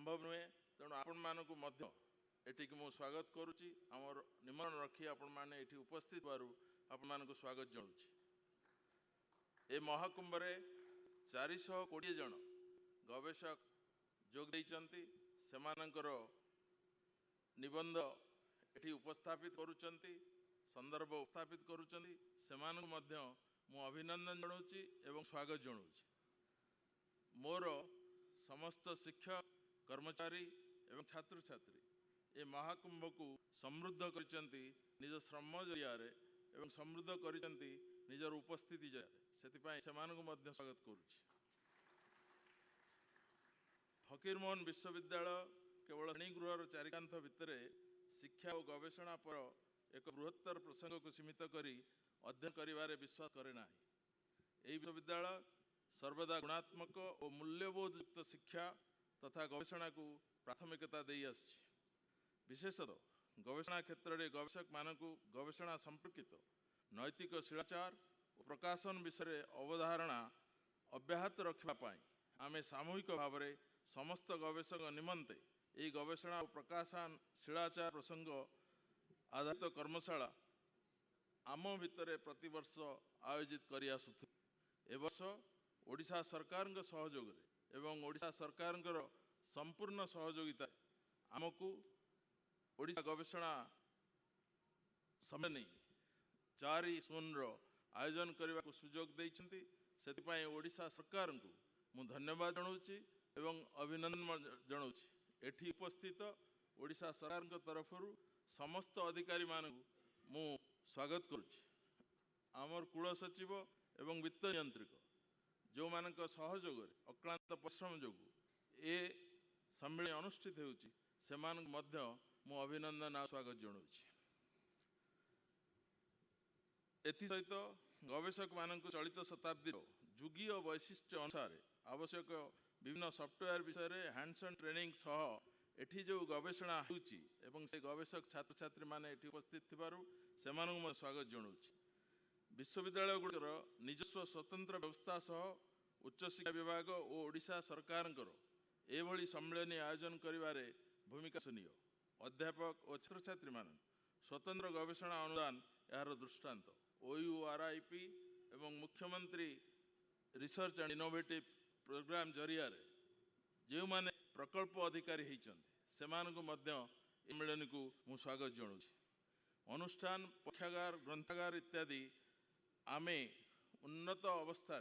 संभव नुहे तेणु आपण मानकु मध्य एठी मु स्वागत करुच्ची आमर निमंत्रण रखी आपण माने एठी उपस्थित बारू आपण मानकु स्वागत जणाउछि। ए महाकुंभ रे 420 जन गवेषक जोग दैचंती सेमानंकर निबंध एठी उपस्थापित करुचंती संदर्भ उपस्थापित करुचंती सेमानकु मध्य मु अभिनंदन जणाउछि एवं स्वागत जणाउछि। मोर समस्त शिक्षक कर्मचारी एवं छात्र छात्री ए महाकुंभ को समृद्ध करचंती निज श्रम जरियारे एवं समृद्ध करचंती निजर उपस्थिति जरियारे सेतिपाई सेमानकु मध्य स्वागत करुछि। फकीर मोहन विश्वविद्यालय केवल श्रेणीगृहर चारिकांथ भितर शिक्षा और गवेषणा पर एक बृहत्तर प्रसंग को सीमित करी अध्ययन करिवारे विश्वास करे नाही। एही विश्वविद्यालय सर्वदा गुणात्मक और मूल्यबोध युक्त शिक्षा तथा गवेषणा को प्राथमिकता दे आछि। विशेषतः गवेषणा क्षेत्र में गवेषक मानकु गवेषणा संपर्कित नैतिक शिलाचार और प्रकाशन विषय अवधारणा अब्याहत रखापी आमे सामूहिक भाव में समस्त गवेषक निमंते यही गवेषणा और प्रकाशन शिलाचार प्रसंग आधारित कर्मशाला आम भितर प्रतिवर्ष आयोजित करि आसुथु। ए वर्ष ओडिशा सरकार सहयोग एवं ओडिशा सरकार संपूर्ण सहयोगिता आमको ओडिशा गवेषणा सम्मेलन 4 आयोजन करने को सुजोग देइछंती सेतिपाई ओडिशा सरकार को मु धन्यवाद जणाउछि एवं अभिनंदन जणाउछि। एठी उपस्थित ओडिशा सरकार तरफ समस्त अधिकारी मानकु मु स्वागत करुछि। आमर कुल सचिव एवं वित्त यंत्रिक जो मानक सहयोग अक्लांत परिश्रम जो ए सम्मेलन अनुष्ठित होउछि सेमानक मध्य मु अभिनंदन आ स्वागत जणाउछि। एथि सहित गवेषक मानक चलित शताब्दी जुगीय वैशिष्ट्य अनुसार आवश्यक विभिन्न सॉफ्टवेयर विषय रे हैंड्स ऑन ट्रेनिंग सह एठी जो गवेषणा होउछि एवं से गवेषक छात्र छात्री माने एठी उपस्थित थिबारु सेमानक मु स्वागत जणाउछि। विश्वविद्यालय गुड़िकर निजस्व स्वतंत्र व्यवस्था सह उच्च शिक्षा विभाग और ओडिशा सरकार एभली सम्मेलन आयोजन करिवारे भूमिका सुनियो। अध्यापक और छात्र छात्री मान स्वतंत्र गवेषणा अनुदान यार दृष्टांत OURIP एवं मुख्यमंत्री रिसर्च एंड इनोवेटिव प्रोग्राम जरिया जो माने प्रकल्प अधिकारी होइचंती सेमानकु मध्य सम्मेलन को मु स्वागत जणाउछि। अनुष्ठान पक्षागार ग्रंथागार इत्यादि आमे उन्नत अवस्था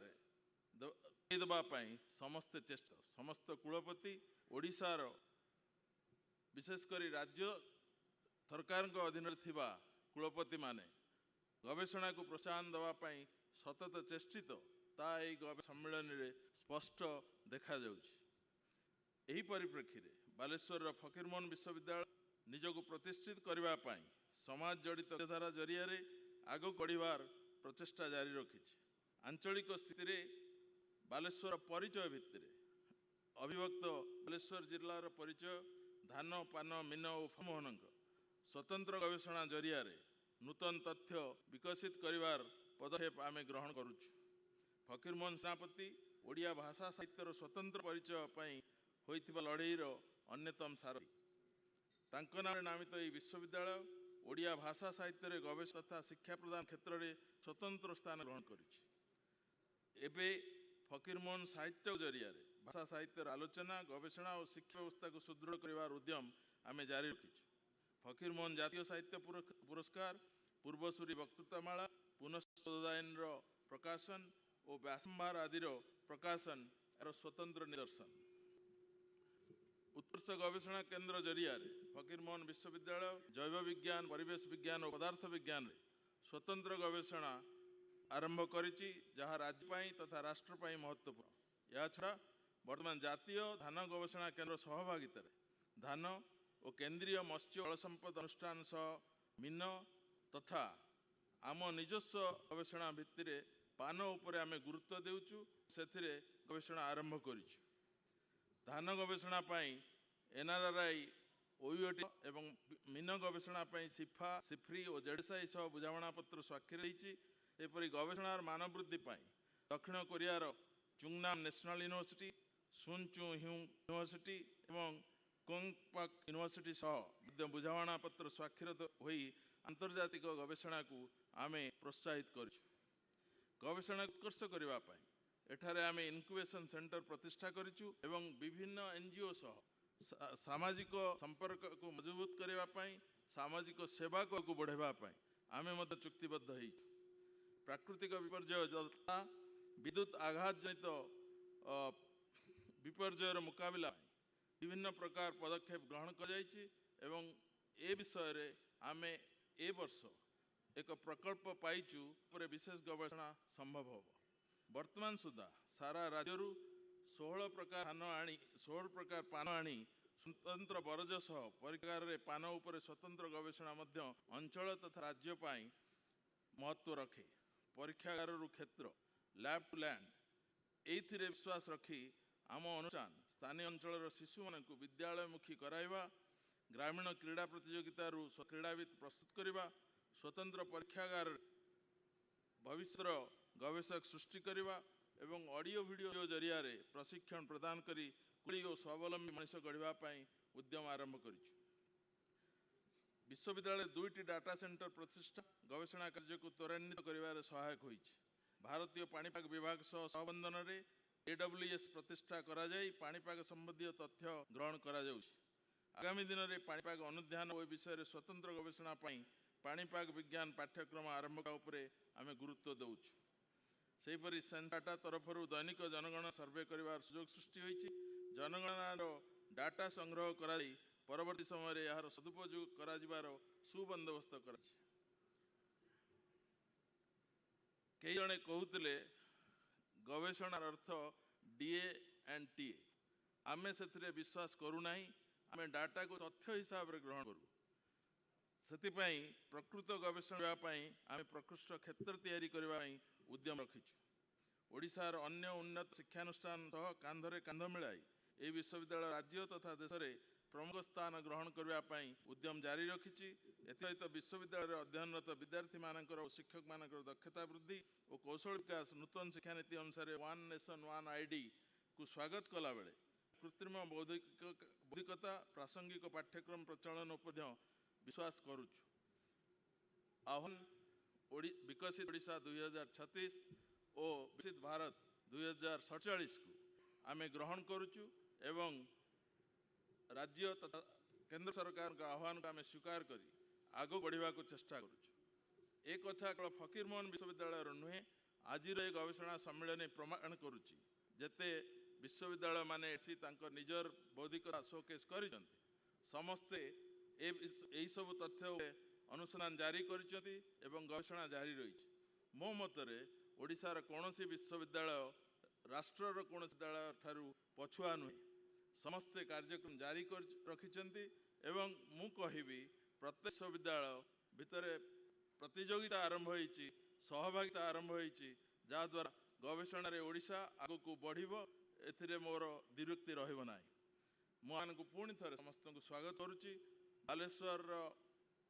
देवाई समस्त चेष्टा समस्त कुलपति ओडिशार विशेषकर राज्य सरकार अधीन थिबा कुलपति माने गवेषणा को प्रोत्साहन देवाई सतत चेष्टित सम्मेलन रे स्पष्ट देखा जाउछि। एही परिप्रेक्षी रे बालेश्वर फकीर मोहन विश्वविद्यालय निजको प्रतिष्ठित करबा पई समाज जड़ित धारा जरिया रे आगो बढ़िबार प्रचेष्टा जारी रखिछि। आंचलिक स्थिति रे बालेश्वर परिचय भित्तिरे अविभक्त बालेश्वर जिल्लार परिचय धान पान मीन और फमोहन स्वतंत्र गवेषणा जरिया रे नूतन तथ्य विकसित करिवार पदक्षेप आमे ग्रहण करुछु। फकीर मोहन सेनापति ओडिया भाषा साहित्यर स्वतंत्र परिचय पई होइथिबा लड़ाईर अन्यतम सारथी। तांको नाम नामित यह विश्वविद्यालय ओडिया भाषा साहित्य गवेषणा तथा शिक्षा प्रदान क्षेत्र में स्वतंत्र स्थान ग्रहण करिछि। एबे फकीर मोहन साहित्य जरिया भाषा साहित्यर आलोचना गवेषणा और शिक्षा व्यवस्था को सुदृढ़ कर उद्यम आमे जारी रखिछु। फकीर मोहन जातीय साहित्य पुरस्कार पूर्वसूरी वक्तृतामाला पुनःशोधायन प्रकाशन और व्यासंभार आदि प्रकाशन यार स्वतंत्र निदर्शन। उत्कर्ष गवेषणा केन्द्र जरिया फकीर मोहन विश्वविद्यालय जैव विज्ञान परिवेश विज्ञान और पदार्थ विज्ञान स्वतंत्र गवेषणा आरंभ करिछि जहाँ राज्य तथा राष्ट्र महत्वपूर्ण। या छड़ा वर्तमान जातीय धान गवेषणा केन्द्र सहभागिता धान और केंद्रीय मत्स्य जल संपद अनुष्ठान सह मीन तथा आम निजस्व गवेषणा भित्तिर पान उपरे आमे गुरुत्व देउछु सेथिरे गवेषणा आरंभ करिछु। धान गवेषणा NRRI OUT एवं मीन गवेषणा सिफा सिफ्री और जेडसाई सह बुझामणा पत्र स्वाक्षर होइछि। एपरि गवेषणार मान वृद्धि दक्षिण कोरियार चुंगनाम नेशनल यूनिवर्सिटी सुनचु ह्यू यूनिवर्सिटी एवं कोंगपाक यूनिवर्सिटी सह बुझाणा पत्र स्वाक्षरित होई आंतर्जातिक गवेषणा को आमे प्रोत्साहित करूँ। गवेषणा उत्कर्ष करने एठारे आमे इनक्यूबेशन सेंटर प्रतिष्ठा करिछु एवं विभिन्न एनजीओ सह सामाजिक संपर्क को मजबूत करने सामाजिक सेवा को बढ़ावा आमे मत चुक्तिबद्ध होई। प्राकृतिक विपर्यय जता विद्युत आघात जनित विपर्ययर मुकाबला विभिन्न प्रकार पदक्षेप ग्रहण कर विषय रे आमे ए वर्ष एक प्रकल्प पाइचु पर विशेष गवेषणा संभव हो। वर्तमान सुधा सारा राज्य 16 प्रकार पान आनी स्वतंत्र बरज सह परिकार रे पान उपरे स्वतंत्र गवेषणा मध्य अंचल तथा राज्य पाई महत्व रखे। परीक्षागार क्षेत्र लैब टू लैंड एथिरे विश्वास रखी आम अनुष्ठान स्थानीय अंचल शिशु मान विद्यालयमुखी कराइबा, ग्रामीण क्रीड़ा प्रतियोगिता क्रीड़ाविद प्रस्तुत करने, स्वतंत्र परीक्षागार भविष्य गवेषक सृष्टि करने एवं ऑडियो वीडियो जरिया रे प्रशिक्षण प्रदान करी कुली और स्वावलंबी मनुष्य गढ़ापी उद्यम आरंभ करिछु। विश्वविद्यालय 2टी डाटा सेंटर प्रतिष्ठा गवेषणा कार्य को त्वरान्वित करिवारे सहायक होइछि। भारतीय पाणीपाग विभाग सह सहबंधन रे AWS प्रतिष्ठा करा जाई पाणीपाग संबंधी तथ्य ग्रहण करा जाउछि। आगामी दिन में पाणीपाग अनुध्यान और विषय स्वतंत्र गवेषणा पाणीपाग विज्ञान पाठ्यक्रम आरंभ उपरे आमे गुरुत्व दउछु। सेहीपरि सेंसाटा तरफ दैनिक जनगणना सर्वे करिवार सुयोग सृष्टि होइछि। जनगणनार डाटा संग्रह करा परवर्ती समय यार सदुपयोग करा जिबार सुबंदोबस्त कराछि। कई जणे कहूतिले गवेषणार अर्थ DA एंड TA आमे सेथिरे विश्वास करू नाही। आमे डाटा को तथ्य हिसाब रे ग्रहण करू। सेतिपई प्रकृत गवेषणा आमे प्रकृष्ट क्षेत्र तैयारी करबा उद्यम रखिछु। ओडिशार अन्य उन्नत शिक्षानुष्ठान सह कांधरे कांध मिलाई ए विश्वविद्यालय राज्य तथा देश में प्रमुख स्थान ग्रहण करने उद्यम जारी रखिछि। एसहित विश्वविद्यालय अध्ययनरत विद्यार्थी मानकर और शिक्षक मानकर दक्षता वृद्धि और कौशल विकास नूतन शिक्षा नीति अनुसार वन नेशन वन आईडी को स्वागत कला बेले कृत्रिम बौद्धिकता प्रासंगिक पाठ्यक्रम प्रचलन उपर विश्वास करुछु। आह्वान विकसित ओडिशा 2036 और विकसित भारत 2047 को आमे ग्रहण करुछु एवं राज्य तथा केंद्र सरकार का आह्वान को आमे स्वीकार करी आगो बढ़िबा को चेष्टा करुछु। एक कथा केवल फकीर मोहन विश्वविद्यालय नुहे आज गवेषणा सम्मेलन प्रमाण करुच्ची जेते विश्वविद्यालय माने एसी तांकर निजर बौद्धिकता शोकेस करिसंती समस्ते एई सब तथ्य अनुसंधान जारी करिसंती एवं गवेषणा जारी रही। मो मतरे ओडिशार कोनोसी विश्वविद्यालय राष्ट्रर कोनोसी विद्यालय ठारू पछुआ नुहे समस्ते कार्यक्रम जारी कर रखिछंती एवं मु कहिबी प्रत्येक विश्वविद्यालय भितर प्रतियोगिता आरंभ होईची सहभागिता आरंभ होईची जहाद्वारा गवेषणा रे ओडिशा आगो को बढ़िबो एथिरे मोर दिरुक्ति रहिबो नाही। मुआनको पुणी थरे समस्त को स्वागत करुच्ची। बालेश्वर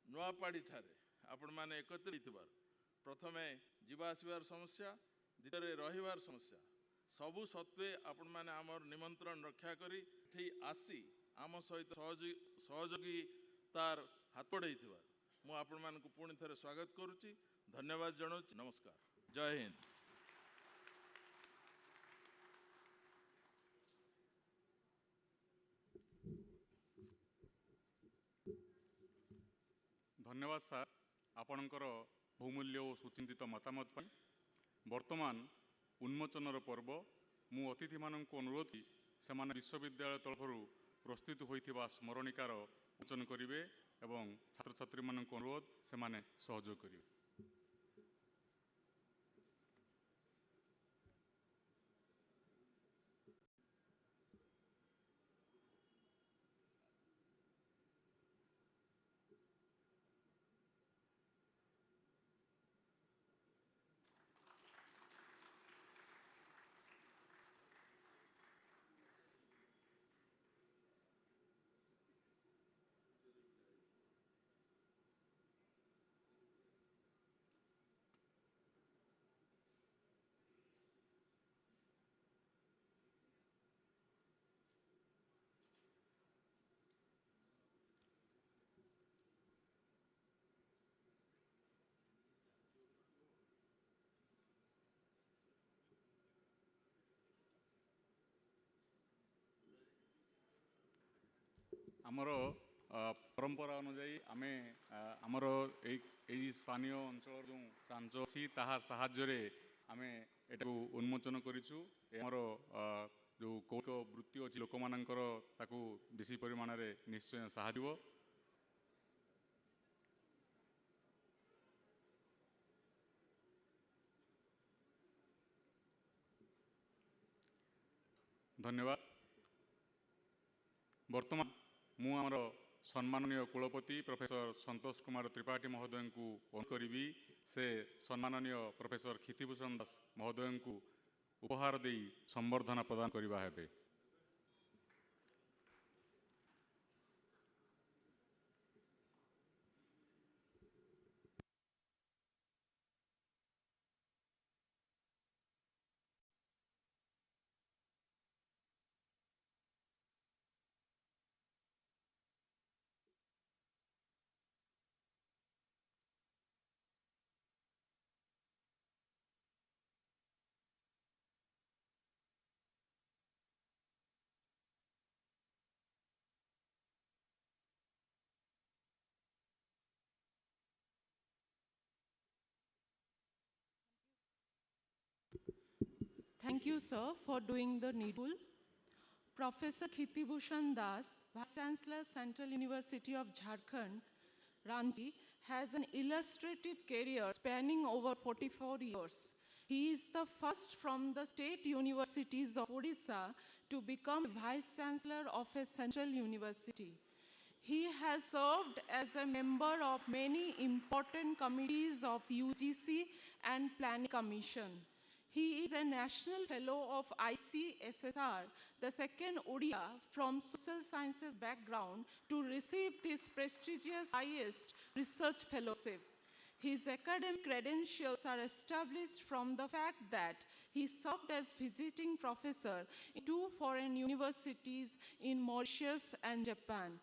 नुआपाड़ी ठारे आपण माने एकत्रित थिबार प्रथमे जीवा आसबार समस्या द्वितीय रहिबार समस्या सबु सत्वे आपण माने आमर निमंत्रण रक्षा करी एठी आसी आम सहित सहयोगी तार हाथ बढ़ाई थिबार मु आपण मानको पुणी थरे स्वागत करुच्ची। धन्यवाद जनाउछि। नमस्कार। जय हिंद। धन्यवाद सर आपणकर बहुमूल्य और सुचिंतित मतामत पर। वर्तमान उन्मोचनर पर्व मु अतिथि मानक अनुरोध की सेमाने विश्वविद्यालय तरफ प्रस्तुत होइथिबा स्मरणिकार उन्मोचन करिवे एवं छात्र छात्री मानक अनुरोध सेमाने सहयोग करिवे। ଆମର ପରମ୍ପରା ଅନୁଯାୟୀ ଆମେ ଆମର ଏଇ ସ୍ଥାନୀୟ ଅଞ୍ଚଳର ଯେଉଁ ଚାଞ୍ଚ ଅଛି ତାହା ସାହାଯ୍ୟରେ ଆମେ ଏଟାକୁ ଉନ୍ମୋଚନ କରିଛୁ। ଆମର ଯେଉଁ କୌଳିକ ବୃତ୍ତି ଅଛି ଲୋକମାନଙ୍କର ତାକୁ ବେଶୀ ପରିମାଣରେ ନିଶ୍ଚୟ ସାହାଯ୍ୟ ହେବ। ଧନ୍ୟବାଦ। ବର୍ତ୍ତମାନ ମୁଁ ଆମର ସମ୍ମାନନୀୟ କୁଳପତି ପ୍ରଫେସର ସନ୍ତୋଷ କୁମାର ତ୍ରିପାଠୀ ମହୋଦୟଙ୍କୁ ଅନୁରୋଧ କରିବି ସେ ସମ୍ମାନନୀୟ ପ୍ରଫେସର କ୍ଷିତିଭୂଷଣ ଦାସ ମହୋଦୟଙ୍କୁ ଉପହାର ଦେଇ ସମ୍ବର୍ଦ୍ଧନା ପ୍ରଦାନ କରିବା ହେବେ। Thank you, sir, for doing the needful. Professor Kshitibhushan Das, Vice-Chancellor, Central University of Jharkhand, Ranchi, has an illustrative career spanning over 44 years. He is the first from the state universities of Odisha to become Vice-Chancellor of a central university. He has served as a member of many important committees of UGC and Planning Commission. He is a National Fellow of ICSSR, the second Odia from social sciences background to receive this prestigious highest research fellowship. His academic credentials are established from the fact that he served as visiting professor in 2 foreign universities in Mauritius and Japan.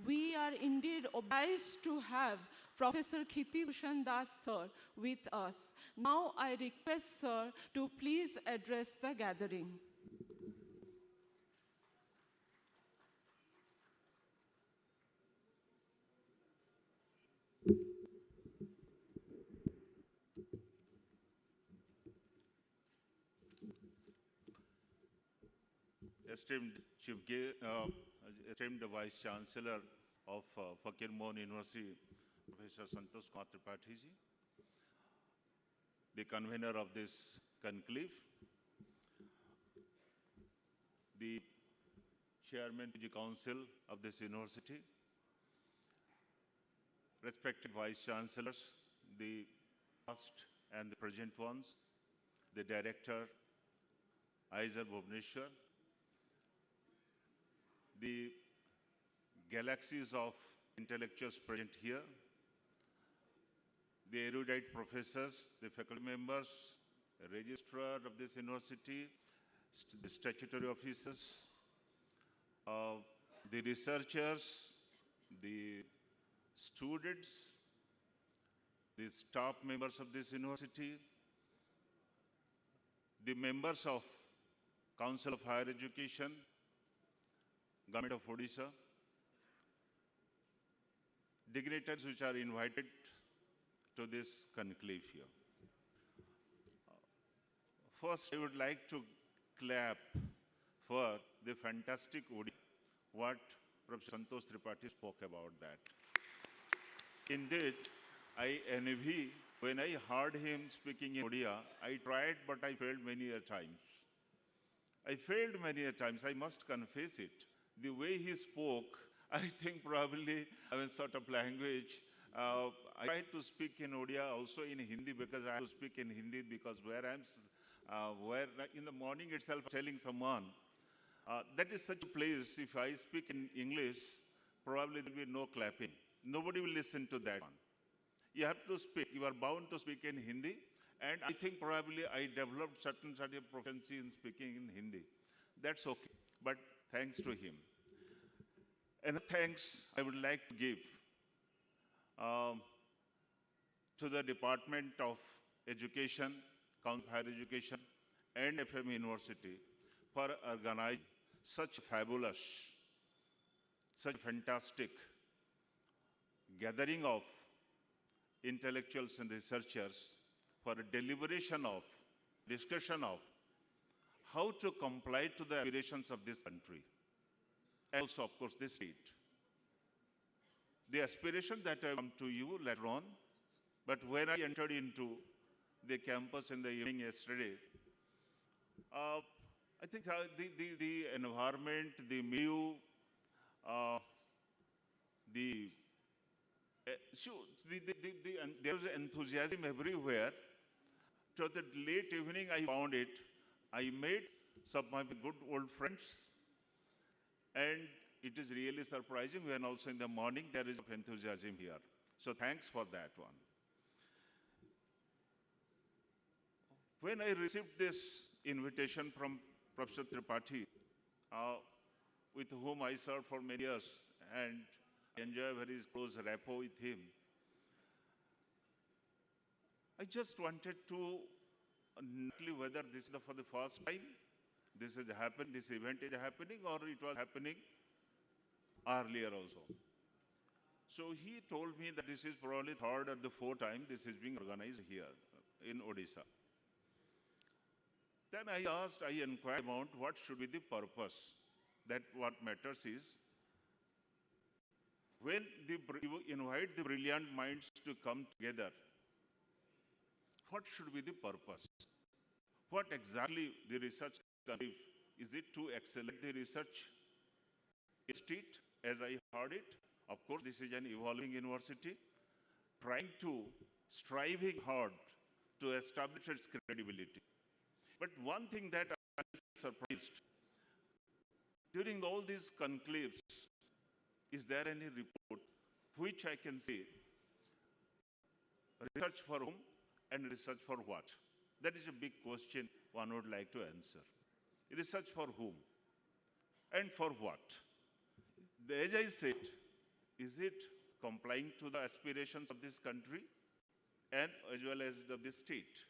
We are indeed obliged to have Professor Kshitibhushan Das sir with us. Now I request sir to please address the gathering. Esteemed Vice Chancellor of Fakir Mohan University, Professor Santosh Kumar Tripathi ji, the convener of this conclave, the Chairman of the Council of this university, respected Vice Chancellors, the past and the present ones, the Director, Aizer Bhubaneswar, the galaxies of intellectuals present here, the erudite professors, the faculty members, the registrar of this university, the statutory officers, the researchers, the students, the staff members of this university, the members of Council of Higher Education, Government of Odisha, dignitaries which are invited to this conclave here. First, I would like to clap for the fantastic Odia, what Professor Santosh Tripathi spoke about that. Indeed, I envy, when I heard him speaking in Odia, I tried, but I failed many a times. I failed many a times, I must confess it. The way he spoke, I think probably, sort of language. I tried to speak in Odia, also in Hindi, because I have to speak in Hindi, because where in the morning itself telling someone, that is such a place, if I speak in English, probably there will be no clapping. Nobody will listen to that one. You have to speak, you are bound to speak in Hindi, and I think probably I developed certain sort of proficiency in speaking in Hindi. That's okay, but thanks to him. And thanks I would like to give to the Department of Education, Council of Higher Education, and FM University for organizing such such fantastic gathering of intellectuals and researchers for a deliberation of, discussion of how to comply to the aspirations of this country, and also, of course, this state. The aspiration that I come to you later on, but when I entered into the campus in the evening yesterday, I think the environment, the milieu, the and there was enthusiasm everywhere. So the late evening I found it. I made some of my good old friends, and it is really surprising when also in the morning there is enthusiasm here. So thanks for that one. When I received this invitation from Professor Tripathi, with whom I served for many years and enjoy a very close rapport with him, I just wanted to know whether this is for the first time this has happened, this event is happening, or it was happening earlier also. So he told me that this is probably third or the fourth time this is being organized here in Odisha. Then I inquired about what should be the purpose. That what matters is, when you invite the brilliant minds to come together, what should be the purpose? What exactly the research can give? Is it to accelerate the research institute, as I heard it? Of course, this is an evolving university, striving hard to establish its credibility. But one thing that I was surprised, during all these conclaves, is there any report which I can say, research for whom and research for what? That is a big question one would like to answer. Research for whom and for what? As I said, is it complying to the aspirations of this country and as well as of the state?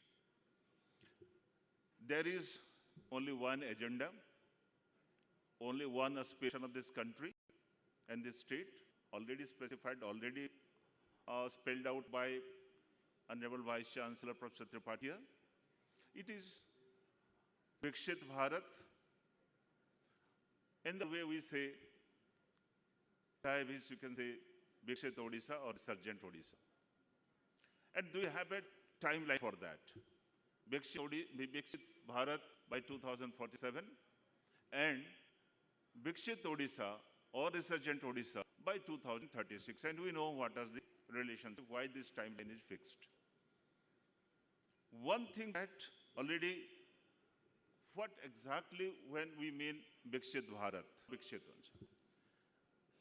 There is only one agenda, only one aspiration of this country and this state, already specified, already spelled out by Honorable Vice Chancellor Professor Tripathi. It is Vikshit Bharat, and the way we say, we can say Vikshit Odisha or Resurgent Odisha. And do we have a timeline for that? Vikshit Bharat by 2047 and Vikshit Odisha or Resurgent Odisha by 2036. And we know what is the relationship, why this timeline is fixed. One thing that already, what exactly when we mean Vikshit Bharat, Vikshit Odisha?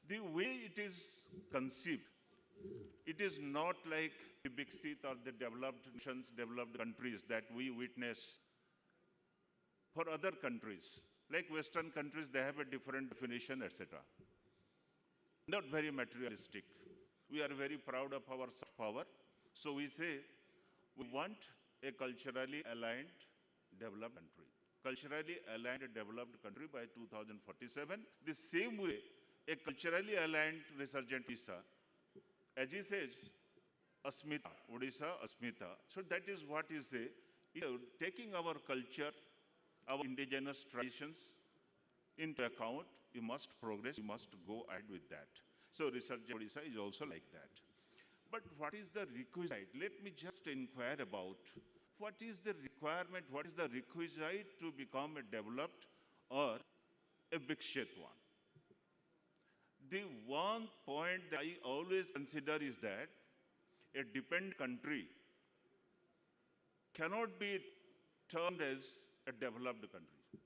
The way it is conceived, it is not like the Vikshit or the developed nations, developed countries that we witness for other countries. Like Western countries, they have a different definition, etc. Not very materialistic. We are very proud of our soft power. So we say we want a culturally aligned developed country. Culturally aligned developed country by 2047. The same way, a culturally aligned resurgent Odisha, as he says, Asmita, Odisha, Asmita. So that is what you say, taking our culture, our indigenous traditions into account, you must progress, you must go ahead with that. So resurgent Odisha is also like that. But what is the requisite? Let me just inquire about what is the requirement, what is the requisite to become a developed or a Vikshit one. The one point that I always consider is that a dependent country cannot be termed as a developed country.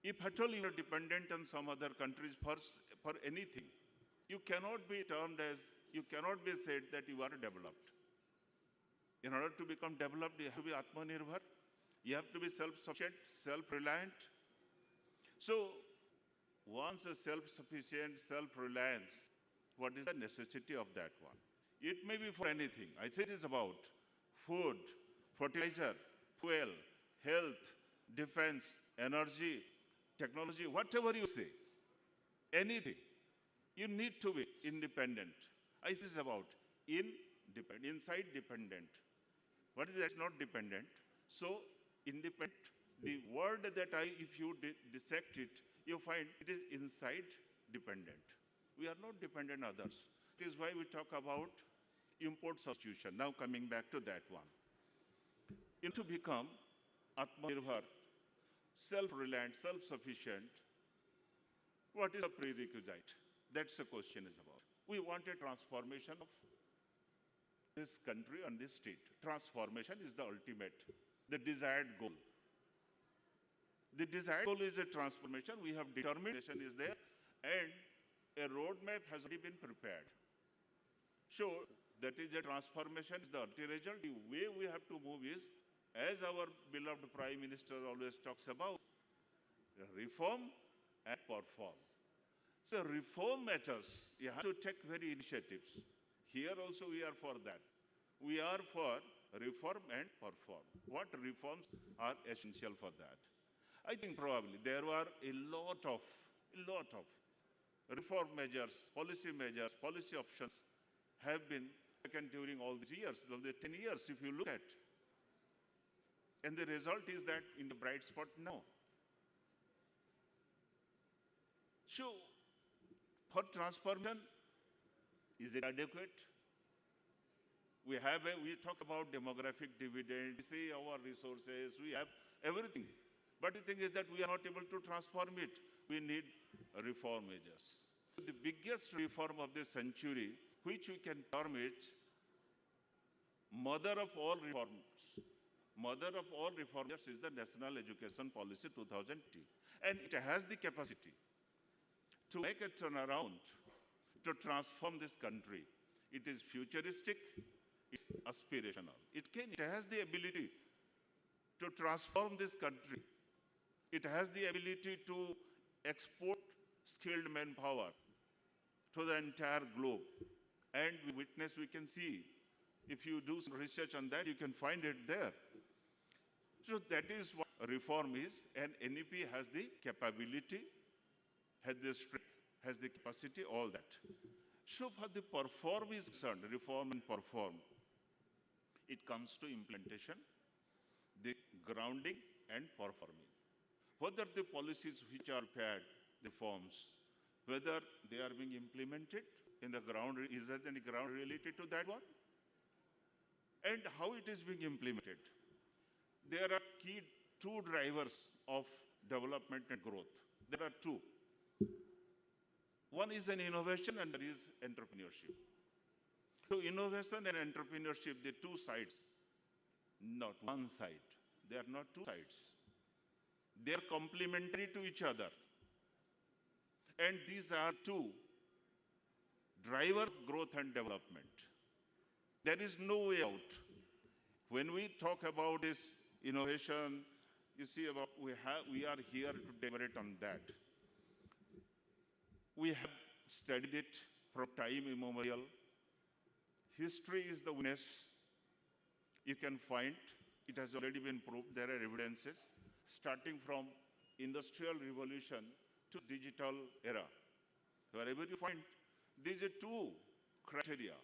If at all you are dependent on some other countries for anything, you cannot be termed as, you cannot be said that you are developed. In order to become developed, you have to be Atmanirbhar, you have to be self-sufficient, self-reliant. So, once a self-sufficient, self-reliance, what is the necessity of that one? It may be for anything. I say it is about food, fertilizer, fuel, health, defense, energy, technology, whatever you say, anything. You need to be independent. I this is about inside dependent. What is that? Not dependent. So independent. The word that if you dissect it, you find it is inside dependent. We are not dependent on others. That is why we talk about import substitution. Now coming back to that one. To become Atmanirbhar, self-reliant, self-sufficient, what is the prerequisite? That's the question is about. We want a transformation of this country and this state. Transformation is the ultimate, the desired goal. The desired goal is a transformation. We have determination is there, and a roadmap has already been prepared. So that is a transformation, is the ultimate result. The way we have to move is, as our beloved Prime Minister always talks about, reform and perform. So reform matters. You have to take very initiatives. Here also we are for that. We are for reform and perform. What reforms are essential for that? I think probably there were a lot of reform measures, policy options have been taken during all these years, the 10 years if you look at. And the result is that in the bright spot now. So, for transformation, is it adequate? We talk about demographic dividend, we see our resources, we have everything. But the thing is that we are not able to transform it. We need reform measures. The biggest reform of the century, which we can term it mother of all reforms. Mother of all reformers is the National Education Policy 2010. And it has the capacity to make a turnaround, to transform this country. It is futuristic, it's aspirational. It has the ability to transform this country. It has the ability to export skilled manpower to the entire globe. And we can see, if you do some research on that, you can find it there. So that is what reform is, and NEP has the capability, has the strength, has the capacity, all that. So for the perform is concerned, reform and perform, it comes to implementation, the grounding and performing. Whether the policies which are prepared, the forms, whether they are being implemented in the ground, is there any ground related to that one? And how it is being implemented. There are key two drivers of development and growth. There are two. One is an innovation and there is entrepreneurship. So innovation and entrepreneurship, the two sides, not one side. They are not two sides. They are complementary to each other. And these are two driver growth and development. There is no way out. When we talk about this innovation, you see, we are here to deliberate on that. We have studied it from time immemorial. History is the witness. You can find, it has already been proved, there are evidences, starting from industrial revolution to digital era. Wherever you find, these are two criteria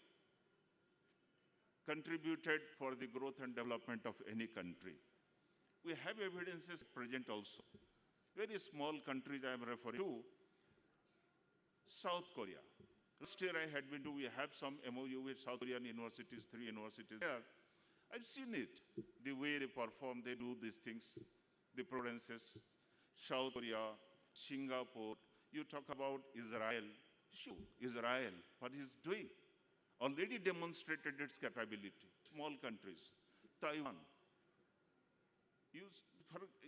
contributed for the growth and development of any country. We have evidences present also. Very small countries I am referring to, South Korea. Last year I had been to, we have some MOU with South Korean universities, 3 universities there. I've seen it, the way they perform, they do these things, the provinces, South Korea, Singapore. You talk about Israel. Sure, Israel, what is doing? Already demonstrated its capability. Small countries, Taiwan.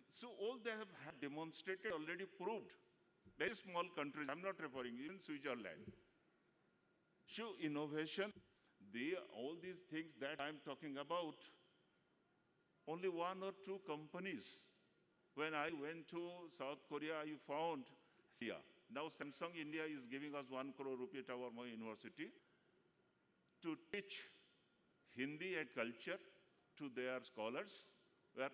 So all they have demonstrated, already proved. Very small countries, I'm not referring, even Switzerland. So innovation, all these things that I'm talking about, only 1 or 2 companies. When I went to South Korea, I found SIA. Now Samsung India is giving us 1 crore rupee to our university to teach Hindi and culture to their scholars,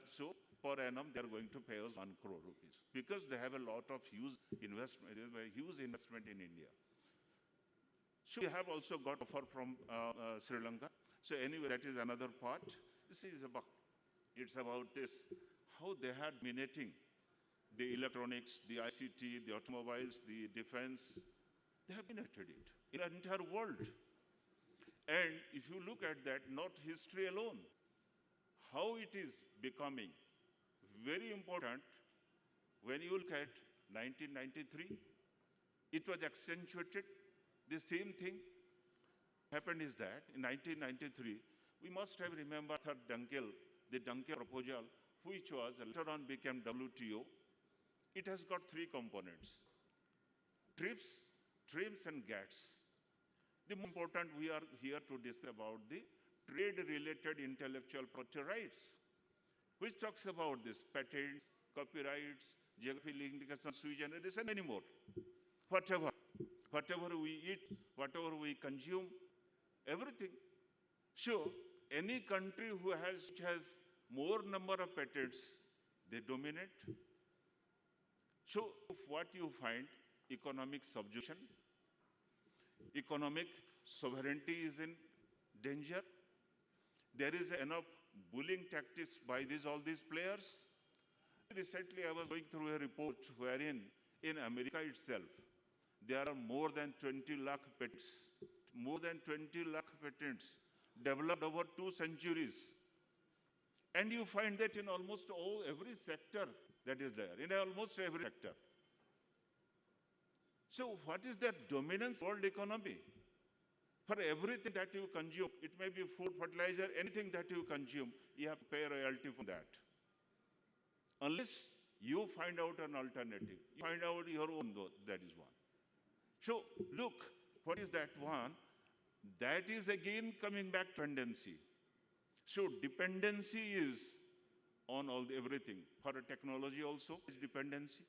so per annum they are going to pay us 1 crore rupees because they have a lot of huge investment in India. So we have also got offer from Sri Lanka. So anyway, that is another part. This is about, it's about this, how they are dominating the electronics, the ICT, the automobiles, the defense. They have dominated it in the entire world. And if you look at that, not history alone, how it is becoming very important when you look at 1993, it was accentuated. The same thing happened is that in 1993, we must have remembered the Dunkel proposal, which was later on became WTO. It has got three components: TRIPS, TRIMS, and GATS. The most important, we are here to discuss about the trade-related intellectual property rights, which talks about this patents, copyrights, geographic indication, sui generis, and many more. Whatever we eat, whatever we consume, everything. So, any country which has more number of patents, they dominate. So, what you find, economic subjugation, economic sovereignty is in danger. There is enough bullying tactics by all these players. Recently, I was going through a report wherein in America itself, there are more than 20 lakh patents, developed over 2 centuries. And you find that in almost every sector that is there, in almost every sector. So what is that dominance world economy? For everything that you consume, it may be food, fertilizer, anything that you consume, you have to pay royalty for that. Unless you find out an alternative, you find out your own, that is one. So look, what is that one? That is again coming back to dependency. So dependency is on everything. For a technology also is dependency.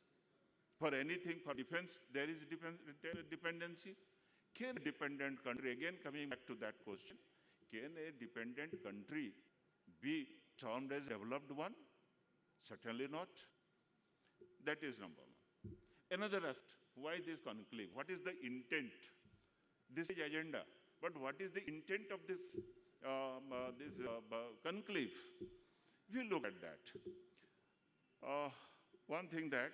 For anything, for defense, there is dependency. Can a dependent country, again coming back to that question, can a dependent country be termed as a developed one? Certainly not. That is number one. Another aspect, why this conclave? What is the intent? This is agenda. But what is the intent of this conclave? If you look at that, one thing that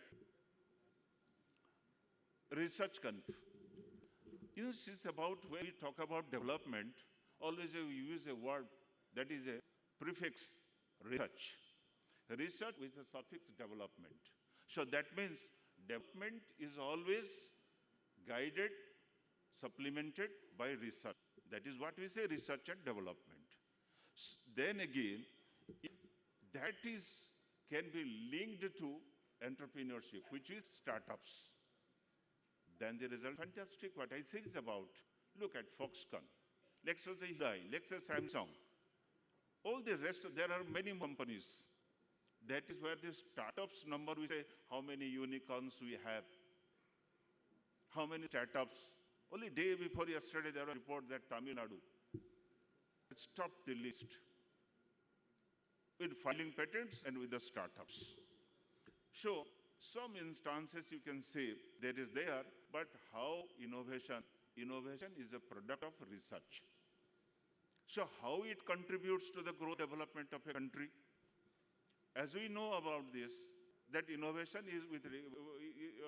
research conclave. You know, it's about when we talk about development, always we use a word that is a prefix, research. Research with a suffix development. So that means development is always guided, supplemented by research. That is what we say, research and development. Then again, that can be linked to entrepreneurship, which is startups. Then the result, fantastic. What I say is about, look at Foxconn, let's say Hyundai, let's say Samsung. All the rest, there are many companies. That is where the startups number, we say how many unicorns we have, how many startups. Only day before yesterday, there was a report that Tamil Nadu topped the list with filing patents and with the startups. So, some instances you can say that is there, but how innovation is a product of research. So how it contributes to the growth development of a country? As we know about this, that innovation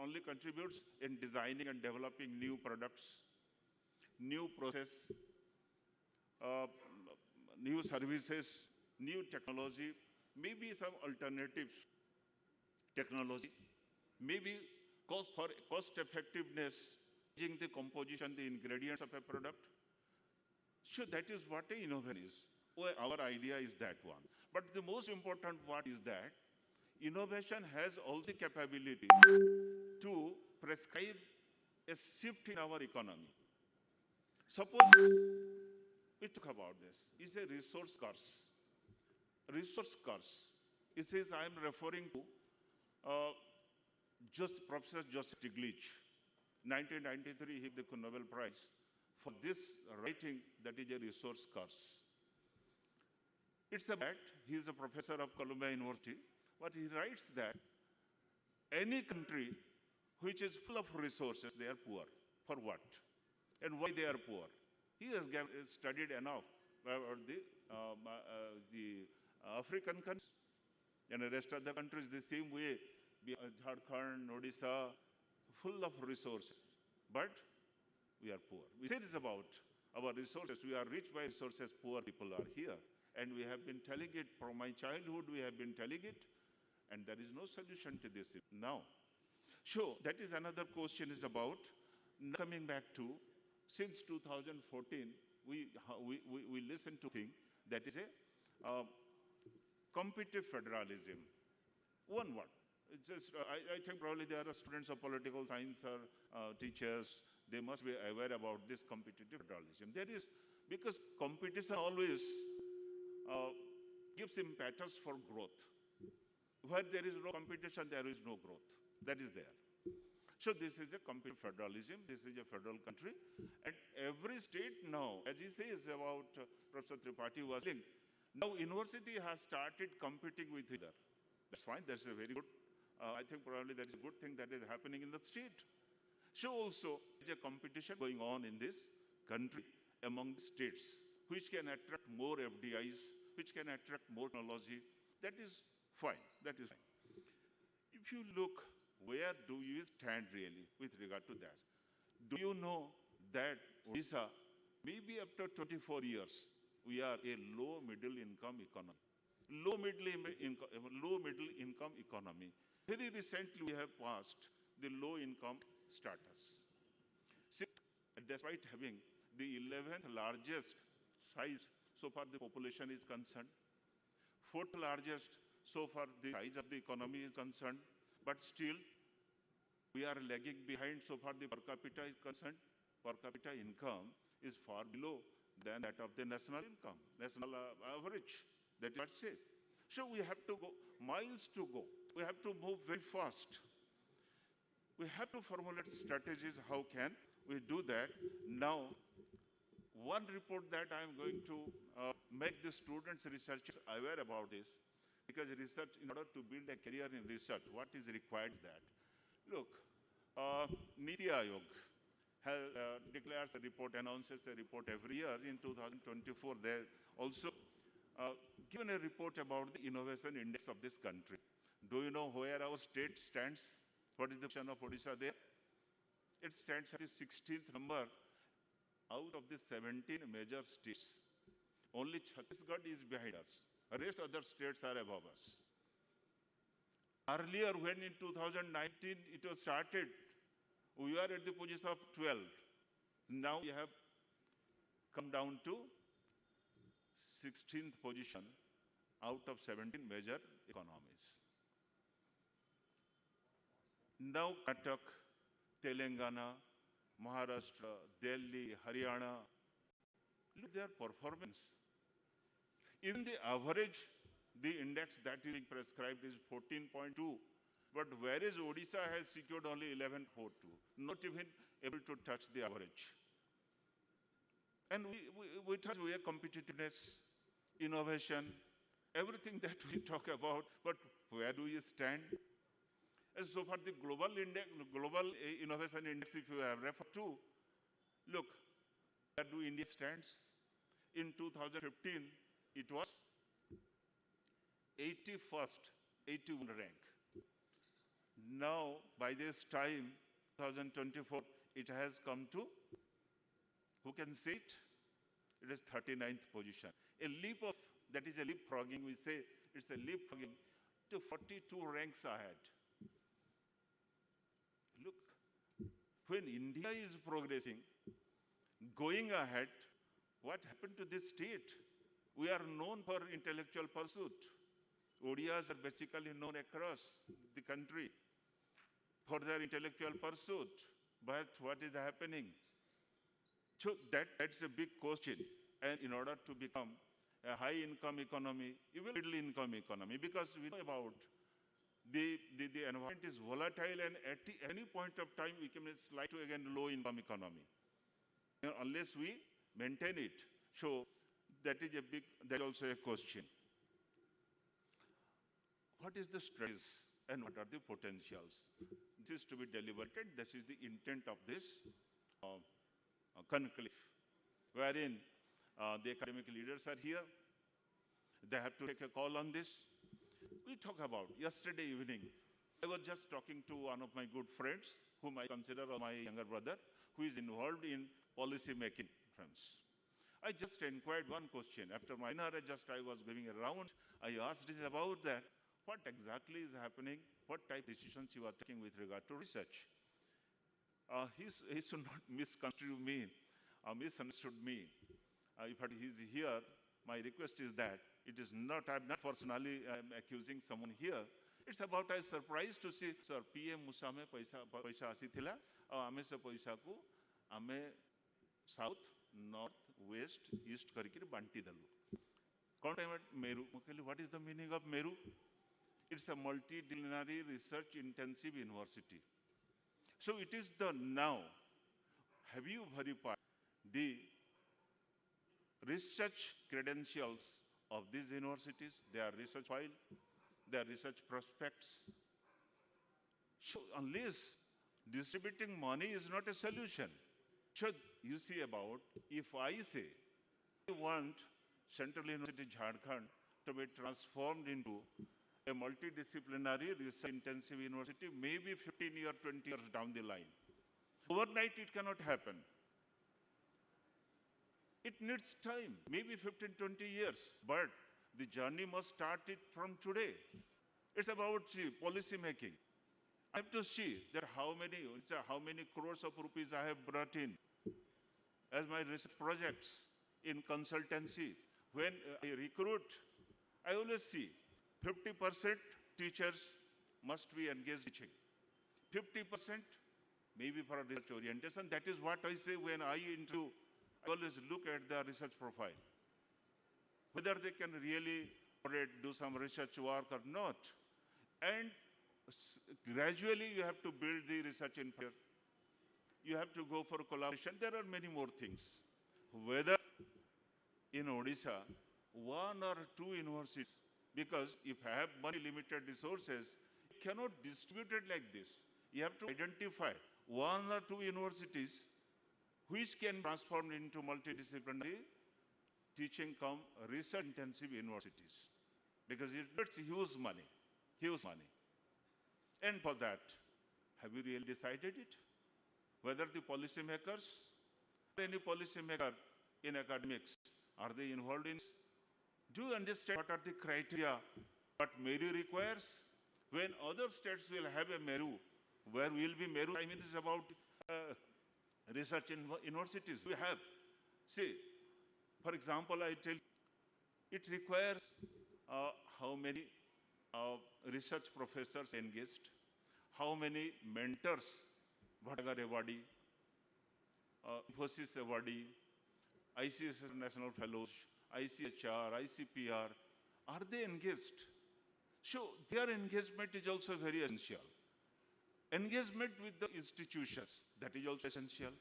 only contributes in designing and developing new products, new process, new services, new technology, maybe some alternative technology, maybe for cost effectiveness, changing the composition, the ingredients of a product. So that is what an innovation is. Our idea is that one. But the most important part is that innovation has all the capability to prescribe a shift in our economy. Suppose we talk about this. It's a resource curse. Resource curse. It says I am referring to Professor Joseph Stiglitz, 1993, he got the Nobel Prize for this writing that is a resource curse. It's a fact, he is a professor of Columbia University, but he writes that any country which is full of resources, they are poor. For what? and why they are poor. He has studied enough about the African countries and the rest of the countries the same way. Jharkhand, Odisha, full of resources, but we are poor. We say this about our resources. We are rich by resources, poor people are here. And we have been telling it from my childhood, we have been telling it, and there is no solution to this now. So that is another question is about coming back to, since 2014, we listen to thing that is a competitive federalism. One word. It's just, I think probably there are students of political science or teachers, they must be aware about this competitive federalism. There is, because competition always gives impetus for growth. Where there is no competition, there is no growth. That is there. So this is a competitive federalism. This is a federal country. And every state now, as he says about Professor Tripathi was saying, now university has started competing with each other. That's fine. That's a very good, I think probably that is a good thing that is happening in the state. So also, there is a competition going on in this country among the states, which can attract more FDIs, which can attract more technology. That is fine. That is fine. If you look, where do you stand really with regard to that? Do you know that Odisha, maybe after 24 years, we are a low middle income economy. Low middle income economy. Very recently, we have passed the low income status. See, despite having the 11th largest size so far the population is concerned, 4th largest so far the size of the economy is concerned, but still we are lagging behind so far the per capita is concerned. Per capita income is far below than that of the national income, national average. That is what I say. So we have to go, miles to go. We have to move very fast. We have to formulate strategies. How can we do that? Now, one report that I am going to make the students, researchers aware about this, because research, in order to build a career in research, what is required that? Look, Niti Aayog declares a report, announces a report every year. In 2024, they also given a report about the innovation index of this country. Do you know where our state stands? What is the position of Odisha there? It stands at the 16th number out of the 17 major states. Only Chhattisgarh is behind us. The rest other states are above us. Earlier, when in 2019 it was started, we were at the position of 12. Now we have come down to 16th position out of 17 major economies. Now Karnataka, Telangana, Maharashtra, Delhi, Haryana, look at their performance. Even the average, the index that is being prescribed is 14.2. But whereas Odisha has secured only 11.42, not even able to touch the average. And we touch where competitiveness, innovation, everything that we talk about, but where do we stand? As so far the global index, global innovation index, if you have referred to, look, where do India stands? In 2015, it was 81st, 81 rank. Now, by this time, 2024, it has come to, who can say it? It is 39th position. A leap of, that is a leapfrogging, we say, it's a leapfrogging to 42 ranks ahead. Look, when India is progressing, going ahead, what happened to this state? We are known for intellectual pursuit. Odias are basically known across the country for their intellectual pursuit. But what is happening? So that's a big question. And in order to become a high-income economy, even middle-income economy, because we know about the environment is volatile, and at any point of time, we can slide to again low-income economy, unless we maintain it. So that is also a question. What is the stress and what are the potentials? This is to be deliberated. This is the intent of this CONCLAVE, wherein the academic leaders are here. They have to take a call on this. We talk about yesterday evening. I was just talking to one of my good friends, whom I consider my younger brother, who is involved in policy making friends. I just inquired one question. After my dinner, I was going around. I asked this about that. What exactly is happening? What type of decisions you are taking with regard to research? He should not misconstrue me, misunderstood me. If he's here, my request is that it is not, I'm not personally accusing someone here. It's about I surprised to see, sir, PM Musa में पैसा आसी थिला, और हमें से पैसा को हमें साउथ, नॉर्थ, वेस्ट, ईस्ट करके बांटी दलु. कौन time Meru? What is the meaning of Meru? It's a multidisciplinary research intensive university. So it is the now. Have you verified the research credentials of these universities? Their research file, their research prospects. So unless distributing money is not a solution. So you see about, if I say, I want Central University Jharkhand to be transformed into a multidisciplinary research-intensive university, maybe 15 years, 20 years down the line. Overnight, it cannot happen. It needs time, maybe 15, 20 years, but the journey must start it from today. It's about policy making. I have to see that how many crores of rupees I have brought in as my research projects in consultancy. When I recruit, I always see 50% teachers must be engaged teaching. 50% maybe for a research orientation. That is what I say when I interview. I always look at the research profile, whether they can really do some research work or not. And gradually you have to build the research infrastructure. You have to go for collaboration. There are many more things. Whether in Odisha, one or two universities, because if I have money limited resources, you cannot distribute it like this. You have to identify one or two universities which can transform into multidisciplinary teaching come research intensive universities. Because it gets huge money, huge money. And for that, have you really decided it? Whether the policymakers, any policymaker in academics, are they involved in? Do you understand what are the criteria, what Meru requires? When other states will have a Meru, where will be Meru? I mean, it's about research in universities. We have. See, for example, I tell you, it requires how many research professors engaged, how many mentors, Bhadagar awardee, Infosys awardee, ICSS National Fellows, ICHR, ICPR, are they engaged? So their engagement is also very essential. Engagement with the institutions, that is also essential.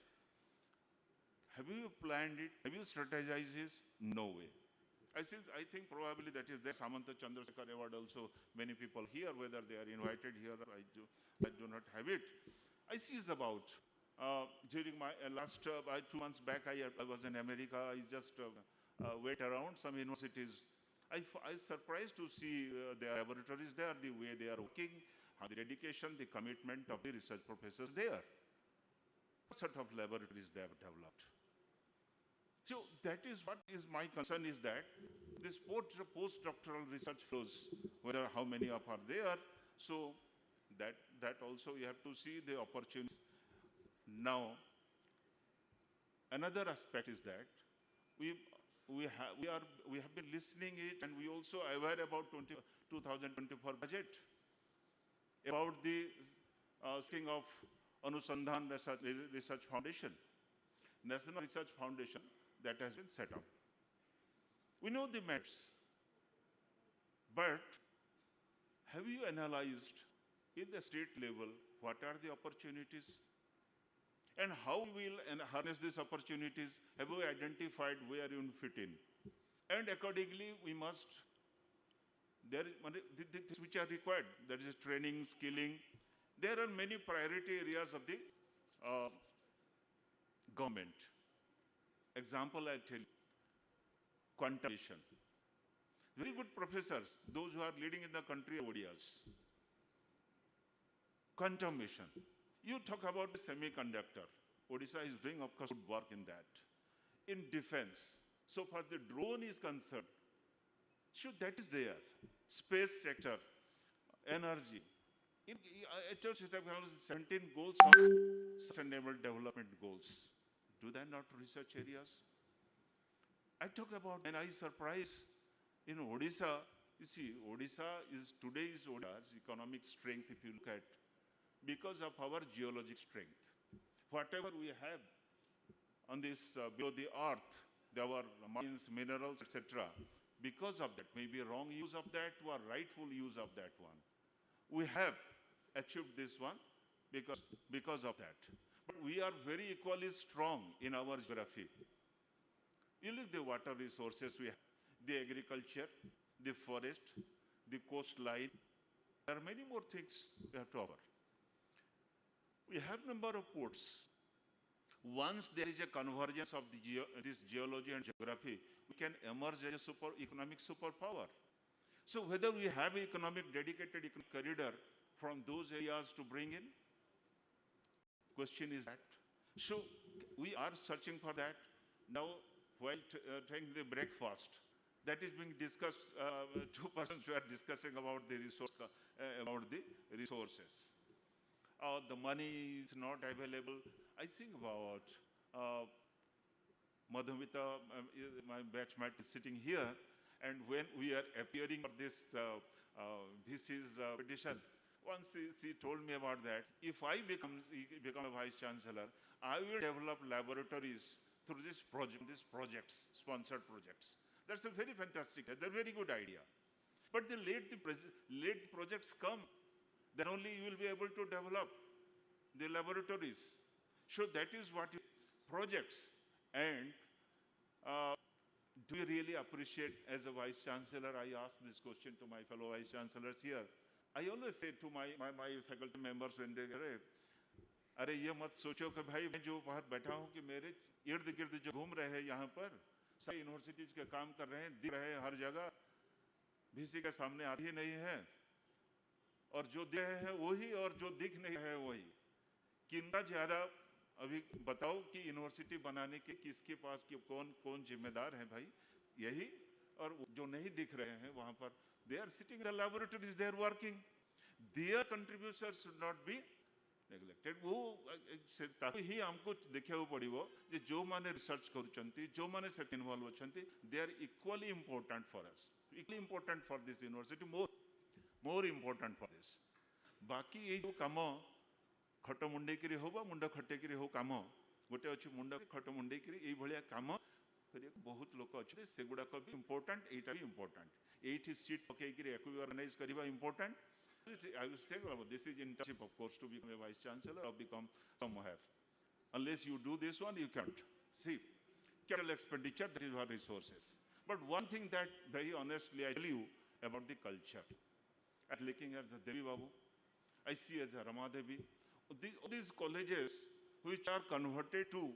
Have you planned it? Have you strategized this? No way. I think probably that is there. Samantha Chandrasekhar Award also, many people here, whether they are invited here, I do not have it. I see is about, during my last 2 months back, I was in America. I just went around some universities. I surprised to see their laboratories there, the way they are working, the dedication, the commitment of the research professors there. What sort of laboratories they have developed? So that is what is my concern, is that this postdoctoral research flows, whether how many of are there, so that also you have to see the opportunities. Now, another aspect is that we have been listening it, and we also aware about 2024 budget, about the scheme of Anusandhan Research Foundation, National Research Foundation that has been set up. We know the merits, but have you analyzed in the state level what are the opportunities and how we will harness these opportunities? Have you identified where you fit in? And accordingly, we must, which are required, that is training, skilling. There are many priority areas of the government. Example I'll tell you, quantum mission. Very good professors, those who are leading in the country are ODIAs. Quantum mission. You talk about the semiconductor. Odisha is doing, of course, good work in that. In defense, so far the drone is concerned, so that is there. Space sector, energy. I told you 17 goals of sustainable development goals. Do they not research areas? I talk about, and I surprise in Odisha, you see, Odisha is today's Odisha's economic strength, if you look at, because of our geologic strength. Whatever we have on this below the earth, our mines, minerals, etc. Because of that, maybe wrong use of that or rightful use of that one. We have achieved this one because of that. But we are very equally strong in our geography. You look at the water resources we have, the agriculture, the forest, the coastline. There are many more things we have to offer. We have number of ports. Once there is a convergence of this geology and geography, we can emerge as a economic superpower. So whether we have an dedicated economic corridor from those areas to bring in, question is that. So we are searching for that. Now, while taking the breakfast, that is being discussed, two persons were discussing about the resources. The money is not available. I think about Madhumita, my batchmate, is sitting here, and when we are appearing for this VC's petition, once she told me about that, if I become a vice chancellor, I will develop laboratories through these projects, sponsored projects. That's a very fantastic, that's a very good idea. But the late projects come, then only you will be able to develop the laboratories. So that is what projects. And do you really appreciate, as a vice chancellor, I ask this question to my fellow vice chancellors here. I always say to my faculty members when they get, अरे ये मत सोचो कि भाई मैं जो बाहर बैठा हूँ कि मेरे इर्द गिर्द जो घूम रहे हैं यहाँ पर सारी यूनिवर्सिटीज के काम कर रहे हैं, दिख रहे हैं हर जगह, VC के सामने आती ही नहीं है, और जो दिख रहे हैं वही और जो दिख नहीं है वही. कितना ज्यादा अभी बताओ कि यूनिवर्सिटी बनाने के किसके पास कौन जिम्मेदार है भाई? यही. और जो नहीं दिख रहे हैं वहां पर, they are sitting in the laboratories, they are working. Their contributions should not be neglected. वो ताकि ही हमको देखिବାକୁ पड़िबो जे जो माने रिसर्च करूचंती, जो माने से involve होचंती, they are equally important for us, equally important for this university, more important for this. बाकी ये जो काम खट मुंडेकिरी हो बा मुंड खटेकिरी हो काम गोटे अच्छी मुंड खट मुंडेकिरी ये भलिया काम करिया बहुत लोक अच्छे सेगुड़ा को भी इम्पोर्टेंट, एटा भी इम्पोर्टेंट. एठी सीट पकेकिरी एको ऑर्गेनाइज करबा important. I will say this is internship, of course, to become a vice chancellor or become somewhere. Unless you do this one, you can't. See, capital expenditure, that is our resources. But one thing that very honestly I tell you about the culture. At looking at the Devi Babu, I see as a Rama Devi, these colleges which are converted to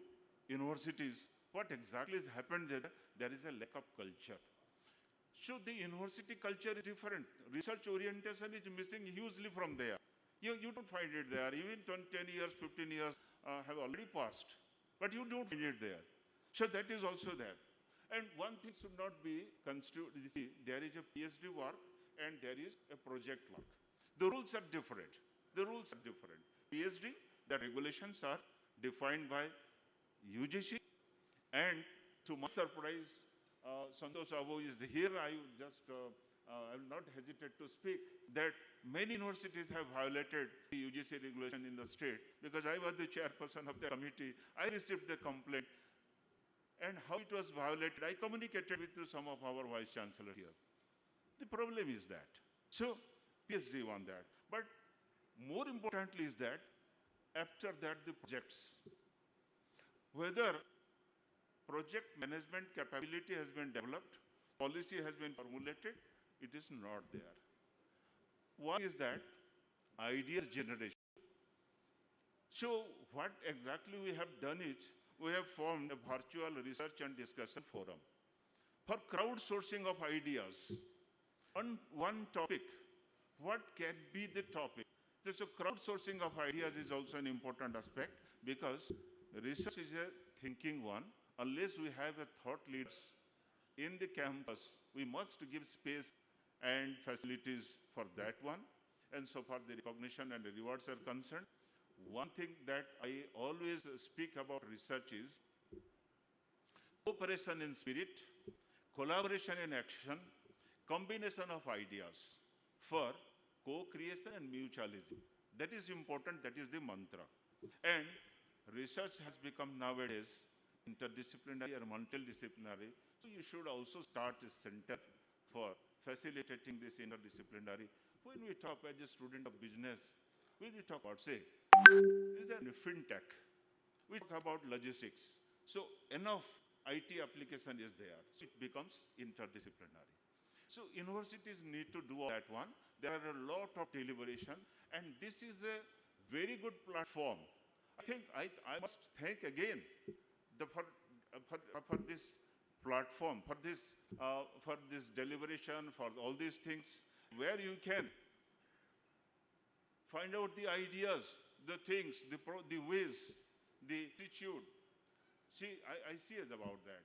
universities, what exactly has happened there? There is a lack of culture. So the university culture is different. Research orientation is missing hugely from there. You don't find it there. Even 10 years, 15 years have already passed. But you don't find it there. So that is also there. And one thing should not be construed. You see, there is a PhD work and there is a project work. The rules are different. The rules are different. PhD, the regulations are defined by UGC, and to my surprise, Santosh Abu is here. I will not hesitate to speak that many universities have violated the UGC regulation in the state, because I was the chairperson of the committee. I received the complaint, and how it was violated, I communicated with some of our vice chancellor here. The problem is that. So, PhD on that. But more importantly is that, after that the projects, whether project management capability has been developed, policy has been formulated, it is not there. One is that ideas generation. So what exactly we have done is, we have formed a virtual research and discussion forum for crowdsourcing of ideas on one topic. What can be the topic? So crowdsourcing of ideas is also an important aspect, because research is a thinking one. Unless we have a thought leaders in the campus, we must give space and facilities for that one. And so far the recognition and the rewards are concerned, one thing that I always speak about research is cooperation in spirit, collaboration in action, combination of ideas for co-creation and mutualism. That is important, that is the mantra. And research has become nowadays interdisciplinary or multidisciplinary, so you should also start a center for facilitating this interdisciplinary. When we talk as a student of business, when we talk about, say, this is a fintech, we talk about logistics. So enough IT application is there, so it becomes interdisciplinary. So universities need to do that one. There are a lot of deliberation, and this is a very good platform. I think I must thank again for this platform, for this deliberation, for all these things, where you can find out the ideas, the things, the ways, the attitude. See, I see it about that.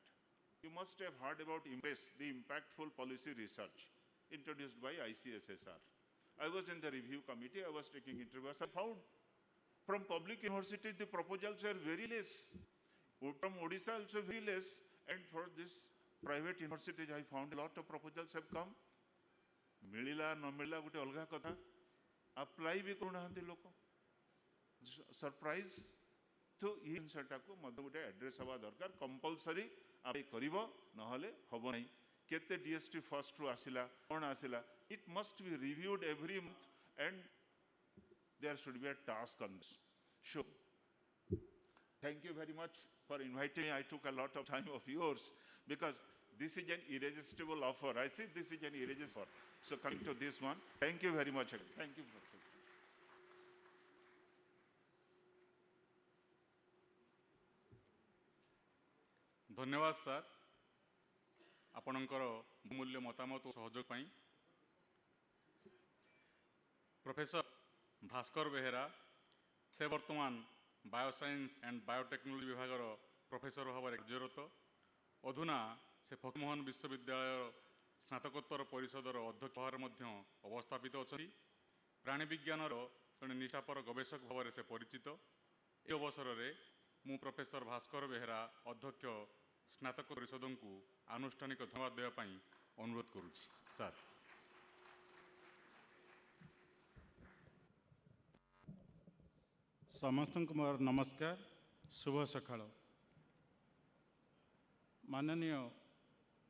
You must have heard about IMPRESS, the Impactful Policy Research, introduced by ICSSR. I was in the review committee, I was taking interviews. I found from public universities, the proposals were very less. From Odisha also very less. And for this private universities, I found a lot of proposals have come. Milila, no milila, gote olga kotha. Apply bhi karunahanti loko. Surprise. तो ये जिनटा को मध्य गोटे address हवा दरकार compulsory आप करिवो नहले हबो नै केते डीएसटी फर्स्ट रु आसिला कोन आसिला it must be reviewed every month and there should be a task on this so thank you very much for inviting me I took a lot of time of yours because this is an irresistible offer. I see this is an irresistible offer. So coming to this one, thank you very much. Thank you. धन्यवाद sir आपणकर बहुमूल्य मतामत और सहयोग पाई। Professor Bhaskar Behera से वर्तमान bioscience and biotechnology विभाग professor भाव कार्यरत। अधुना से फकीर मोहन विश्वविद्यालय स्नातकोत्तर परिषदर अध्यक्ष भाव अवस्थापित अच्छा। प्राणी विज्ञान जड़े निष्ठापर गवेषक भाव से परिचित। ए अवसर में मु प्रोफेसर भास्कर बेहेरा अध्यक्ष स्नातक परिषद को आनुष्ठानिक धन्यवाद देवाई अनुरोध करुच्ची सर। समस्त को मोर नमस्कार, शुभ सकाळ। माननीय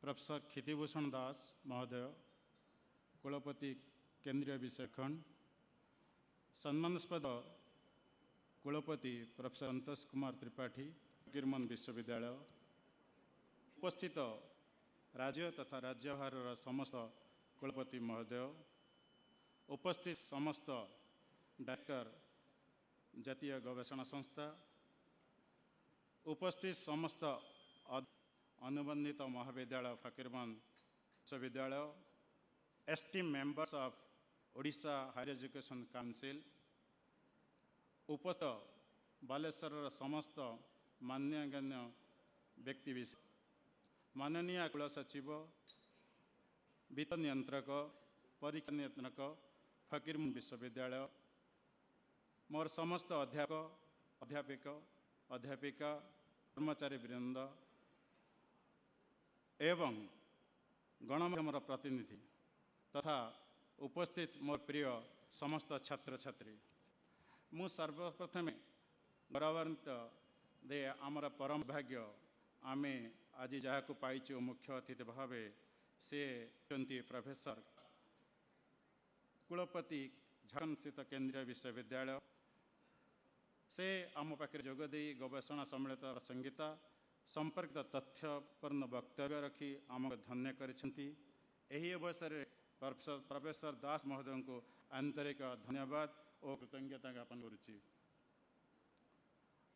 प्रोफेसर क्षितिभूषण दास महोदय, कुलपति केंद्रीय विषय खंड, सम्मानास्पद कुलपति प्रोफेसर संतोष कुमार त्रिपाठी, फकीर मोहन विश्वविद्यालय, उपस्थित राज्य तथा राज्यभार समस्त कुलपति महोदय, उपस्थित समस्त डाक्टर जातीय गवेषणा संस्था, उपस्थित समस्त अनुबंधित महाविद्यालय फकीर मोहन विश्वविद्यालय, esteem members of Odisha higher education council, उपस्थित बालेश्वर समस्त मान्यगण्य व्यक्ति विशेष, माननीय कुल सचिव, वित्त नियंत्रक, परीक्षा नियंत्रक फकीर मोहन विश्वविद्यालय, मोर समस्त अध्यापक अध्यापिका कर्मचारी वृंद एवं गणमाध्यम प्रतिनिधि तथा उपस्थित मोर प्रिय समस्त छात्र छात्री, मु सर्वप्रथम गौरवान्वित दे आमर परम भाग्य आमे आज जहाँ को पाइचु मुख्य अतिथि भाव से प्रोफेसर कुलपति झारखंड स्थित केंद्रीय विश्वविद्यालय से आम पाखे जोगदे गवेषणा सम्मिलित प्रसंगिता संपर्कित तथ्यपूर्ण वक्तव्य रखी आमको धन्य करिसेंती। एही अवसर प्रोफेसर दास महोदय को आंतरिक धन्यवाद और कृतज्ञता ज्ञापन करुच्ची।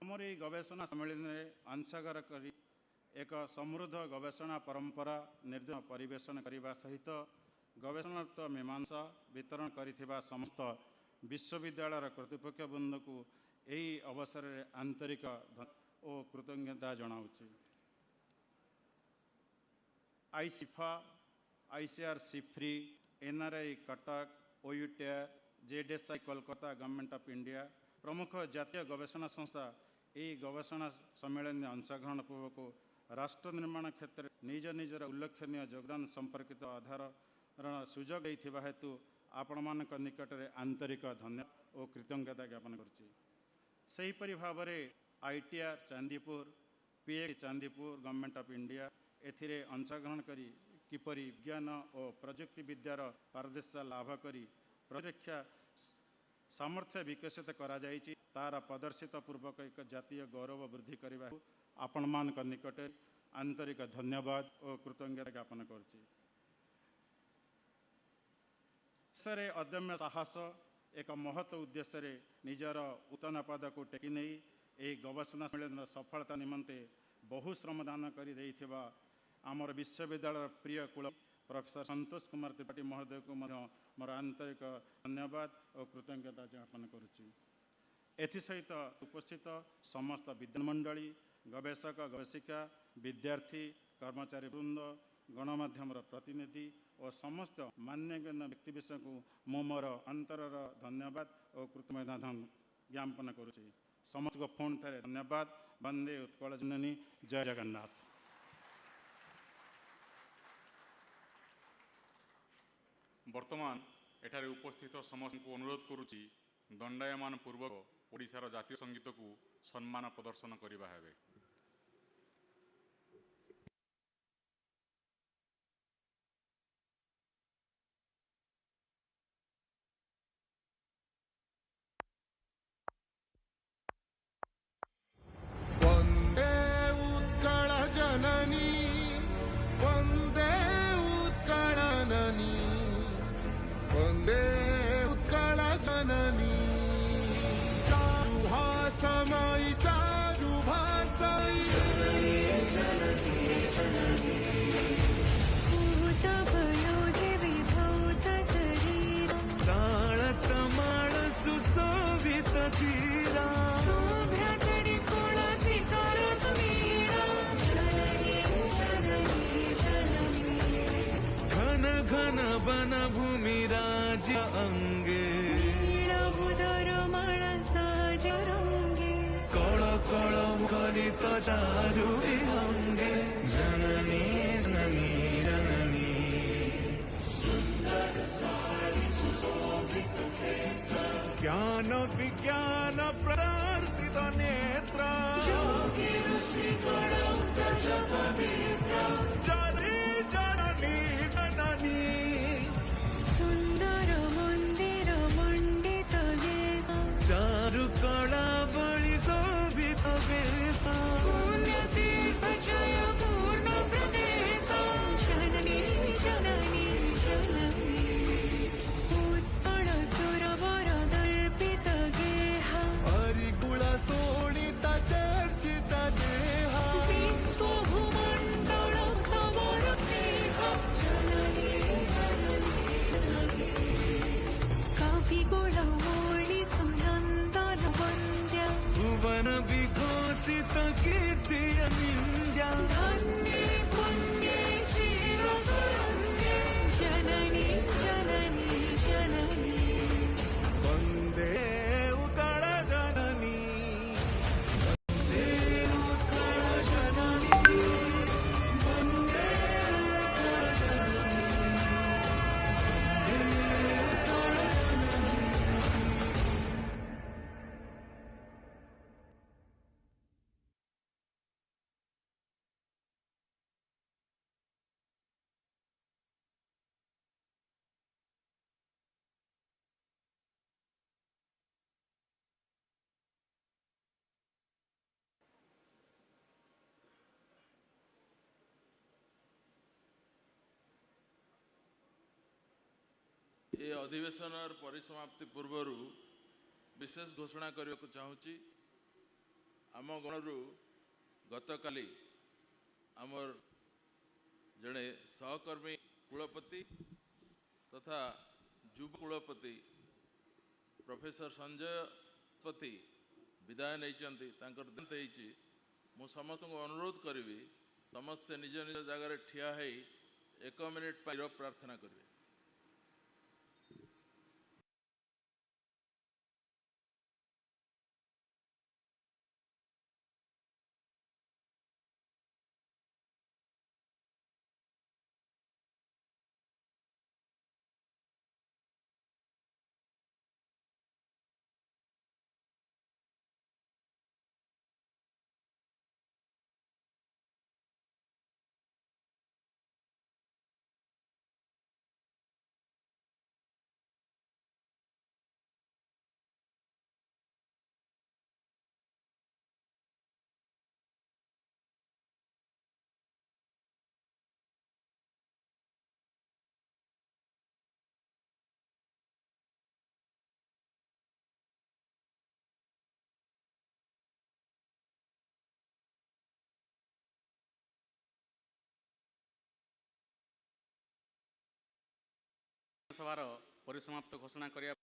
आमर ये गवेषणा सम्मेलन में अंशग्रहण करी एक समृद्ध गवेषणा परंपरा निर्देश परिवेशन करने सहित गवेषणात्मक मीमांसा वितरण करिथिबा समस्त विश्वविद्यालय कर्तृपक्ष बृंद को यही अवसर में आंतरिक और कृतज्ञता जनाऊँगी। आईसीफा, ICAR CIFRI, NRI Cuttack, OUTR, ZSI Kolkata, government of India प्रमुख जातीय गवेषणा संस्था यही गवेषणा सम्मेलन में अंशग्रहण पूर्वक राष्ट्र निर्माण क्षेत्र में निज निजर उल्लेखनीय योगदान संपर्कित आधार सुजोग देथिबा हेतु आपण मानक निकट में आंतरिक धन्यवाद और कृतज्ञता ज्ञापन करुच्ची। सेहीपरि भाव में ITR Chandipur, PA Chandipur, government of India एथिरे अंशग्रहण करी किपरि विज्ञान और प्रजुक्ति विद्यार पारदर्शिता लाभ करी प्रतिरक्षा सामर्थ्य विकसित करा जायछि तार प्रदर्शित पूर्वक एक जातीय गौरव वृद्धि करने आपण मानक निकट आंतरिक धन्यवाद और कृतज्ञता ज्ञापन करुच्ची। सर अदम्य साहस एक महत् उद्देश्य रे निजर उतन पद को टेकी नहीं यही गवेषणा सम्मेलन सफलता निमंते बहु श्रमदान कर आमर विश्वविद्यालय प्रिय कुल प्रोफेसर संतोष कुमार त्रिपाठी महोदय को मोर आंतरिक धन्यवाद और कृतज्ञता ज्ञापन करुच्ची। एसहित उपस्थित समस्त विद्यामंडली गवेषक गवेषिका विद्यार्थी कर्मचारी वृंद गणमाध्यम प्रतिनिधि और समस्त मान्यगण्य व्यक्तिविशेष को मो मोर अंतरर धन्यवाद और कृतज्ञता ज्ञापन करुच्ची। समस्त को पुणी थे धन्यवाद। वंदे उत्कल जननी, जय जगन्नाथ। वर्तमान एठारे उपस्थित समस्त को अनुरोध करुच्ची दंडायमान पूर्वक ओडिशार जातीय संगीत को सम्मान प्रदर्शन करबा हेबे। वंदे उत्कल जननी, वंदे उत्कल जननी, वंदे उत्कल जननी। चारु भाषामयी, चारु भाषामयी, जननी जननी जननी। भूत भयो विधौत शरीर, ताल कमाल सुशोभित धीरा, शुभ्रतरि कुल शिखर समीरा। जननी जननी जननी। घन घन वन भूमि राज्य अंगे, नीलभुधर मानस रंगे। कल कल मुखरित चारु विहंगे। जननी जननी जननी। सुंदर सारी सुशोभित क्षेत्र, ज्ञान विज्ञान प्रदर्शित नेत्र, योगी ऋषि गण गज पवित्र। जननी जननी जननी। सुंदर मंदिर मंडित वेश, चारु कला बलि शोभित वेश, पुण्यतीर्थ जय पूर्ण प्रदेश। जननी जननी जननी। उत्कल सुरवर दर्पित गेह, हरिगुण शोणित चर्चित देह, विश्व भूमंडल तवर स्नेह। जननी जननी जननी। कवि गुण मोणि सुनंदन वंद्य, भुवन विघोषित कीर्ति निंद्या। धन्ये पुण्ये चिर सुरंगे। जननी जननी जननी। वंदे उत्कल जननी, वंदे उत्कल जननी, वंदे उत्कल जननी, वंदे उत्कल जननी। ए अधिवेशन परिसमाप्ति पूर्व विशेष घोषणा करने को चाहूँगी। आम गणरू गतकाली आमर जड़े सहकर्मी कुलपति तथा युव कुलपति प्रोफेसर संजय पति विदाय नहीं देहांत होती मु समस्त को अनुरोध करी समस्ते निज निज जगार ठिया है 1 मिनिट प्रार्थना करेंगे। सभार परिसमाप्त घोषणा करिया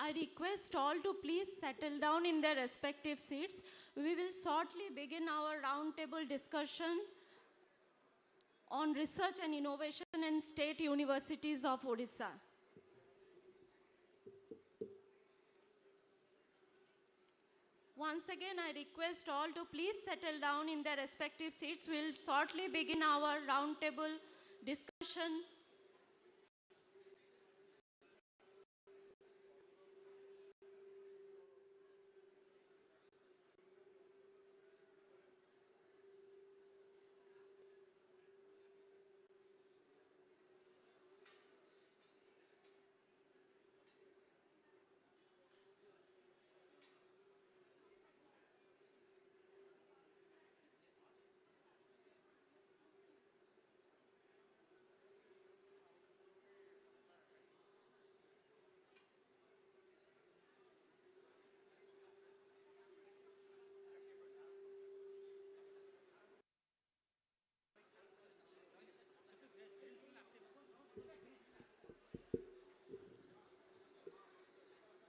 I request all to please settle down in their respective seats. We will shortly begin our roundtable discussion on research and innovation in state universities of Odisha. Once again, I request all to please settle down in their respective seats. We will shortly begin our roundtable discussion.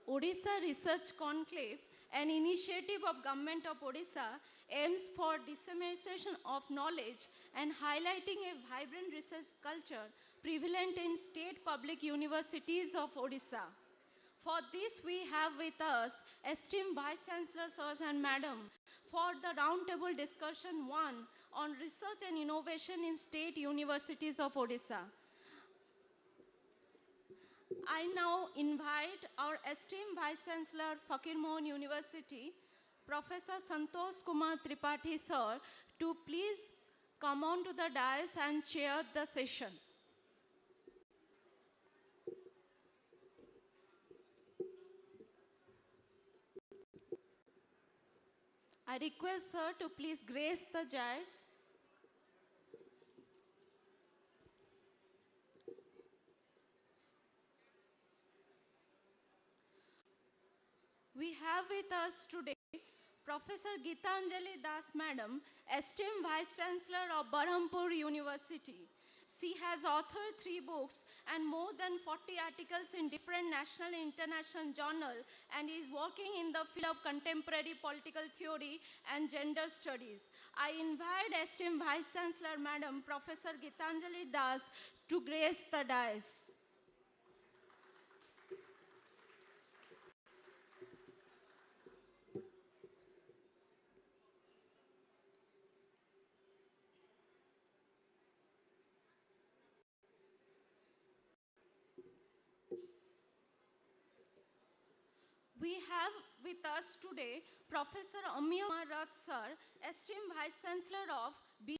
Odisha Research Conclave, an initiative of Government of Odisha, aims for dissemination of knowledge and highlighting a vibrant research culture prevalent in state public universities of Odisha. For this, we have with us esteemed Vice Chancellor Sirs and Madam for the roundtable discussion 1 on research and innovation in state universities of Odisha. I now invite our esteemed Vice Chancellor, Fakir Mohan University, Professor Santosh Kumar Tripathi, sir, to please come on to the dais and chair the session. I request sir to please grace the dais. We have with us today Professor Geetanjali Das Madam, esteemed Vice Chancellor of Berhampur University. She has authored 3 books and more than 40 articles in different national and international journals and is working in the field of contemporary political theory and gender studies. I invite esteemed Vice Chancellor Madam Professor Geetanjali Das to grace the dais. We have with us today Professor Amiya Rath sir, esteemed Vice Chancellor of B.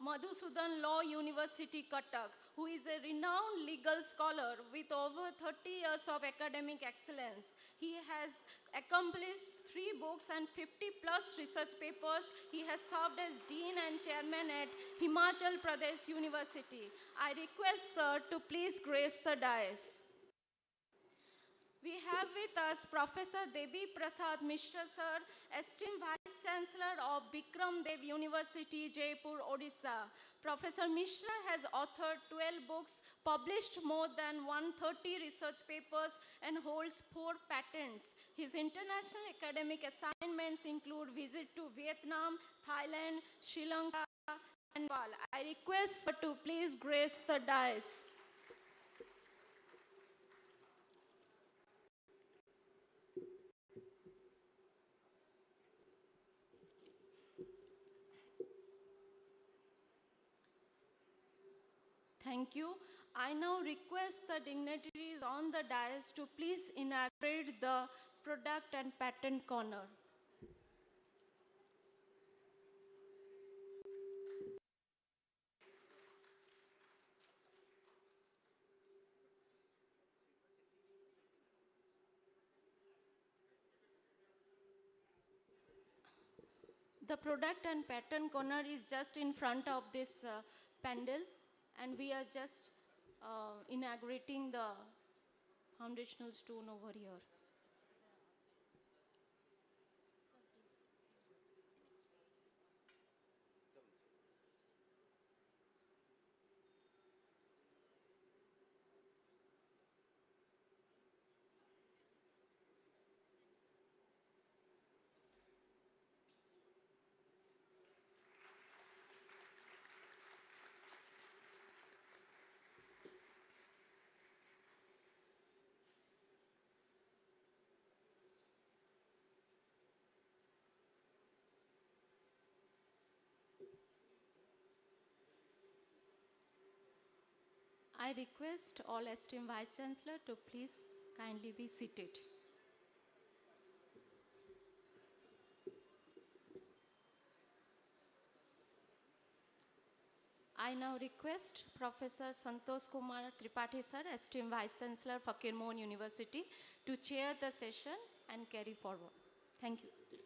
Madhusudan Law University, Cuttack, who is a renowned legal scholar with over 30 years of academic excellence. He has accomplished 3 books and 50 plus research papers. He has served as Dean and Chairman at Himachal Pradesh University. I request Sir to please grace the dais. We have with us Professor Devi Prasad Mishra Sir, esteemed Vice Chancellor of Bikram Dev University, Jaipur, Odisha. Professor Mishra has authored 12 books, published more than 130 research papers, and holds 4 patents. His international academic assignments include visit to Vietnam, Thailand, Sri Lanka, and Nepal. I request Sir to please grace the dais. Thank you. I now request the dignitaries on the dais to please inaugurate the product and patent corner. The product and patent corner is just in front of this pandal, and we are just inaugurating the foundational stone over here. I request all esteemed Vice Chancellor to please kindly be seated. I now request Professor Santosh Kumar Tripathi Sir, esteemed Vice Chancellor, Fakir Mohan University, to chair the session and carry forward. Thank you, sir.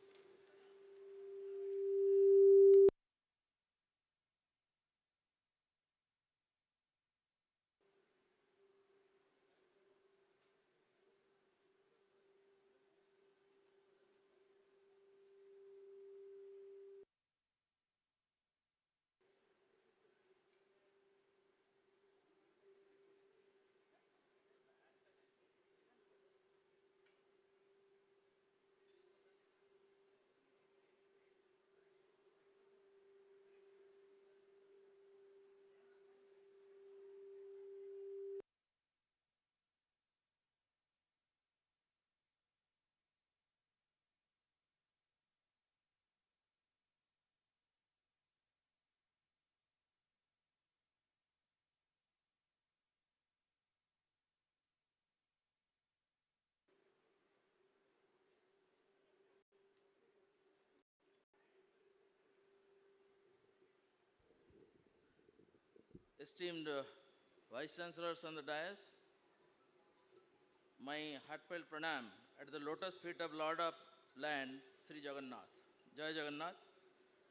Esteemed Vice Chancellors on the dais, my heartfelt pranam at the lotus feet of Lord of Land, Sri Jagannath. Jai Jagannath.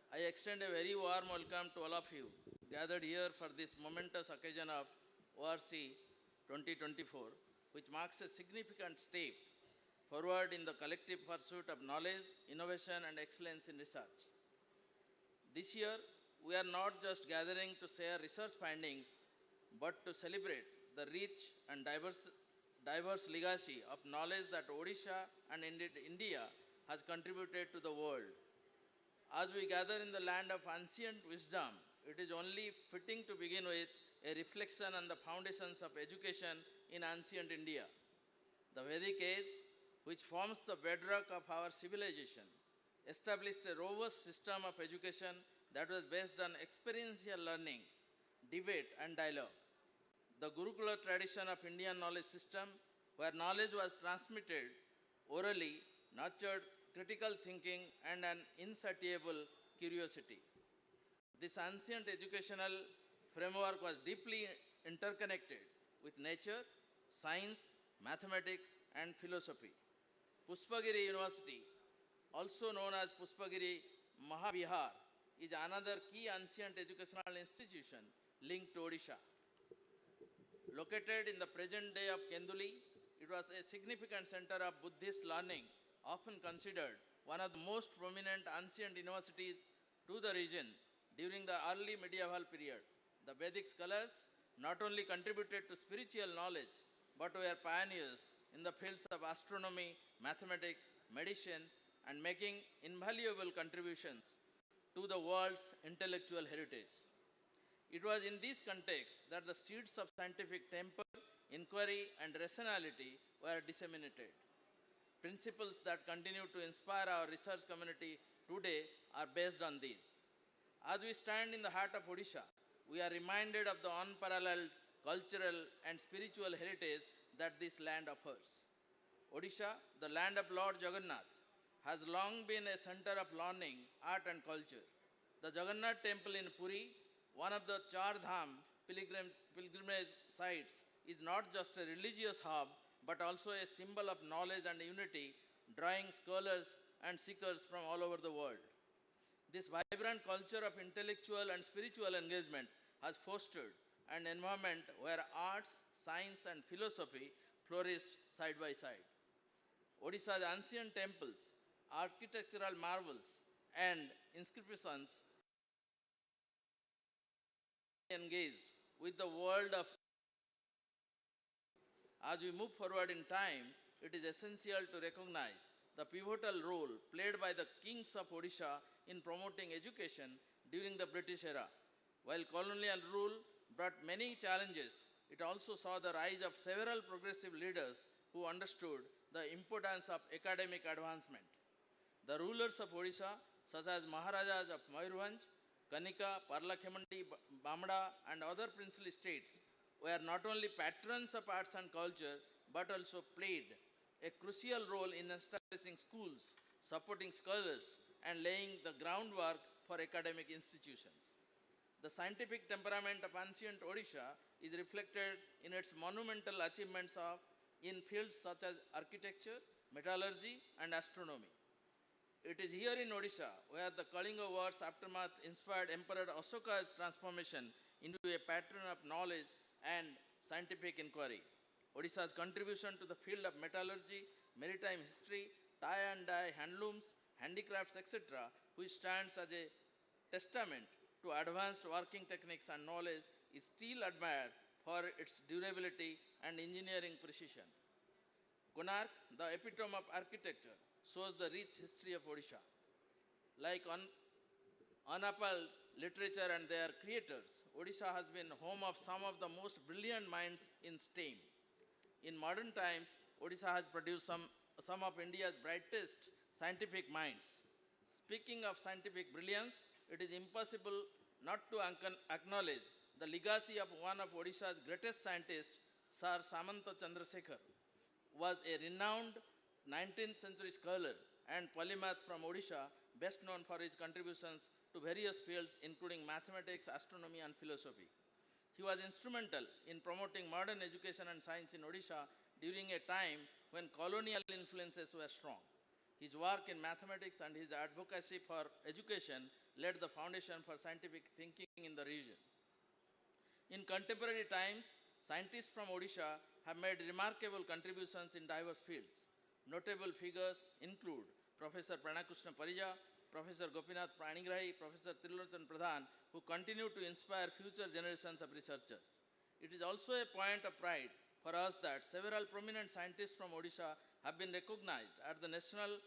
I extend a very warm welcome to all of you gathered here for this momentous occasion of ORC 2024, which marks a significant step forward in the collective pursuit of knowledge, innovation, and excellence in research. This year, we are not just gathering to share research findings, but to celebrate the rich and diverse legacy of knowledge that Odisha and indeed India has contributed to the world. As we gather in the land of ancient wisdom, it is only fitting to begin with a reflection on the foundations of education in ancient India. The Vedic age, which forms the bedrock of our civilization, established a robust system of education that was based on experiential learning, debate, and dialogue. The Gurukula tradition of Indian knowledge system, where knowledge was transmitted orally, nurtured critical thinking and an insatiable curiosity. This ancient educational framework was deeply interconnected with nature, science, mathematics, and philosophy. Puspagiri University, also known as Puspagiri Mahavihar, is another key ancient educational institution linked to Odisha. Located in the present day of Kenduli, it was a significant center of Buddhist learning, often considered one of the most prominent ancient universities to the region during the early medieval period. The Vedic scholars not only contributed to spiritual knowledge, but were pioneers in the fields of astronomy, mathematics, medicine, and making invaluable contributions to the world's intellectual heritage. It was in this context that the seeds of scientific temper, inquiry, and rationality were disseminated. Principles that continue to inspire our research community today are based on these. As we stand in the heart of Odisha, we are reminded of the unparalleled cultural and spiritual heritage that this land offers. Odisha, the land of Lord Jagannath, has long been a center of learning, art, and culture. The Jagannath temple in Puri, one of the Char Dham pilgrimage sites, is not just a religious hub but also a symbol of knowledge and unity, drawing scholars and seekers from all over the world. This vibrant culture of intellectual and spiritual engagement has fostered an environment where arts, science, and philosophy flourished side by side. Odisha's ancient temples, architectural marvels, and inscriptions engaged with the world of. As we move forward in time, it is essential to recognize the pivotal role played by the kings of Odisha in promoting education during the British era. While colonial rule brought many challenges, it also saw the rise of several progressive leaders who understood the importance of academic advancement. The rulers of Odisha, such as Maharajas of Mayurbhanj, Kanika, Parlakhemandi, Bamda, and other princely states, were not only patrons of arts and culture, but also played a crucial role in establishing schools, supporting scholars, and laying the groundwork for academic institutions. The scientific temperament of ancient Odisha is reflected in its monumental achievements in fields such as architecture, metallurgy, and astronomy. It is here in Odisha where the Kalinga War's aftermath inspired Emperor Ashoka's transformation into a patron of knowledge and scientific inquiry. Odisha's contribution to the field of metallurgy, maritime history, tie and dye, handlooms, handicrafts, etc., which stands as a testament to advanced working techniques and knowledge, is still admired for its durability and engineering precision. Konark, the epitome of architecture, shows the rich history of Odisha. Like unappalled literature and their creators, Odisha has been home of some of the most brilliant minds in STEM. In modern times, Odisha has produced some of India's brightest scientific minds. Speaking of scientific brilliance, it is impossible not to acknowledge the legacy of one of Odisha's greatest scientists, Sir Samanta Chandrasekhar, was a renowned 19th century scholar and polymath from Odisha, best known for his contributions to various fields including mathematics, astronomy, and philosophy. He was instrumental in promoting modern education and science in Odisha during a time when colonial influences were strong. His work in mathematics and his advocacy for education laid the foundation for scientific thinking in the region. In contemporary times, scientists from Odisha have made remarkable contributions in diverse fields. Notable figures include Professor Pranakrishna Parija, Professor Gopinath Pranigrahi, Professor Trilochan Pradhan, who continue to inspire future generations of researchers. It is also a point of pride for us that several prominent scientists from Odisha have been recognized at the national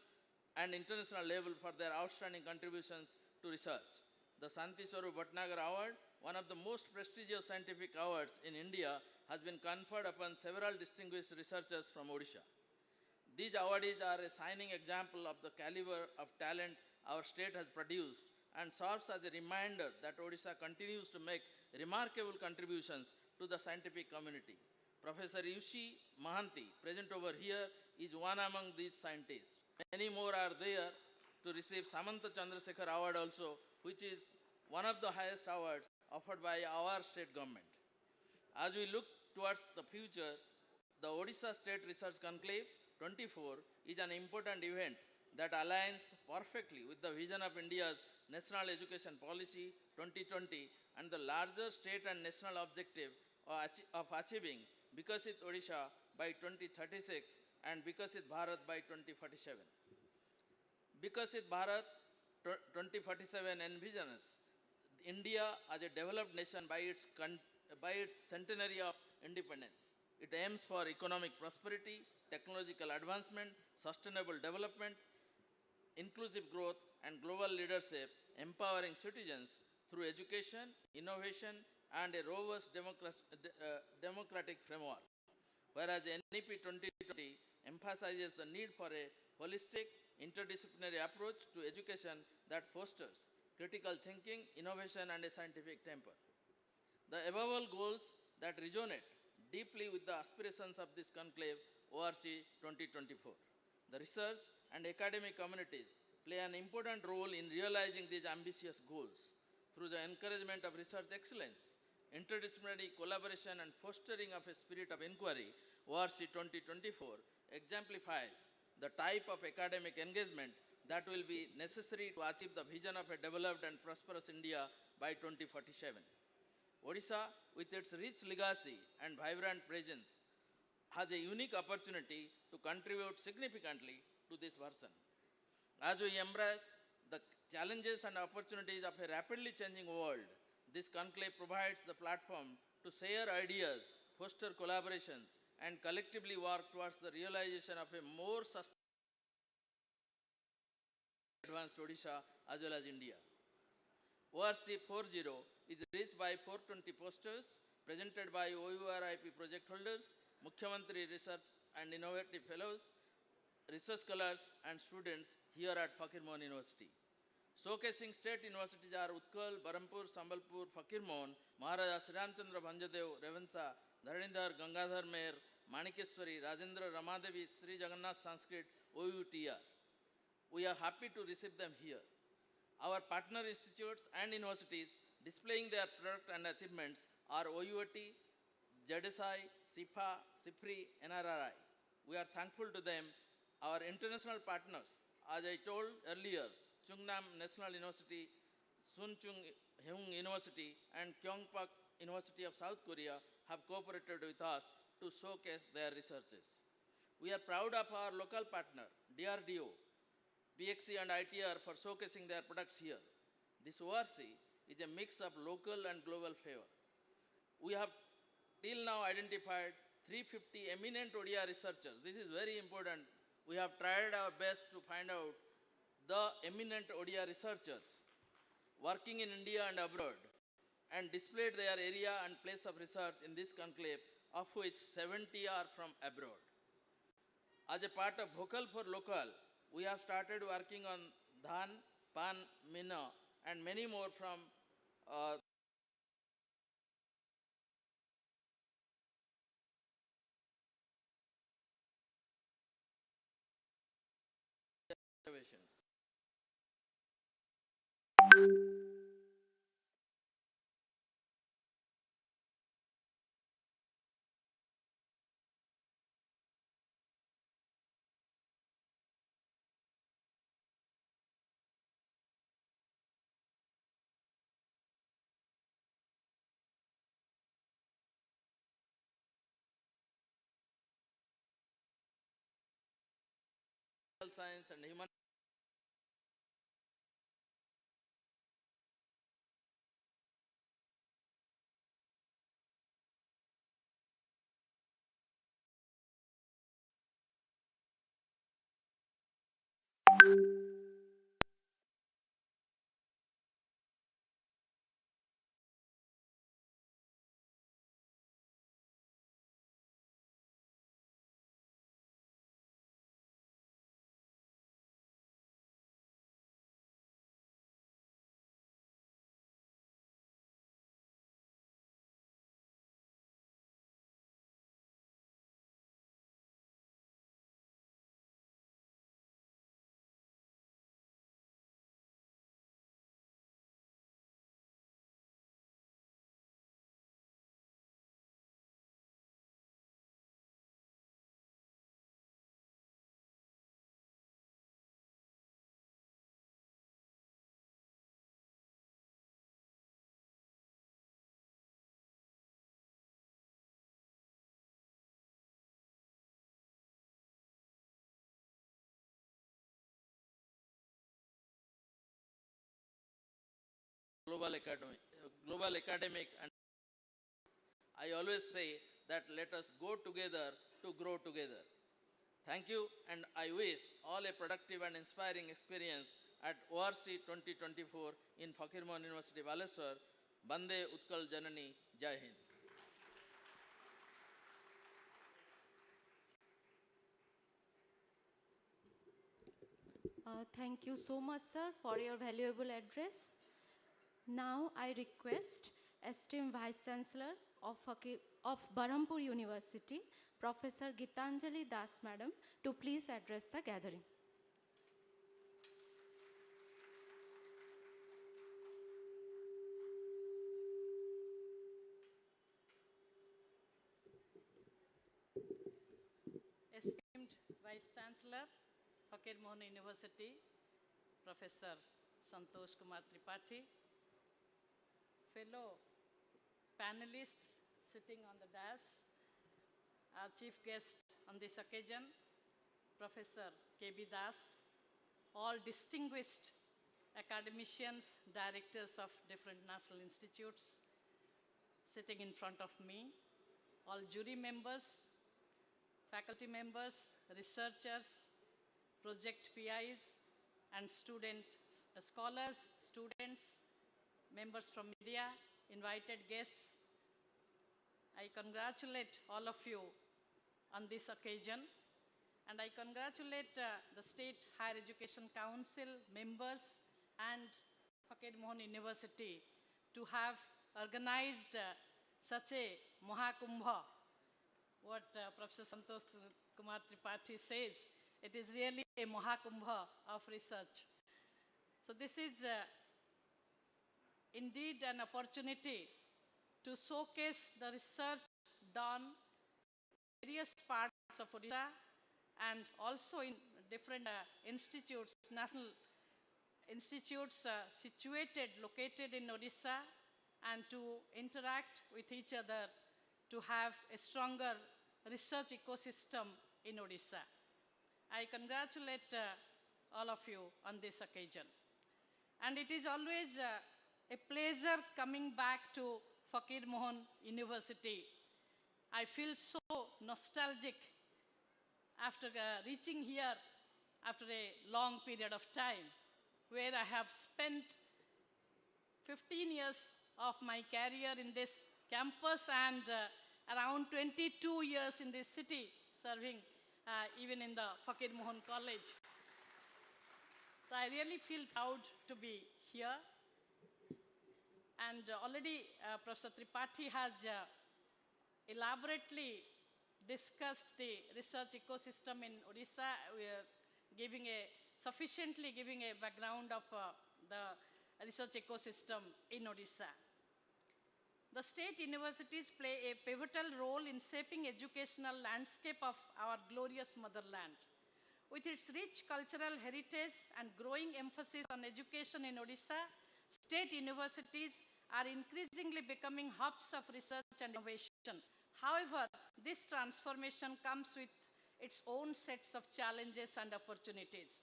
and international level for their outstanding contributions to research. The Santi Swarup Bhatnagar Award, one of the most prestigious scientific awards in India, has been conferred upon several distinguished researchers from Odisha. These awardees are a shining example of the caliber of talent our state has produced and serves as a reminder that Odisha continues to make remarkable contributions to the scientific community. Professor Yushi Mahanti, present over here, is one among these scientists. Many more are there to receive Samanta Chandrasekhar Award also, which is one of the highest awards offered by our state government. As we look towards the future, the Odisha State Research Conclave 24 is an important event that aligns perfectly with the vision of India's National Education Policy 2020 and the larger state and national objective of achieving Vikasit Odisha by 2036 and Vikasit Bharat by 2047. Vikasit Bharat 2047 envisions India as a developed nation by its centenary of independence. It aims for economic prosperity, technological advancement, sustainable development, inclusive growth, and global leadership, empowering citizens through education, innovation, and a robust democratic framework. Whereas NEP 2020 emphasizes the need for a holistic, interdisciplinary approach to education that fosters critical thinking, innovation, and a scientific temper. The above all goals that resonate deeply with the aspirations of this conclave ORC 2024. The research and academic communities play an important role in realizing these ambitious goals through the encouragement of research excellence, interdisciplinary collaboration, and fostering of a spirit of inquiry. ORC 2024 exemplifies the type of academic engagement that will be necessary to achieve the vision of a developed and prosperous India by 2047. Odisha, with its rich legacy and vibrant presence, has a unique opportunity to contribute significantly to this version. As we embrace the challenges and opportunities of a rapidly changing world, this conclave provides the platform to share ideas, foster collaborations, and collectively work towards the realization of a more sustainable advanced Odisha as well as India. ORC 40 is reached by 420 posters presented by OURIP project holders, Mukhyamantri Research and Innovative Fellows, research scholars, and students here at Fakir Mohan University. Showcasing state universities are Utkal, Barampur, Sambalpur, Fakir Mohan, Maharaja Sri Ramchandra Bhanjadev, Revansa, Dharanidhar, Gangadhar Meher, Manikeshwari, Rajendra Ramadevi, Sri Jagannath Sanskrit, OUTR. We are happy to receive them here. Our partner institutes and universities displaying their product and achievements are OUT, ZSI, SIFA, SIFRI, NRRI. We are thankful to them. Our international partners, as I told earlier, Chungnam National University, Sunchung Heung University, and Kyongpak University of South Korea have cooperated with us to showcase their researches. We are proud of our local partner, DRDO, PXC and ITR for showcasing their products here. This ORC is a mix of local and global flavor. We have till now identified 350 eminent ODIA researchers. This is very important. We have tried our best to find out the eminent ODIA researchers working in India and abroad and displayed their area and place of research in this conclave, of which 70 are from abroad. As a part of Vocal for Local, we have started working on Dhan, Pan, Mina, and many more from observations. Science and human global academic, and I always say that let us go together to grow together. Thank you, and I wish all a productive and inspiring experience at ORC 2024 in Fakir Mohan University, Baleswar. Bande Utkal Janani, Jai Hind. Thank you so much, sir, for your valuable address. Now I request esteemed Vice Chancellor of Berhampur University, Professor Gitanjali Das Madam, to please address the gathering. Esteemed Vice Chancellor, Fakir Mohan University, Professor Santosh Kumar Tripathi, fellow panelists sitting on the dais, our chief guest on this occasion, Professor K.B. Das, all distinguished academicians, directors of different national institutes sitting in front of me, all jury members, faculty members, researchers, project PIs, and scholars, students, members from media, invited guests. I congratulate all of you on this occasion, and I congratulate the State Higher Education Council members and Fakir Mohan University to have organized such a Mahakumbha. What Professor Santosh Kumar Tripathi says, it is really a Mahakumbha of research. So this is indeed an opportunity to showcase the research done in various parts of Odisha and also in different institutes, national institutes located in Odisha, and to interact with each other to have a stronger research ecosystem in Odisha. I congratulate all of you on this occasion. And it is always a pleasure coming back to Fakir Mohan University. I feel so nostalgic after reaching here after a long period of time, where I have spent 15 years of my career in this campus and around 22 years in this city, serving even in the Fakir Mohan College. So I really feel proud to be here. And already Professor Tripathi has elaborately discussed the research ecosystem in Odisha. We are sufficiently giving a background of the research ecosystem in Odisha. The state universities play a pivotal role in shaping educational landscape of our glorious motherland. With its rich cultural heritage and growing emphasis on education in Odisha, state universities are increasingly becoming hubs of research and innovation. However, this transformation comes with its own sets of challenges and opportunities.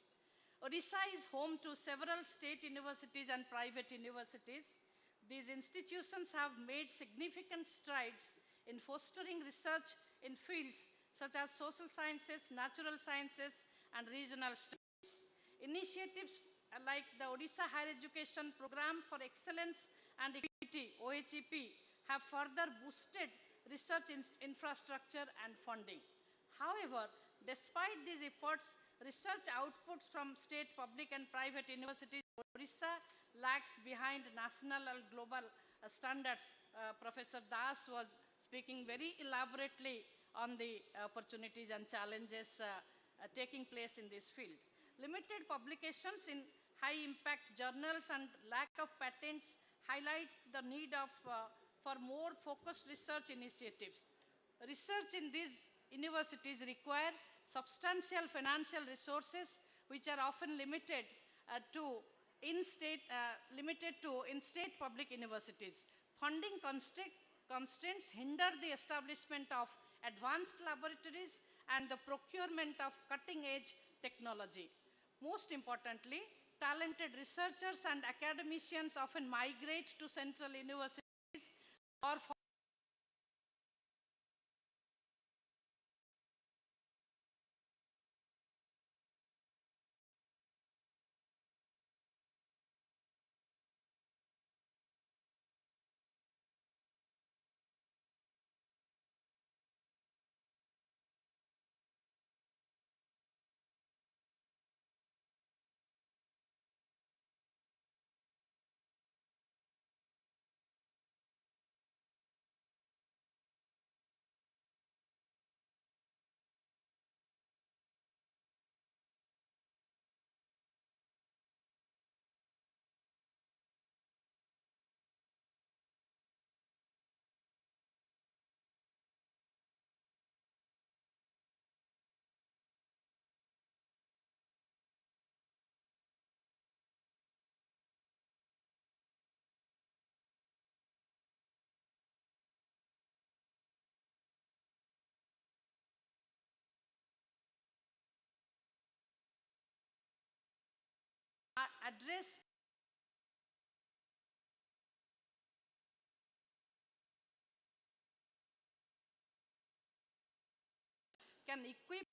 Odisha is home to several state universities and private universities. These institutions have made significant strides in fostering research in fields such as social sciences, natural sciences, and regional studies. Initiatives like the Odisha Higher Education Program for Excellence and Equity, OHEP, have further boosted research infrastructure and funding. However, despite these efforts, research outputs from state, public, and private universities in Odisha lags behind national and global standards. Professor Das was speaking very elaborately on the opportunities and challenges taking place in this field. Limited publications in high-impact journals and lack of patents highlight the need for more focused research initiatives. Research in these universities require substantial financial resources, which are often limited to in-state public universities. Funding constraints hinder the establishment of advanced laboratories, and the procurement of cutting-edge technology. Most importantly, talented researchers and academicians often migrate to central universities or address can equip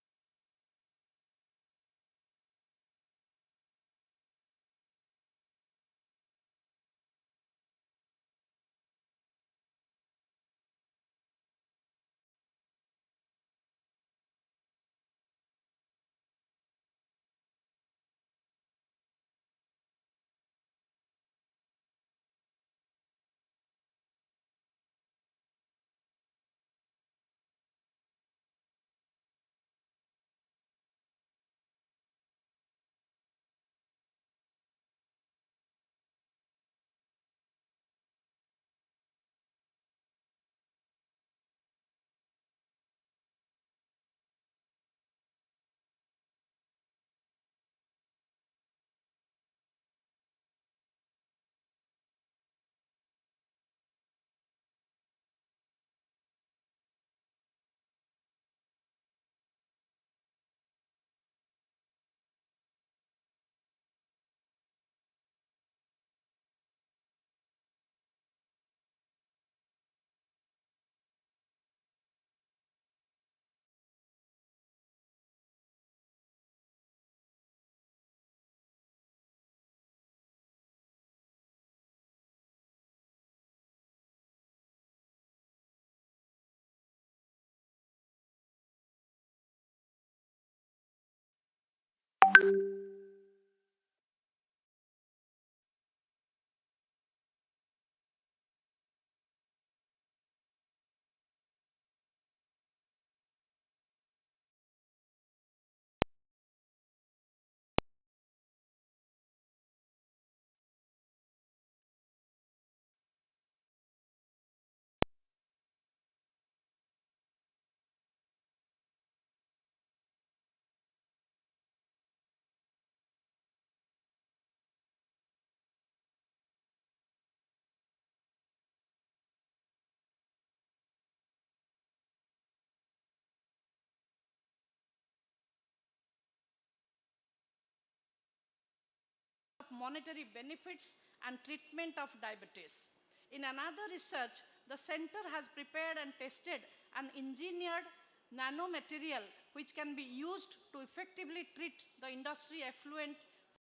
monetary benefits and treatment of diabetes. In another research, the center has prepared and tested an engineered nanomaterial which can be used to effectively treat the industry effluent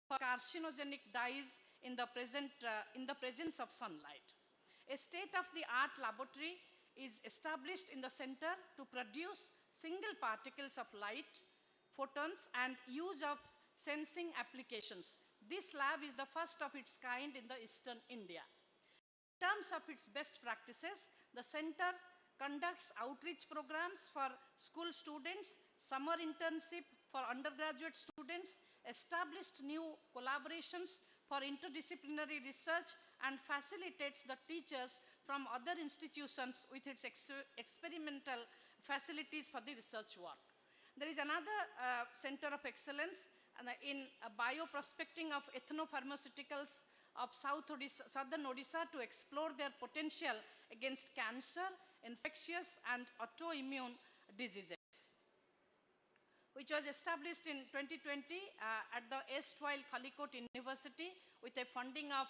for carcinogenic dyes in the presence of sunlight. A state-of-the-art laboratory is established in the center to produce single particles of light, photons, and use of sensing applications. This lab is the first of its kind in the eastern India. In terms of its best practices, the center conducts outreach programs for school students, summer internship for undergraduate students, established new collaborations for interdisciplinary research, and facilitates the teachers from other institutions with its experimental facilities for the research work. There is another center of excellence in bioprospecting of ethnopharmaceuticals of southern Odisha to explore their potential against cancer, infectious and autoimmune diseases. which was established in 2020 at the erstwhile Kalikot University with a funding of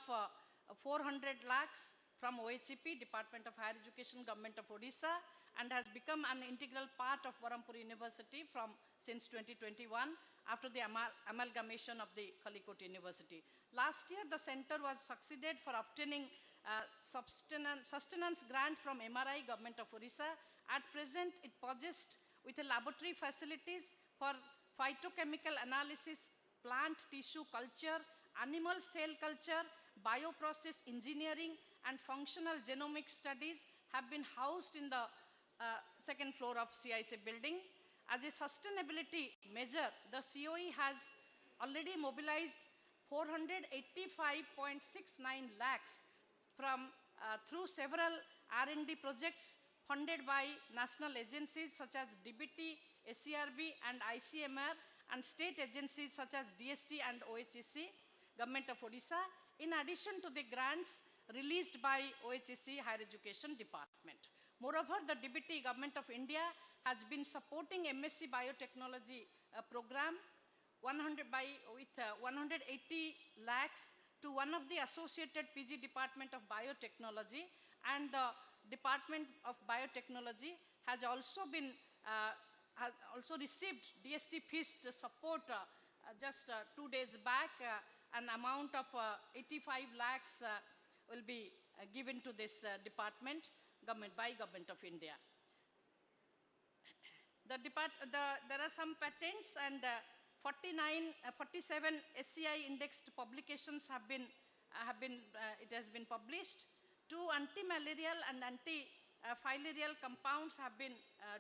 400 lakhs from OHEP, Department of Higher Education, Government of Odisha, and has become an integral part of Berhampur University since 2021 after the amalgamation of the Kalikot University. Last year, the center was succeeded for obtaining sustenance grant from MRI, Government of Odisha. At present, it possessed with a laboratory facilities for phytochemical analysis, plant tissue culture, animal cell culture, bioprocess engineering, and functional genomic studies have been housed in the second floor of CIC building. As a sustainability measure, the COE has already mobilized 485.69 lakhs through several R&D projects funded by national agencies such as DBT, SCRB, and ICMR, and state agencies such as DST and OHEC, Government of Odisha, in addition to the grants released by OHEC Higher Education Department. Moreover, the DBT, Government of India, has been supporting MSc Biotechnology program with 180 lakhs to one of the associated PG Department of Biotechnology, and the Department of Biotechnology has also received DST FIST support just 2 days back. An amount of 85 lakhs will be given to this department by Government of India. There are some patents and 47 SCI indexed publications have been published. 2 anti-malarial and anti-filarial compounds have been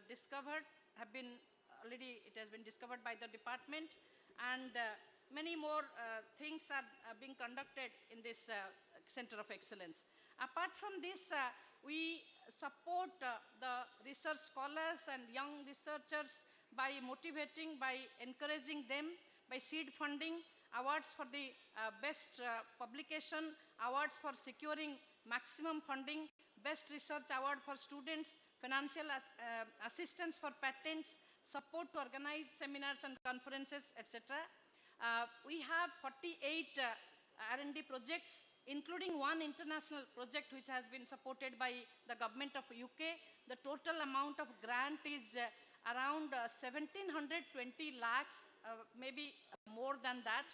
discovered. It has been discovered by the department, and many more things are being conducted in this Center of Excellence. Apart from this, we support the research scholars and young researchers by motivating, by encouraging them, by seed funding, awards for the best publication, awards for securing maximum funding, best research award for students, financial assistance for patents, support to organize seminars and conferences, etc. We have 48 R&D projects, including one international project which has been supported by the Government of UK. The total amount of grant is around 1720 lakhs, maybe more than that.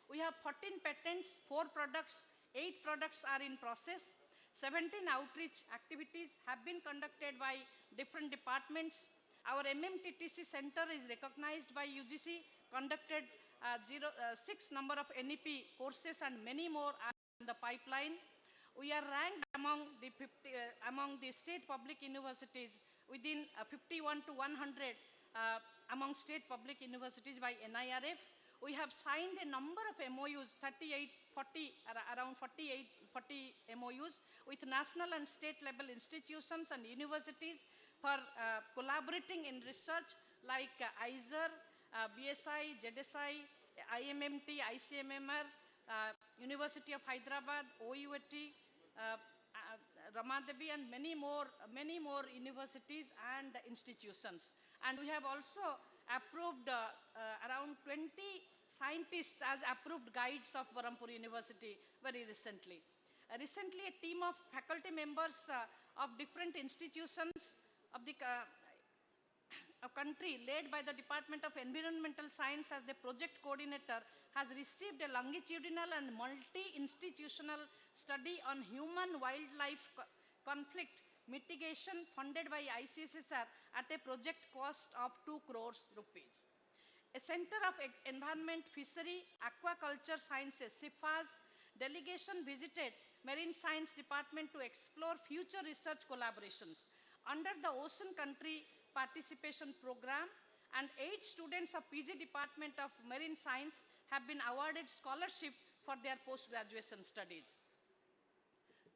We have 14 patents, 4 products, 8 products are in process. 17 outreach activities have been conducted by different departments. Our MMTTC center is recognized by UGC, conducted 6 number of NEP courses, and many more are in the pipeline. We are ranked among the state public universities within 51 to 100 among state public universities by NIRF. We have signed a number of MOUs, 40 MOUs with national and state level institutions and universities for collaborating in research like ISER, BSI, ZSI, IMMT, ICMMR, University of Hyderabad, OUAT, Ramadevi, and many more universities and institutions. And we have also approved around 20 scientists as approved guides of Berhampur University very recently. Recently, a team of faculty members of different institutions of the country, led by the Department of Environmental Science as the project coordinator, has received a longitudinal and multi-institutional study on human-wildlife conflict mitigation funded by ICSSR at a project cost of 2 crores rupees. A Center of Environment, Fishery, Aquaculture Sciences, CIFAS, delegation visited Marine Science Department to explore future research collaborations. Under the Ocean Country Participation Program, and 8 students of PG Department of Marine Science have been awarded scholarship for their post-graduation studies.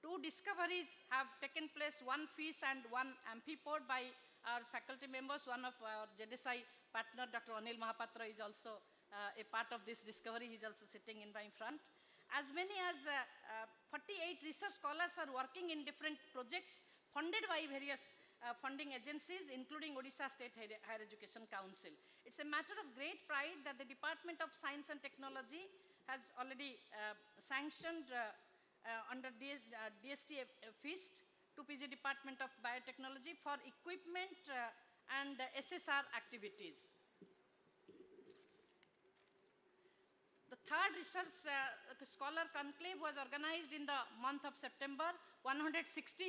2 discoveries have taken place, 1 fish and 1 amphipod by our faculty members. One of our ZSI partner, Dr. Anil Mahapatra, is also a part of this discovery. He is also sitting in my front. As many as 48 research scholars are working in different projects funded by various funding agencies, including Odisha State Higher Education Council. It's a matter of great pride that the Department of Science and Technology has already sanctioned under DST FIST to PG Department of Biotechnology for equipment and SSR activities. The third research scholar conclave was organized in the month of September. 160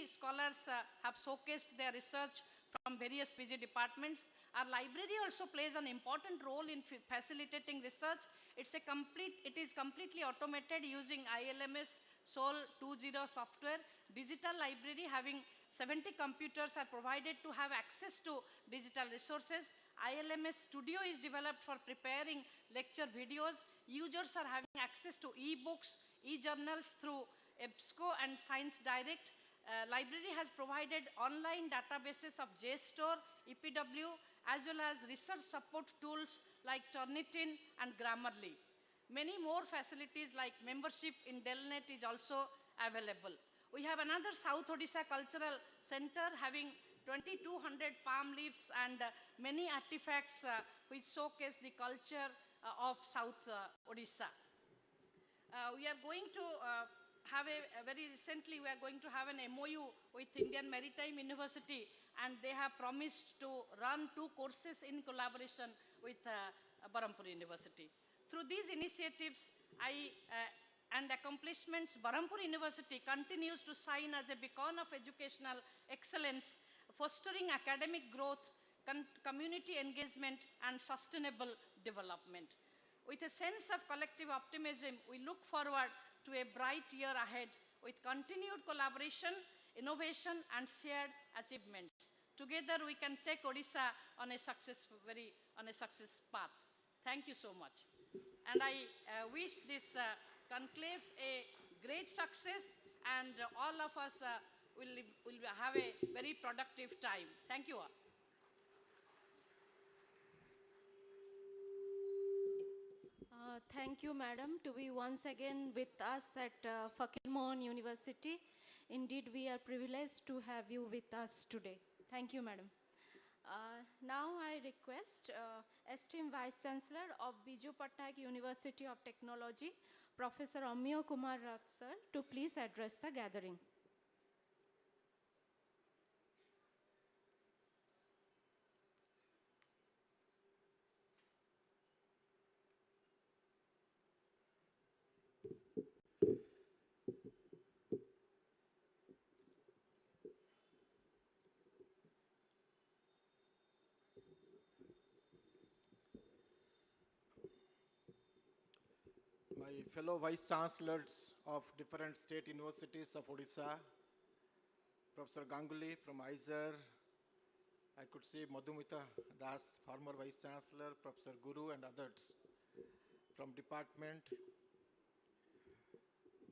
scholars have showcased their research from various PG departments. Our library also plays an important role in facilitating research. It is completely automated using ILMS Sol 2.0 software. Digital library having 70 computers are provided to have access to digital resources. ILMS Studio is developed for preparing lecture videos. Users are having access to e-books, e-journals through EBSCO and Science Direct. Library has provided online databases of JSTOR, EPW, as well as research support tools like Turnitin and Grammarly. Many more facilities like membership in Delnet is also available. We have another South Odisha Cultural Center having 2,200 palm leaves and many artifacts which showcase the culture of South Odisha. We are going to very recently we are going to have an MOU with Indian Maritime University, and they have promised to run 2 courses in collaboration with Berhampur University. Through these initiatives and accomplishments, Berhampur University continues to shine as a beacon of educational excellence, fostering academic growth, community engagement, and sustainable development. With a sense of collective optimism, we look forward to a bright year ahead with continued collaboration, innovation, and shared achievements. Together, we can take Odisha on a success path. Thank you so much. And I wish this conclave a great success, and all of us will have a very productive time. Thank you all. Thank you, madam, to be once again with us at Fakir Mohan University. Indeed, we are privileged to have you with us today. Thank you, madam. Now I request esteemed Vice Chancellor of Biju Patnaik University of Technology, Professor Amyo Kumar Rath sir, to please address the gathering. My fellow Vice Chancellors of different state universities of Odisha, Professor Ganguly from ISER, I could see Madhumita Das, former Vice Chancellor, Professor Guru and others from department.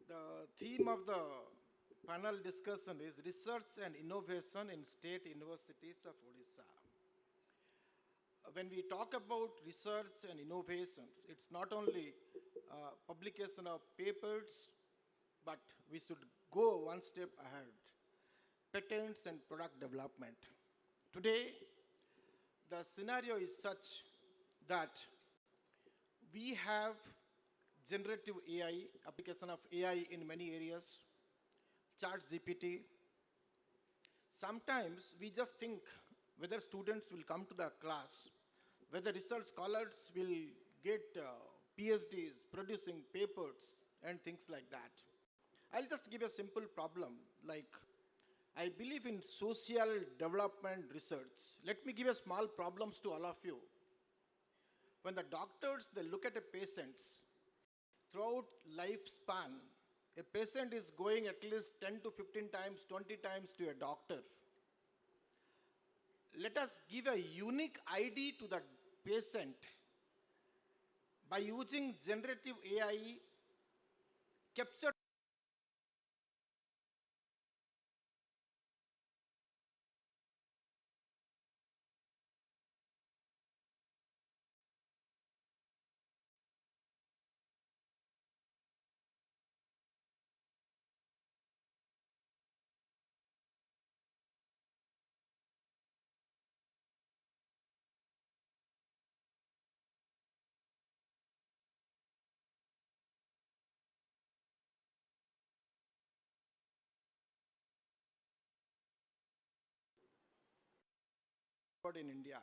The theme of the panel discussion is research and innovation in state universities of Odisha. When we talk about research and innovations, it's not only publication of papers, but we should go one step ahead. Patents and product development. Today, the scenario is such that we have generative AI, application of AI in many areas, ChatGPT. Sometimes we just think whether students will come to the class, whether research scholars will get PhDs, producing papers and things like that. I'll just give a simple problem, like I believe in social development research. Let me give a small problems to all of you. When the doctors, they look at a patient, throughout lifespan, a patient is going at least 10 to 15 times, 20 times to a doctor. Let us give a unique ID to the patient by using generative AI, capture in India.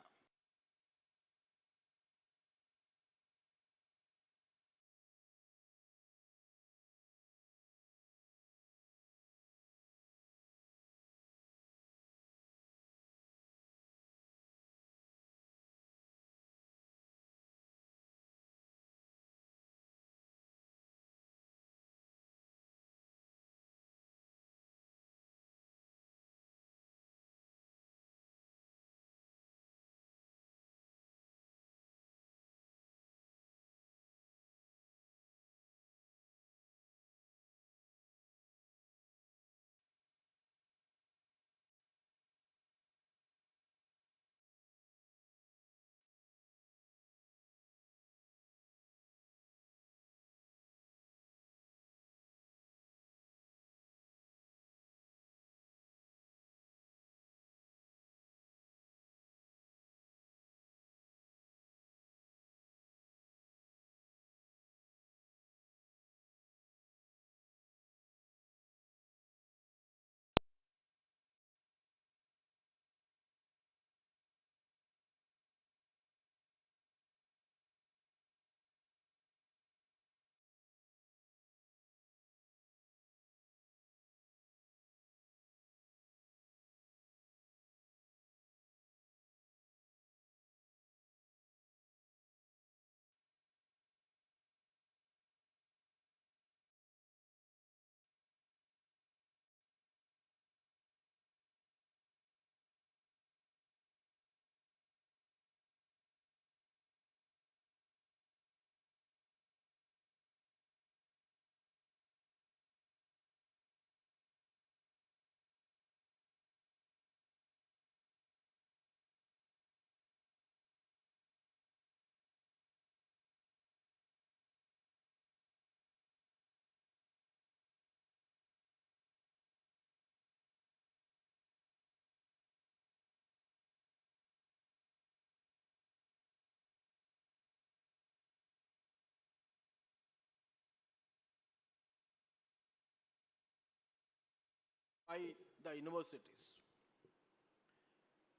By the universities.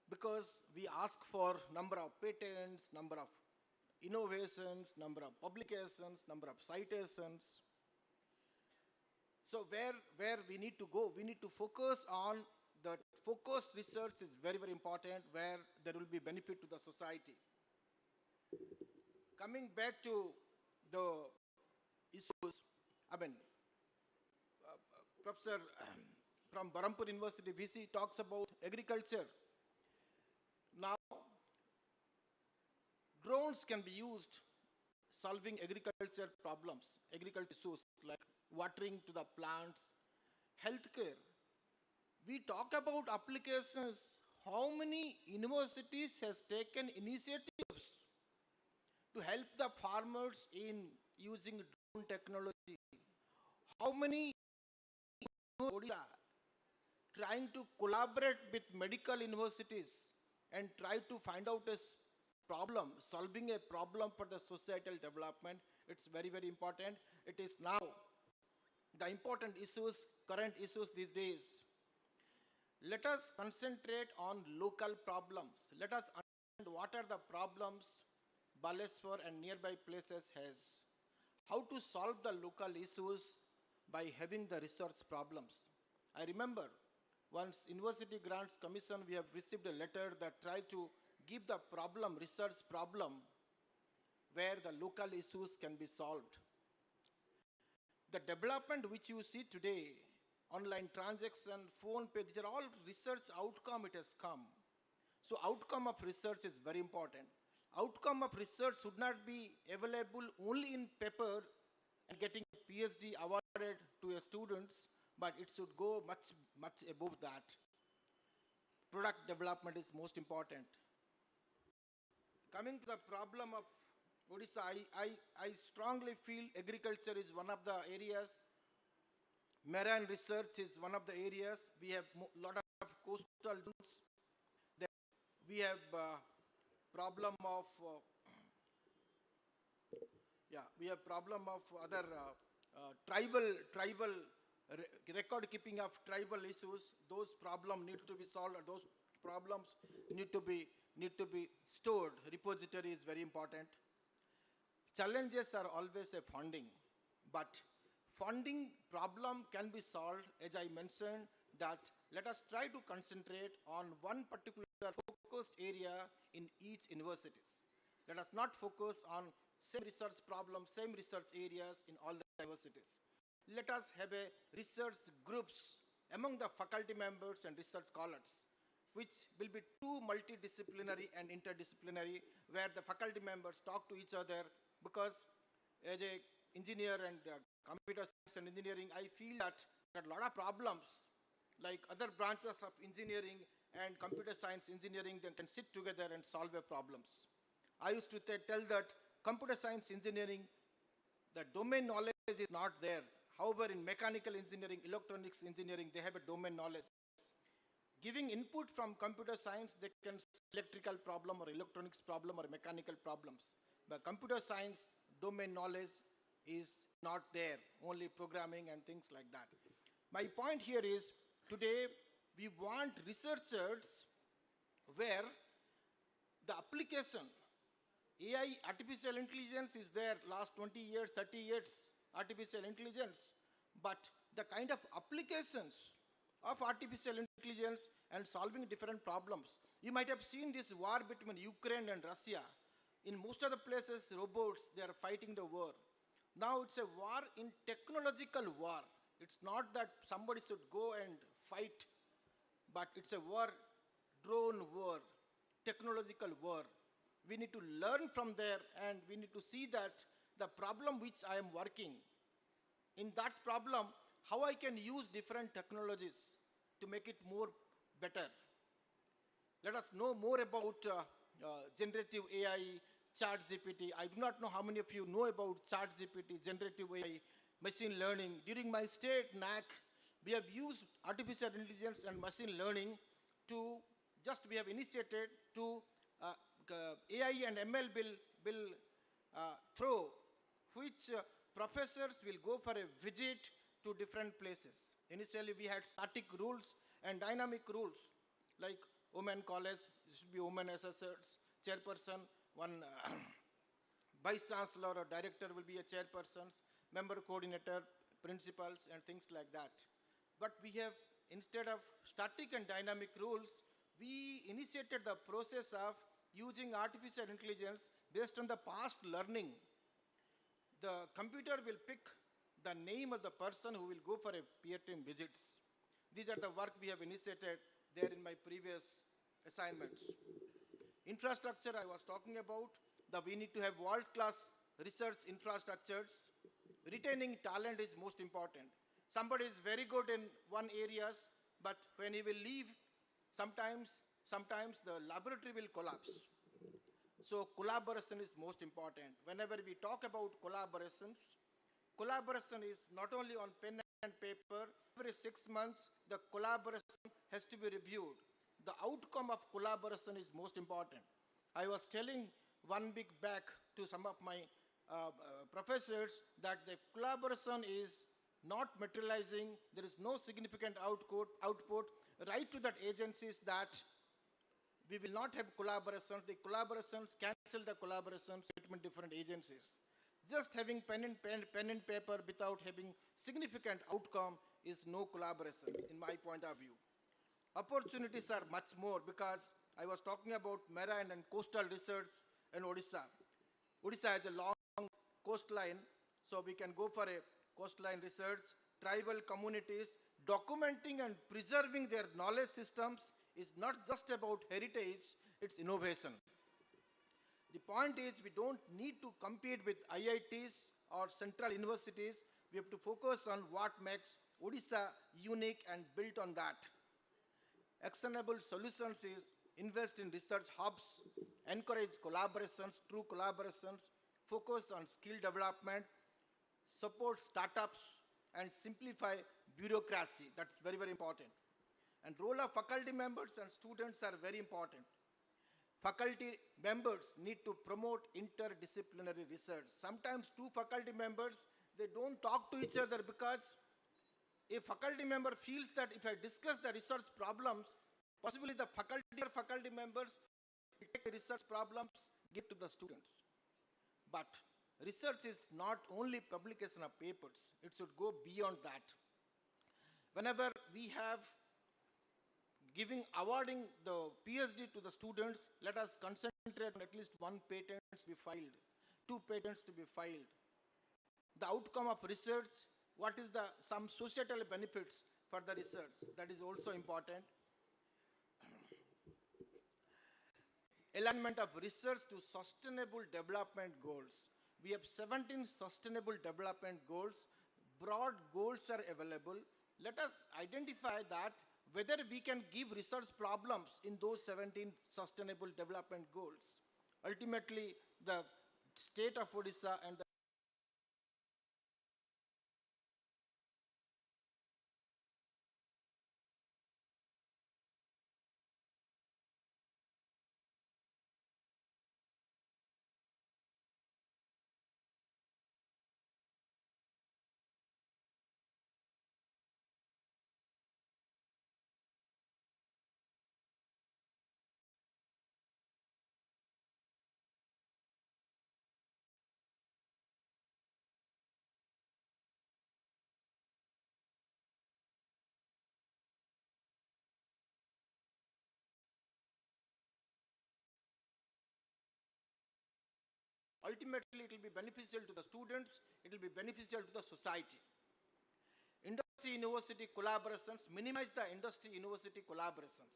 Because we ask for number of patents, number of innovations, number of publications, number of citations. So where we need to go, we need to focus on the focused research is very, very important, where there will be benefit to the society. Coming back to the issues, I mean, Professor from Barampur University, VC, talks about agriculture. Now, drones can be used solving agriculture problems, agriculture issues like watering to the plants, healthcare. We talk about applications. How many universities has taken initiatives to help the farmers in using drone technology? How many Odisha trying to collaborate with medical universities and try to find out a problem, solving a problem for the societal development? It's very, very important. It is now the important issues, current issues these days. Let us concentrate on local problems. Let us understand what are the problems Baleswar and nearby places has. How to solve the local issues by having the research problems. I remember once University Grants Commission, we have received a letter that tried to give the problem, research problem, where the local issues can be solved. The development which you see today, online transaction, phone pay, these are all research outcome it has come. So outcome of research is very important. Outcome of research should not be available only in paper and getting a PhD awarded to a students, but it should go much, much above that. Product development is most important. Coming to the problem of Odisha, I strongly feel agriculture is one of the areas. Marine research is one of the areas. We have a lot of coastal zones. We have problem of we have problem of other tribal record keeping of tribal issues. Those problems need to be solved. Those problems need to be need to be stored. Repository is very important. Challenges are always a funding, but funding problem can be solved, as I mentioned, that let us try to concentrate on one particular focused area in each universities. Let us not focus on same research problems, same research areas in all the universities. Let us have a research groups among the faculty members and research scholars, which will be too multidisciplinary and interdisciplinary, where the faculty members talk to each other, because as a engineer and computer science and engineering, I feel that there are a lot of problems, like other branches of engineering and computer science engineering, they can sit together and solve their problems. I used to tell that computer science engineering, the domain knowledge is not there. However, in mechanical engineering, electronics engineering, they have a domain knowledge. Giving input from computer science, they can solve electrical problem or electronics problem or mechanical problems. But computer science domain knowledge is not there, only programming and things like that. My point here is, today we want researchers where the application, AI, artificial intelligence is there last 20 years, 30 years, artificial intelligence, but the kind of applications of artificial intelligence and solving different problems. You might have seen this war between Ukraine and Russia. In most of the places, robots, they are fighting the war. Now it's a war in technological war. It's not that somebody should go and fight, but it's a war, drone war, technological war. We need to learn from there, and we need to see that the problem which I am working, in that problem, how I can use different technologies to make it more better. Let us know more about generative AI, ChatGPT. I do not know how many of you know about ChatGPT, generative AI, machine learning. During my stay at NAC, we have used artificial intelligence and machine learning to, we have initiated to AI and ML will throw, which professors will go for a visit to different places. Initially, we had static rules and dynamic rules, like women college, it should be women assessors, chairperson, one vice chancellor or director will be a chairperson, member coordinator, principals, and things like that. But we have, instead of static and dynamic rules, we initiated the process of using artificial intelligence based on the past learning. The computer will pick the name of the person who will go for a peer team visits. These are the work we have initiated there in my previous assignments. Infrastructure I was talking about, that we need to have world-class research infrastructures. Retaining talent is most important. Somebody is very good in one areas, but when he will leave, sometimes the laboratory will collapse. So collaboration is most important. Whenever we talk about collaboration is not only on pen and paper. Every 6 months, the collaboration has to be reviewed. The outcome of collaboration is most important. I was telling one week back to some of my professors that the collaboration is not materializing. There is no significant output. Write to that agencies that we will not have collaborations. The collaborations, cancel the collaborations between different agencies. Just having pen and paper without having significant outcome is no collaboration, in my point of view. Opportunities are much more, because I was talking about marine and coastal research in Odisha. Odisha has a long coastline, so we can go for a coastline research. Tribal communities, documenting and preserving their knowledge systems is not just about heritage, it's innovation. The point is, we don't need to compete with IITs or central universities. We have to focus on what makes Odisha unique and built on that. Actionable solutions is invest in research hubs, encourage collaborations, true collaborations, focus on skill development, support startups, and simplify bureaucracy. That's very, very important. And role of faculty members and students are very important. Faculty members need to promote interdisciplinary research. Sometimes two faculty members, they don't talk to each other, because a faculty member feels that if I discuss the research problems, possibly the faculty members will take research problems, give to the students. But research is not only publication of papers, it should go beyond that. Whenever we have awarding the PhD to the students, let us concentrate on at least one patent to be filed, two patents to be filed. The outcome of research, what is some societal benefits for the research, that is also important. Alignment of research to sustainable development goals. We have 17 sustainable development goals. Broad goals are available. Let us identify that whether we can give research problems in those 17 sustainable development goals. Ultimately, the state of Odisha and the ultimately it will be beneficial to the students, it will be beneficial to the society. Industry-university collaborations, minimize the industry-university collaborations.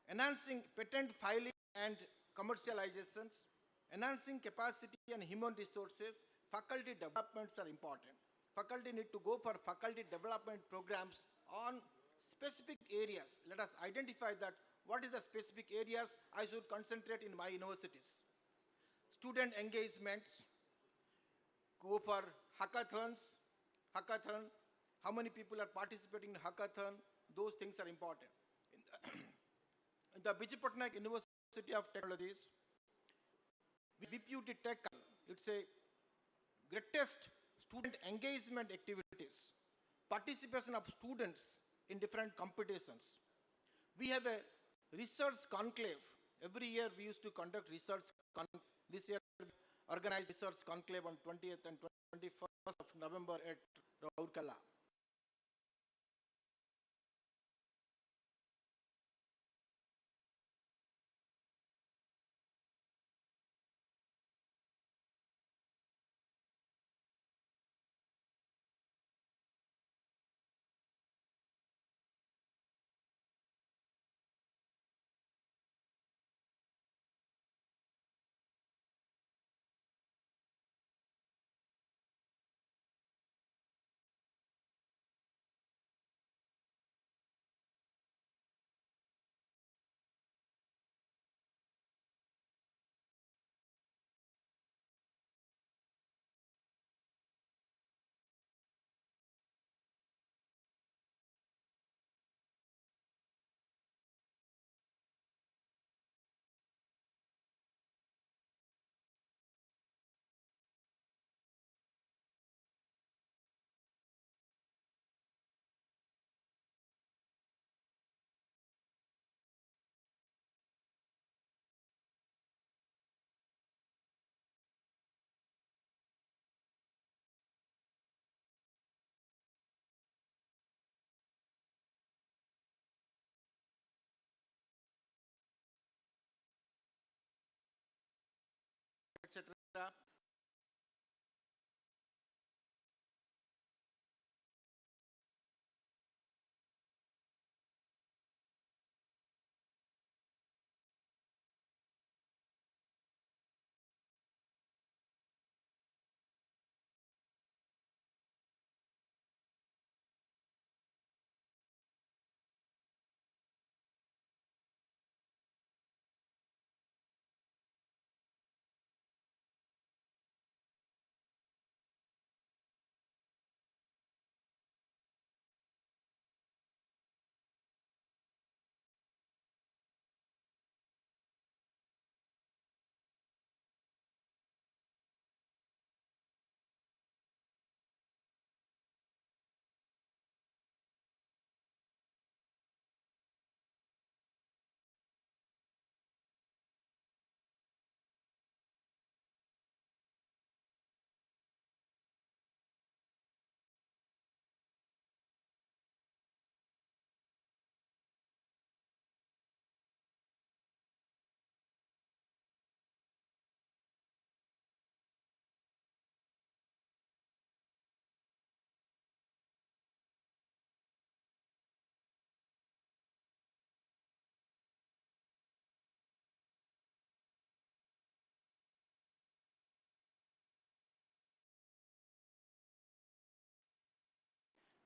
Enhancing patent filing and commercializations, enhancing capacity and human resources, faculty developments are important. Faculty need to go for faculty development programs on specific areas. Let us identify that what is the specific areas I should concentrate in my universities. Student engagements, go for hackathon, how many people are participating in hackathon, those things are important. In the Vijay Patnaik University of Technologies, BPUT Tech, it's a greatest student engagement activities, participation of students in different competitions. We have a research conclave. Every year we used to conduct research conclave. This year we organized research conclave on 20th and 21st of November at Rourkela. etc.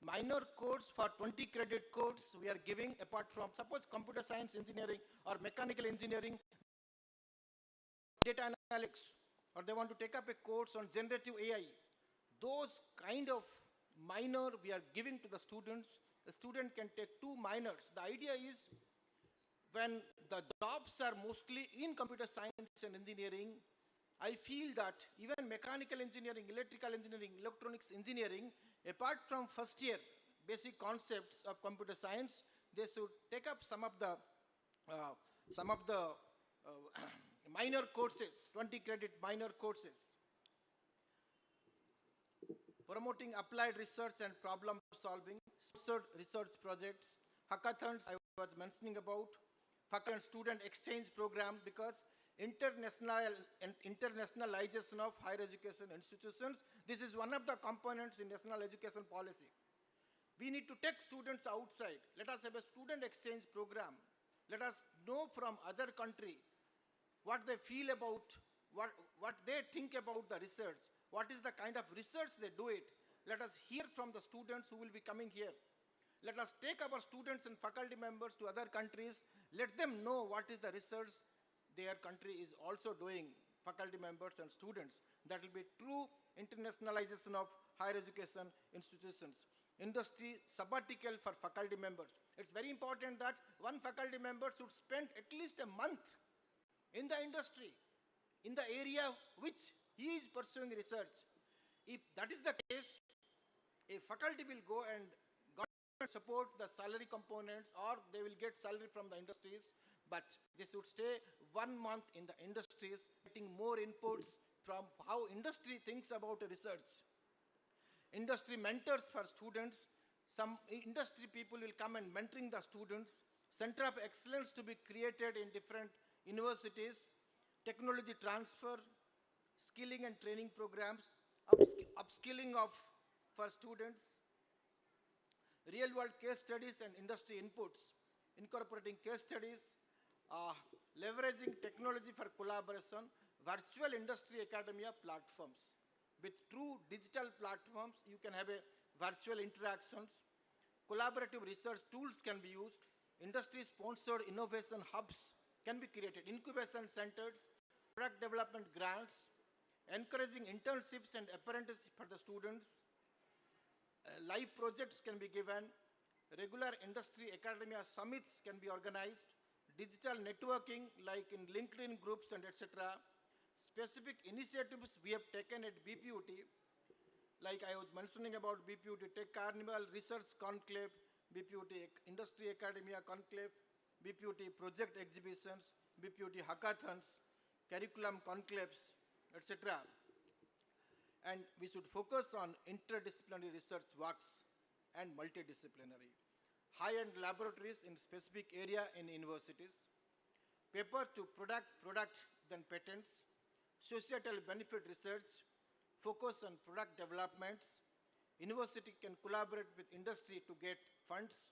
minor course for 20 credit course we are giving apart from, suppose computer science engineering or mechanical engineering, data analytics, or they want to take up a course on generative AI. Those kind of minor we are giving to the students. The student can take 2 minors. The idea is when the jobs are mostly in computer science and engineering, I feel that even mechanical engineering, electrical engineering, electronics engineering, apart from first year basic concepts of computer science, they should take up some of the minor courses, 20 credit minor courses. Promoting applied research and problem solving, sponsored research projects, hackathons I was mentioning about, faculty and student exchange program, because internationalization of higher education institutions, this is one of the components in national education policy. We need to take students outside. Let us have a student exchange program. Let us know from other country what they feel about, what they think about the research, what is the kind of research they do it. Let us hear from the students who will be coming here. Let us take our students and faculty members to other countries. Let them know what is the research their country is also doing, faculty members and students. That will be true internationalization of higher education institutions. Industry sabbatical for faculty members. It's very important that one faculty member should spend at least a month in the industry, in the area which he is pursuing research. If that is the case, a faculty will go and government support the salary components, or they will get salary from the industries, but they should stay 1 month in the industries, getting more inputs from how industry thinks about research. Industry mentors for students. Some industry people will come and mentoring the students. Center of excellence to be created in different universities. Technology transfer, skilling and training programs, upskilling for students. Real world case studies and industry inputs, incorporating case studies, leveraging technology for collaboration, virtual industry academia platforms. With true digital platforms, you can have a virtual interactions. Collaborative research tools can be used. Industry-sponsored innovation hubs can be created. Incubation centers, product development grants, encouraging internships and apprenticeships for the students. Live projects can be given. Regular industry academia summits can be organized. Digital networking like in LinkedIn groups and etc. Specific initiatives we have taken at BPUT, like I was mentioning about BPUT Tech Carnival, Research Conclave, BPUT Industry Academia Conclave, BPUT Project Exhibitions, BPUT Hackathons, Curriculum Conclaves, etc. And we should focus on interdisciplinary research works and multidisciplinary. High-end laboratories in specific area in universities. Paper to product, then patents. Societal benefit research, focus on product developments. University can collaborate with industry to get funds.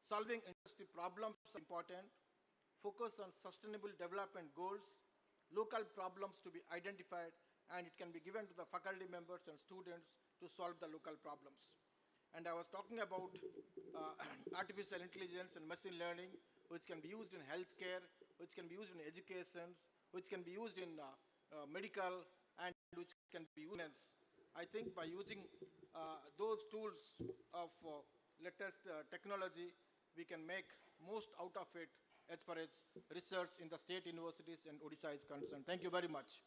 Solving industry problems is important. Focus on sustainable development goals. Local problems to be identified, and it can be given to the faculty members and students to solve the local problems. And I was talking about artificial intelligence and machine learning, which can be used in healthcare, which can be used in education, which can be used in medical, and which can be used. I think by using those tools of latest technology, we can make most out of it as far as research in the state universities and Odisha is concerned. Thank you very much.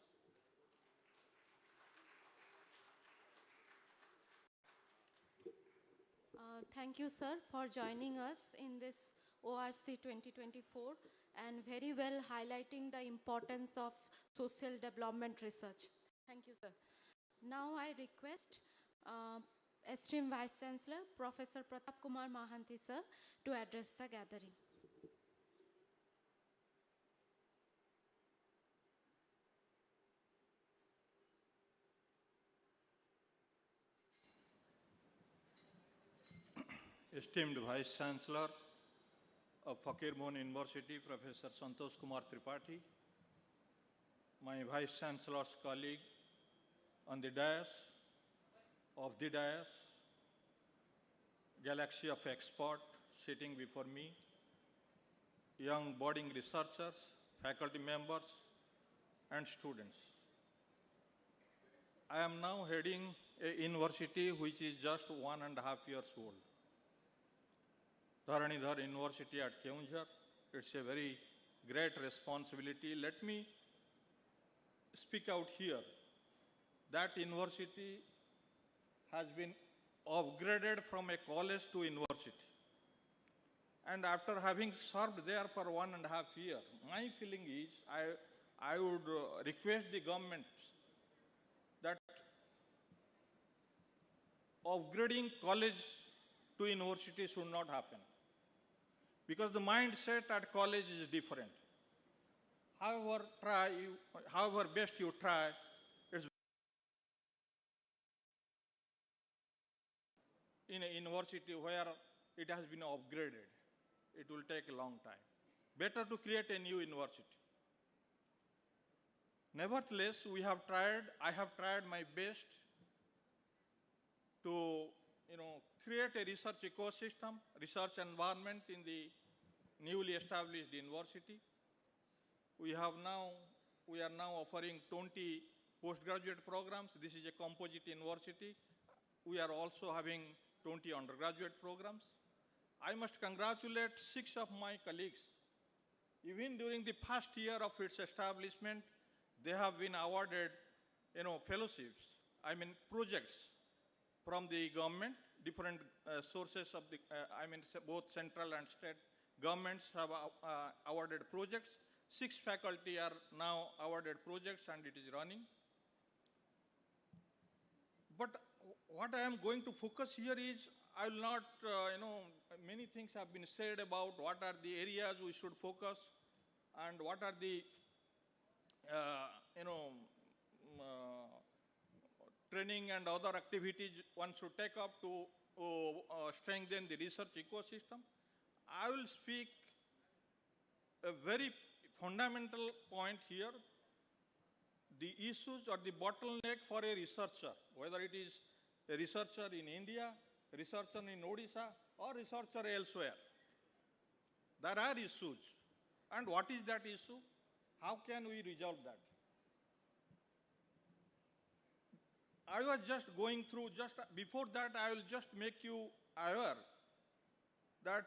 Thank you, sir, for joining us in this ORC 2024 and very well highlighting the importance of social development research. Thank you, sir. Now I request esteemed Vice Chancellor, Professor Pratap Kumar Mahanti, sir, to address the gathering. Esteemed Vice Chancellor of Fakir Mohan University, Professor Santosh Kumar Tripathi, my Vice Chancellor's colleague on the dais, galaxy of experts sitting before me, young budding researchers, faculty members, and students. I am now heading a university which is just 1.5 years old. Dharanidhar University at Keonjhar. It's a very great responsibility. Let me speak out here. That university has been upgraded from a college to university. And after having served there for 1.5 years, my feeling is I would request the government that upgrading college to university should not happen, because the mindset at college is different. However best you try, it's in a university where it has been upgraded. It will take a long time. Better to create a new university. Nevertheless, I have tried my best to create a research ecosystem, research environment in the newly established university. We are now offering 20 postgraduate programs. This is a composite university. We are also having 20 undergraduate programs. I must congratulate 6 of my colleagues. Even during the first year of its establishment, they have been awarded, fellowships, projects from the government, different sources of the, both central and state governments have awarded projects. 6 faculty are now awarded projects and it is running. But what I am going to focus here is, I will not, many things have been said about what are the areas we should focus and what are the, training and other activities one should take up to strengthen the research ecosystem. I will speak a very fundamental point here, the issues or the bottleneck for a researcher, whether it is a researcher in India, a researcher in Odisha, or researcher elsewhere. There are issues. And what is that issue? How can we resolve that? I was just going through, before that I will just make you aware that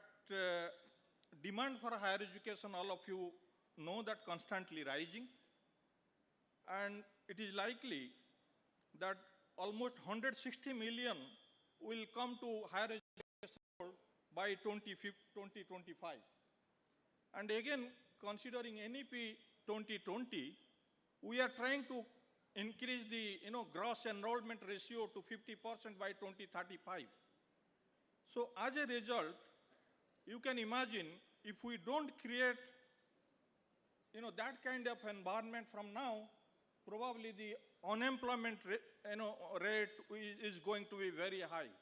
demand for higher education, all of you know that constantly rising. And it is likely that almost 160 million will come to higher education by 2025. And again, considering NEP 2020, we are trying to increase the gross enrollment ratio to 50% by 2035. So as a result, you can imagine if we don't create that kind of environment from now, probably the unemployment rate is going to be very high.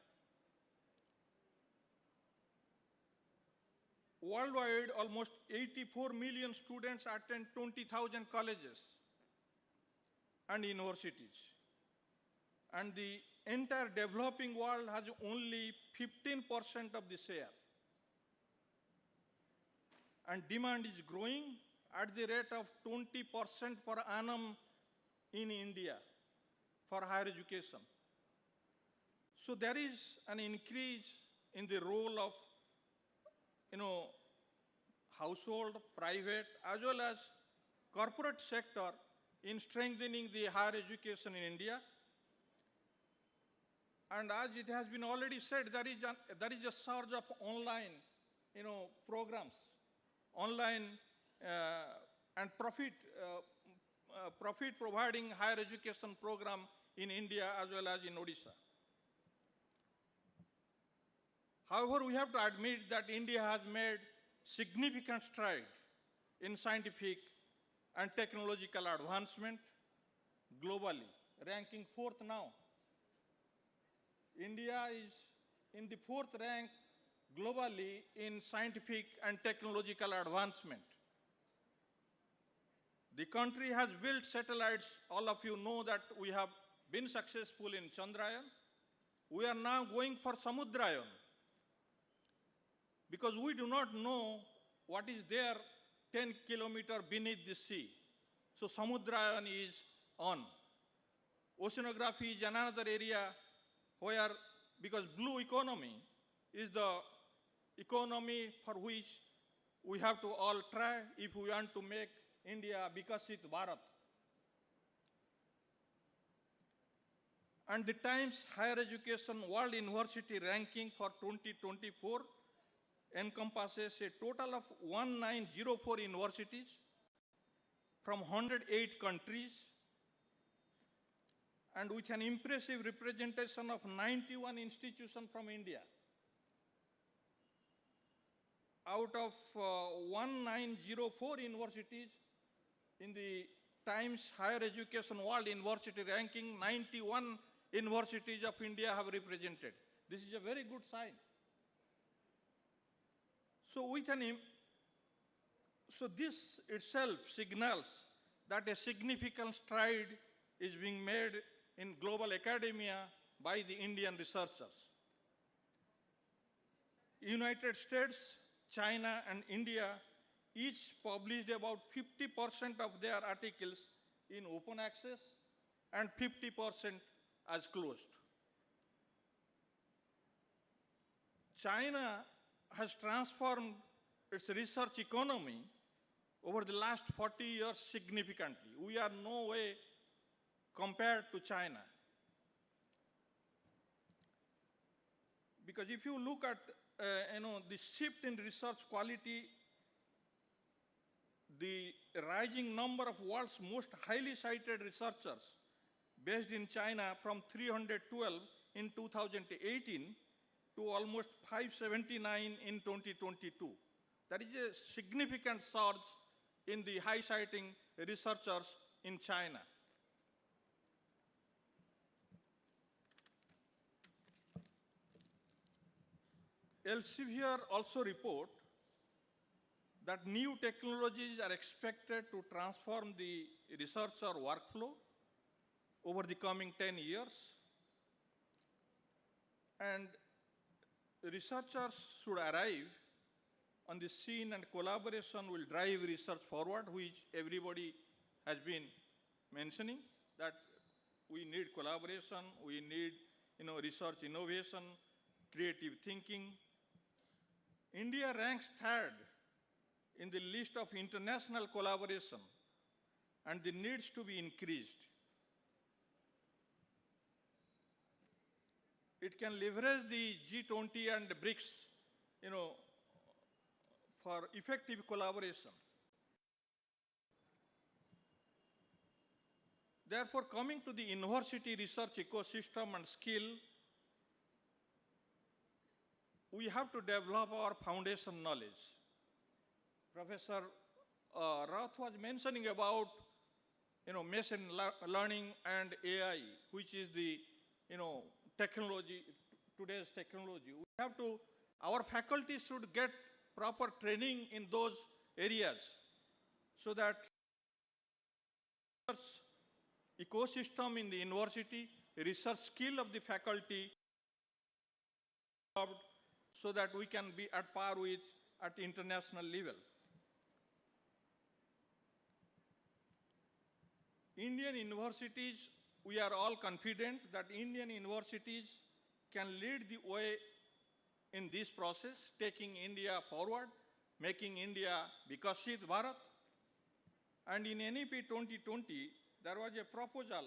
Worldwide, almost 84 million students attend 20,000 colleges and universities. And the entire developing world has only 15% of the share. And demand is growing at the rate of 20% per annum in India for higher education. So there is an increase in the role of household, private, as well as corporate sector in strengthening the higher education in India. And as it has been already said, there is a surge of online programs, online and profit providing higher education program in India as well as in Odisha. However, we have to admit that India has made significant strides in scientific and technological advancement globally, ranking 4th now. India is in the 4th rank globally in scientific and technological advancement. The country has built satellites. All of you know that we have been successful in Chandrayaan. We are now going for Samudrayaan, because we do not know what is there 10 kilometers beneath the sea. So Samudrayan is on. Oceanography is another area where, because blue economy is the economy for which we have to all try if we want to make India Vikasit Bharat. And the Times Higher Education World University ranking for 2024 encompasses a total of 1904 universities from 108 countries, and with an impressive representation of 91 institutions from India. Out of 1904 universities in the Times Higher Education World University ranking, 91 universities of India have represented. This is a very good sign. So this itself signals that a significant stride is being made in global academia by the Indian researchers. United States, China, and India each published about 50% of their articles in open access and 50% as closed. China has transformed its research economy over the last 40 years significantly. We are no way compared to China. Because if you look at the shift in research quality, the rising number of world's most highly cited researchers based in China from 312 in 2018 to almost 579 in 2022. That is a significant surge in the high citing researchers in China. Elsevier also report that new technologies are expected to transform the researcher workflow over the coming 10 years. And researchers should arrive on the scene, and collaboration will drive research forward, which everybody has been mentioning, that we need collaboration, we need research innovation, creative thinking. India ranks third in the list of international collaboration, and the needs to be increased. It can leverage the G20 and the BRICS, for effective collaboration. Therefore, coming to the university research ecosystem and skill, we have to develop our foundation knowledge. Professor Rath was mentioning about machine learning and AI, which is the technology, today's technology. We have to, our faculty should get proper training in those areas so that research ecosystem in the university, research skill of the faculty, so that we can be at par with at international level. Indian universities, we are all confident that Indian universities can lead the way in this process, taking India forward, making India Vikasit Bharat. And in NEP 2020, there was a proposal,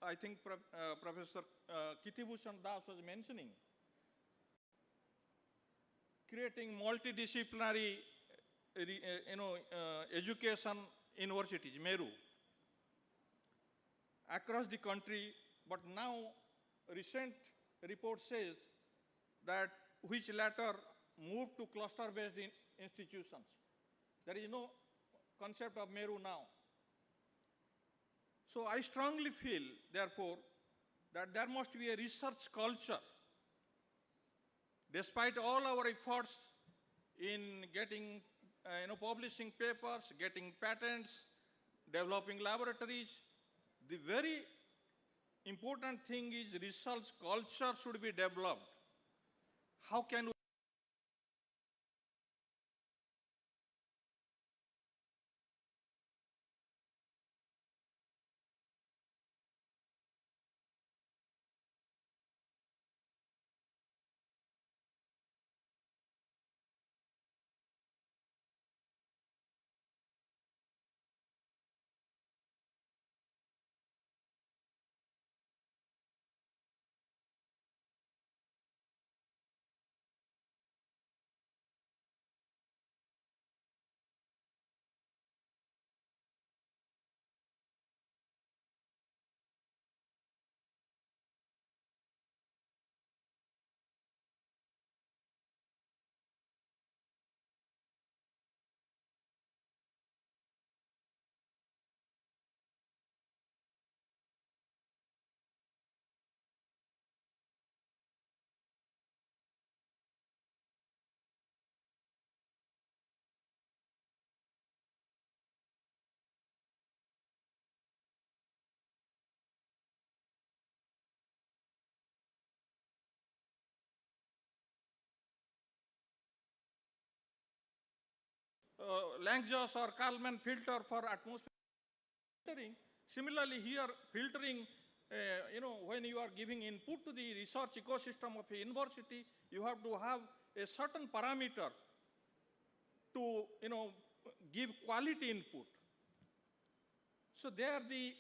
I think Professor Kitibhushan Das was mentioning, creating multidisciplinary education universities, Meru, across the country. But now recent report says that which latter moved to cluster-based institutions. There is no concept of Meru now. So I strongly feel, therefore, that there must be a research culture. Despite all our efforts in getting, publishing papers, getting patents, developing laboratories, the very important thing is research culture should be developed. How can we Lang's or Kalman filter for atmosphere filtering. Similarly, here filtering, when you are giving input to the research ecosystem of a university, you have to have a certain parameter to, give quality input. So there the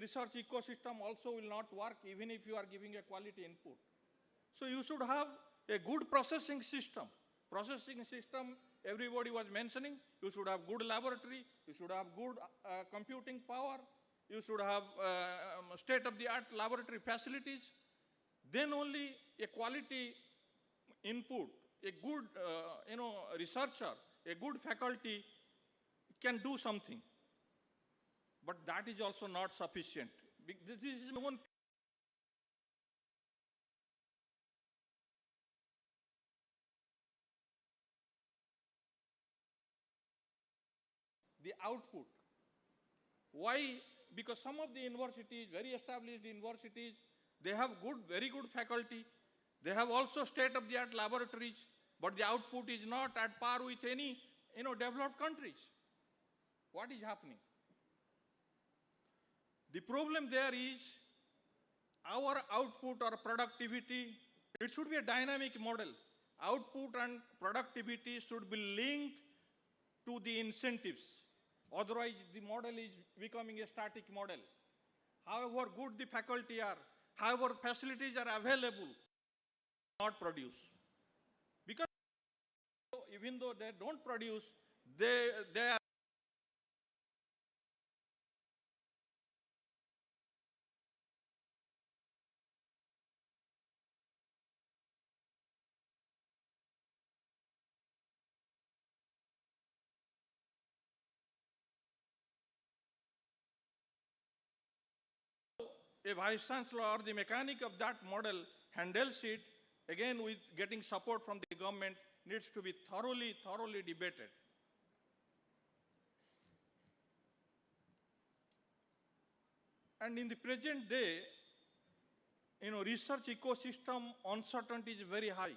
research ecosystem also will not work even if you are giving a quality input. So you should have a good processing system. Processing system, everybody was mentioning, you should have good laboratory, you should have good computing power, you should have state-of-the-art laboratory facilities. Then only a quality input, a good researcher, a good faculty can do something. But that is also not sufficient. This is one. The output. Why? Because some of the universities, very established universities, they have very good faculty. They have also state-of-the-art laboratories, but the output is not at par with any, developed countries. What is happening? The problem there is our output or productivity, it should be a dynamic model. Output and productivity should be linked to the incentives. Otherwise, the model is becoming a static model. However good the faculty are, however facilities are available, not produce. Because even though they don't produce, they are a vice chancellor or the mechanic of that model handles it, again with getting support from the government, needs to be thoroughly debated. And in the present day, research ecosystem uncertainty is very high.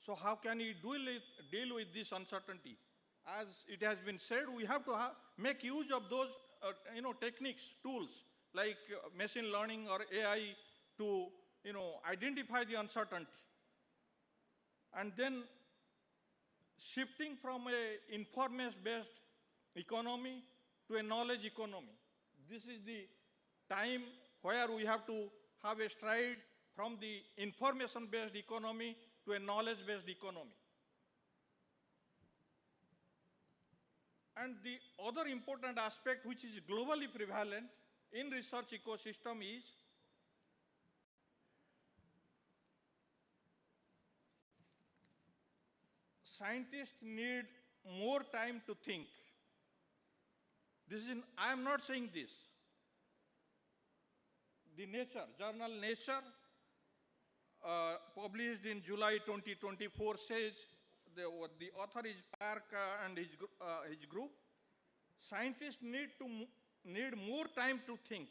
So how can we deal with this uncertainty? As it has been said, we have to make use of those techniques, tools like machine learning or AI to identify the uncertainty. And then shifting from a information-based economy to a knowledge economy. This is the time where we have to have a stride from the information-based economy to a knowledge-based economy. And the other important aspect which is globally prevalent in research ecosystem is scientists need more time to think. I am not saying this. The journal Nature, published in July 2024 says, the author is Park and his group, scientists need more time to think.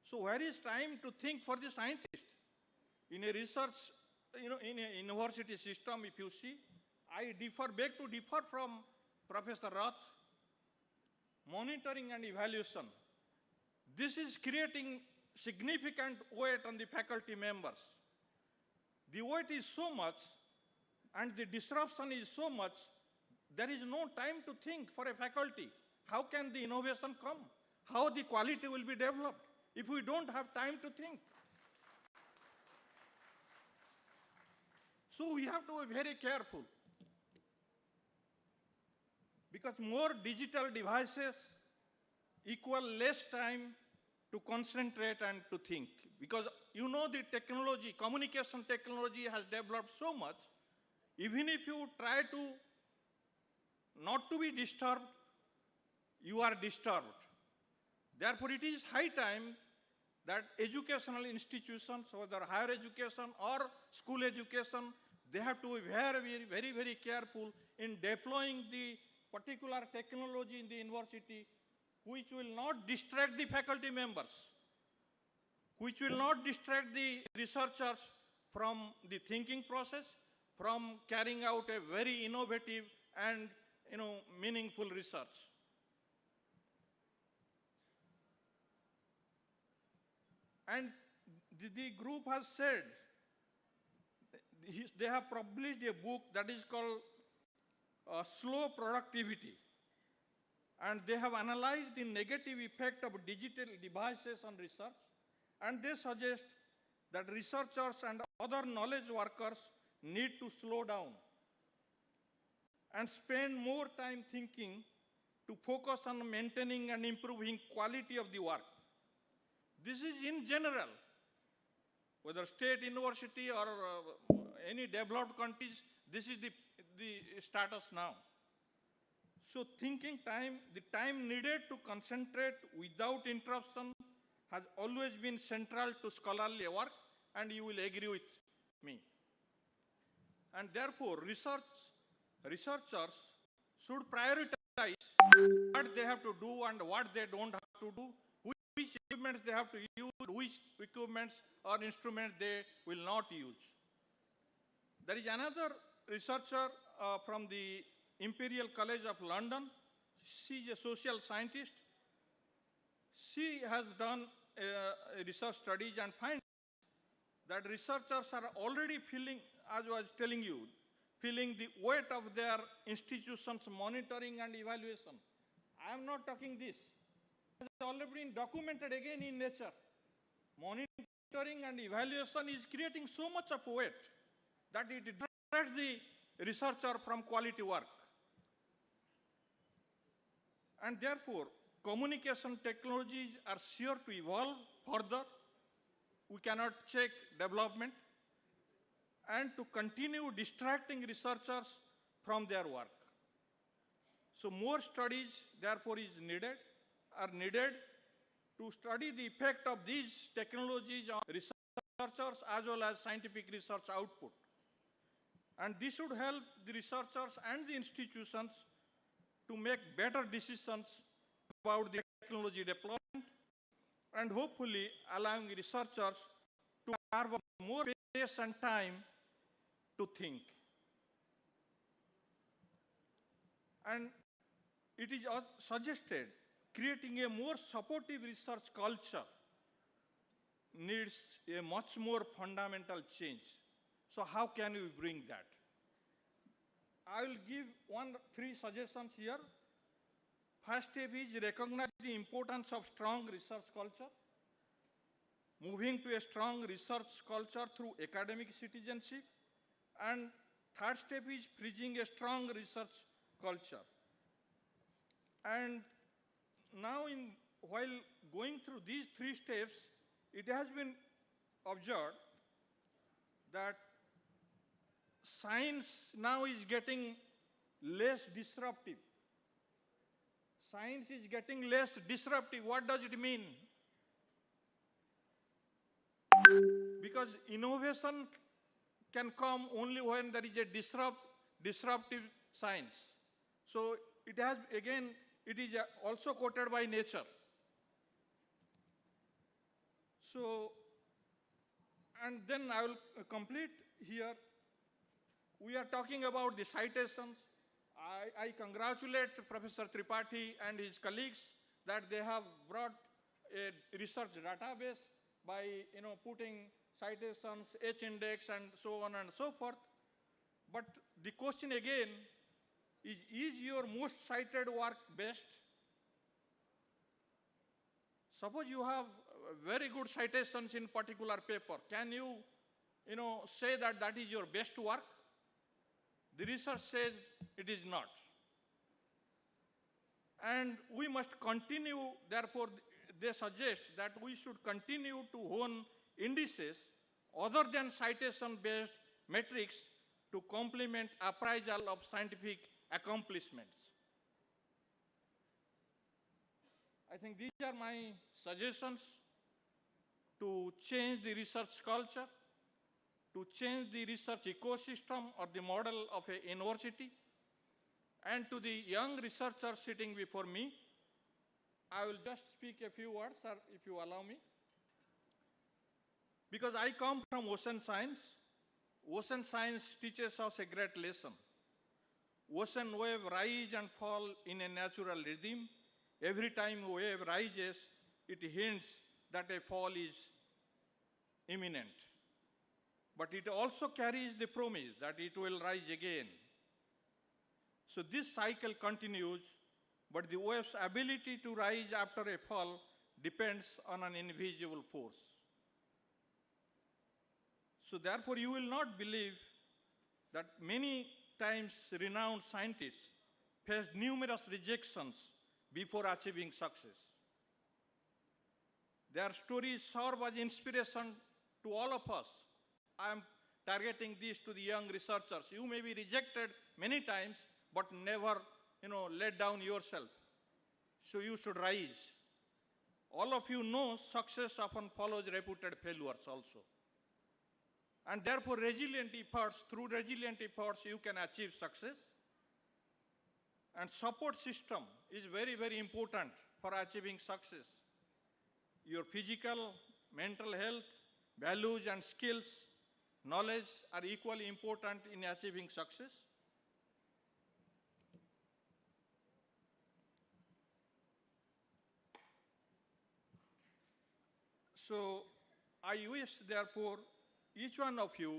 So where is time to think for the scientist? In a research, in a university system, if you see, I beg to differ from Professor Rath. Monitoring and evaluation. This is creating significant weight on the faculty members. The weight is so much and the disruption is so much, there is no time to think for a faculty. How can the innovation come? How the quality will be developed if we don't have time to think? So we have to be very careful. Because more digital devices equal less time to concentrate and to think. Because the technology, communication technology has developed so much, even if you try to not to be disturbed, you are disturbed. Therefore, it is high time that educational institutions, whether higher education or school education, they have to be very careful in deploying the particular technology in the university which will not distract the faculty members, which will not distract the researchers from the thinking process, from carrying out a very innovative and meaningful research. And the group has said, they have published a book that is called Slow Productivity. And they have analyzed the negative effect of digital devices on research. And they suggest that researchers and other knowledge workers need to slow down and spend more time thinking to focus on maintaining and improving quality of the work. This is in general, whether state university or any developed countries, this is the status now. So thinking time, the time needed to concentrate without interruption has always been central to scholarly work, and you will agree with me. And therefore, researchers should prioritize what they have to do and what they don't have to do, which equipments they have to use, which equipments or instruments they will not use. There is another researcher from the Imperial College of London. She is a social scientist. She has done research studies and finds that researchers are already feeling, as I was telling you, feeling the weight of their institutions' monitoring and evaluation. I am not talking this. It has already been documented again in Nature. Monitoring and evaluation is creating so much of weight that it distracts the researcher from quality work. And therefore, communication technologies are sure to evolve further. We cannot check development and to continue distracting researchers from their work. So more studies, therefore, are needed to study the effect of these technologies on researchers as well as scientific research output. And this should help the researchers and the institutions to make better decisions about the technology deployment and hopefully allowing researchers to have more space and time to think. And it is suggested creating a more supportive research culture needs a much more fundamental change. So how can we bring that? I will give three suggestions here. First step is recognize the importance of strong research culture. Moving to a strong research culture through academic citizenship. And third step is preaching a strong research culture. And now while going through these three steps, it has been observed that science now is getting less disruptive. Science is getting less disruptive. What does it mean? Because innovation can come only when there is a disruptive science. So it is also quoted by Nature. So, and then I will complete here. We are talking about the citations. I congratulate Professor Tripathi and his colleagues that they have brought a research database by putting citations, H-index, and so on and so forth. But the question again is your most cited work best? Suppose you have very good citations in particular paper. Can you, say that that is your best work? The research says it is not. And we must continue, therefore, they suggest that we should continue to hone indices other than citation-based metrics to complement appraisal of scientific accomplishments. I think these are my suggestions to change the research culture, to change the research ecosystem or the model of a university. And to the young researchers sitting before me, I will just speak a few words, sir, if you allow me. Because I come from ocean science. Ocean science teaches us a great lesson. Ocean wave rise and fall in a natural rhythm. Every time a wave rises, it hints that a fall is imminent. But it also carries the promise that it will rise again. So this cycle continues, but the wave's ability to rise after a fall depends on an invisible force. So therefore, you will not believe that many times renowned scientists faced numerous rejections before achieving success. Their stories serve as inspiration to all of us. I am targeting this to the young researchers. You may be rejected many times, but never, let down yourself. So you should rise. All of you know success often follows reputed failures also. And therefore, through resilient efforts, you can achieve success. And support system is very, very important for achieving success. Your physical, mental health, values and skills, knowledge are equally important in achieving success. So I wish, therefore, each one of you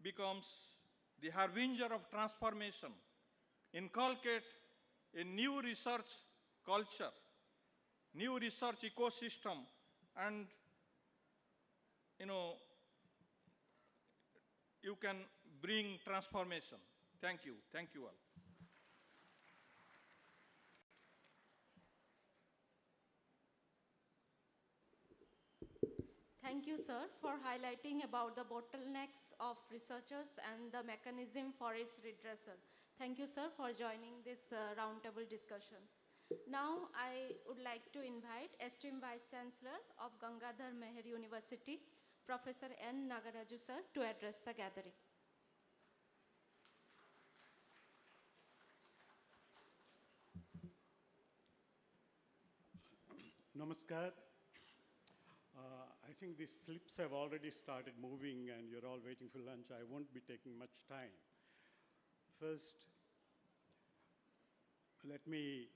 becomes the harbinger of transformation, inculcate a new research culture, new research ecosystem, and you can bring transformation. Thank you. Thank you all. Thank you, sir, for highlighting about the bottlenecks of researchers and the mechanism for its redressal. Thank you, sir, for joining this roundtable discussion. Now, I would like to invite esteemed Vice Chancellor of Gangadhar Meher University, Professor N. Nagaraju, sir, to address the gathering. Namaskar. I think the slips have already started moving and you're all waiting for lunch. I won't be taking much time. First, let me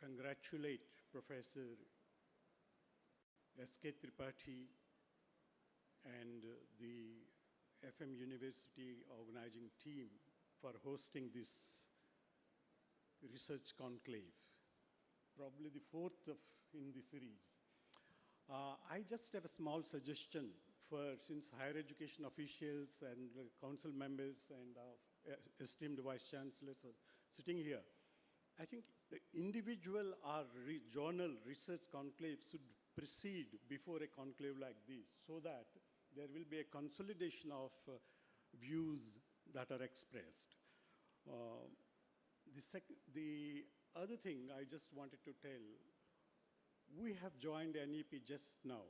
congratulate Professor S.K. Tripathi and the FM University organizing team for hosting this research conclave, probably the fourth in the series. I just have a small suggestion since higher education officials and council members and esteemed vice chancellors are sitting here. I think the individual or journal research conclave should proceed before a conclave like this, so that there will be a consolidation of views that are expressed. The other thing I just wanted to tell, we have joined NEP just now.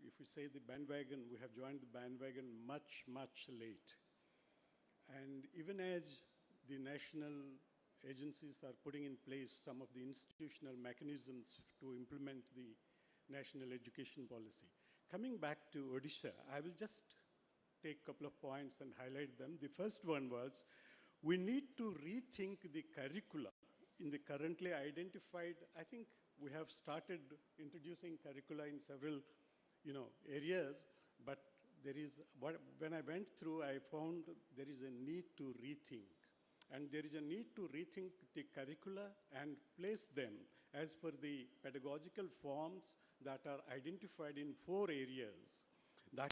If we say the bandwagon, we have joined the bandwagon much, much late. And even as the national agencies are putting in place some of the institutional mechanisms to implement the national education policy. Coming back to Odisha, I will just take a couple of points and highlight them. The first one was, we need to rethink the curricula in the currently identified. I think we have started introducing curricula in several areas, but when I went through, I found there is a need to rethink. And there is a need to rethink the curricula and place them as per the pedagogical forms that are identified in 4 areas. That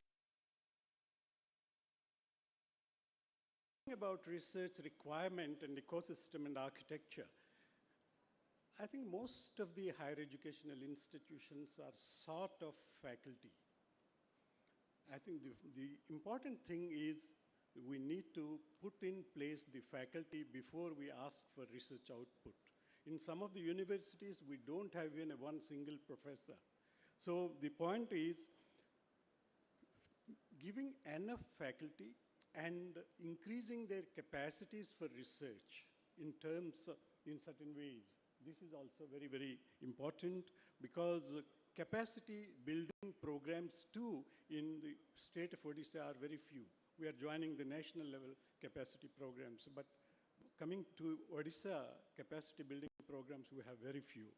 about research requirement and ecosystem and architecture. I think most of the higher educational institutions are sort of faculty. I think the important thing is we need to put in place the faculty before we ask for research output. In some of the universities, we don't have even one single professor. So the point is giving enough faculty and increasing their capacities for research in certain ways. This is also very, very important, because capacity building programs too in the state of Odisha are very few. we are joining the national level capacity programs. But coming to Odisha capacity building programs, we have very few.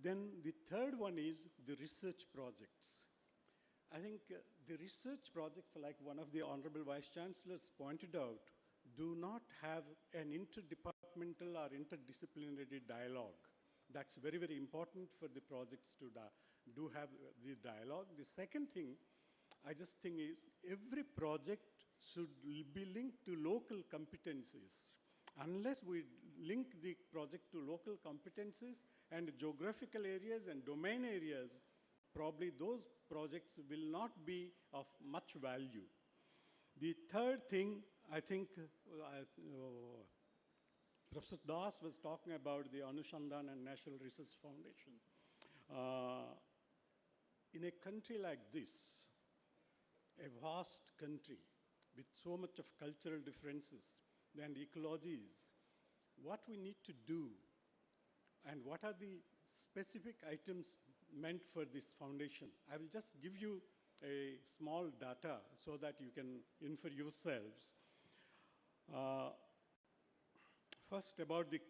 Then the third one is the research projects. I think the research projects, like one of the Honorable Vice Chancellors pointed out, do not have an interdepartmental or interdisciplinary dialogue. That's very, very important for the projects to do have the dialogue. The second thing I just think is every project should be linked to local competencies. Unless we link the project to local competencies and geographical areas and domain areas, probably those projects will not be of much value. The third thing, I think, Professor Das was talking about the Anushandhan and National Research Foundation. In a country like this, a vast country with so much of cultural differences and ecologies, what we need to do and what are the specific items meant for this foundation. I will just give you a small data so that you can infer yourselves. First, about the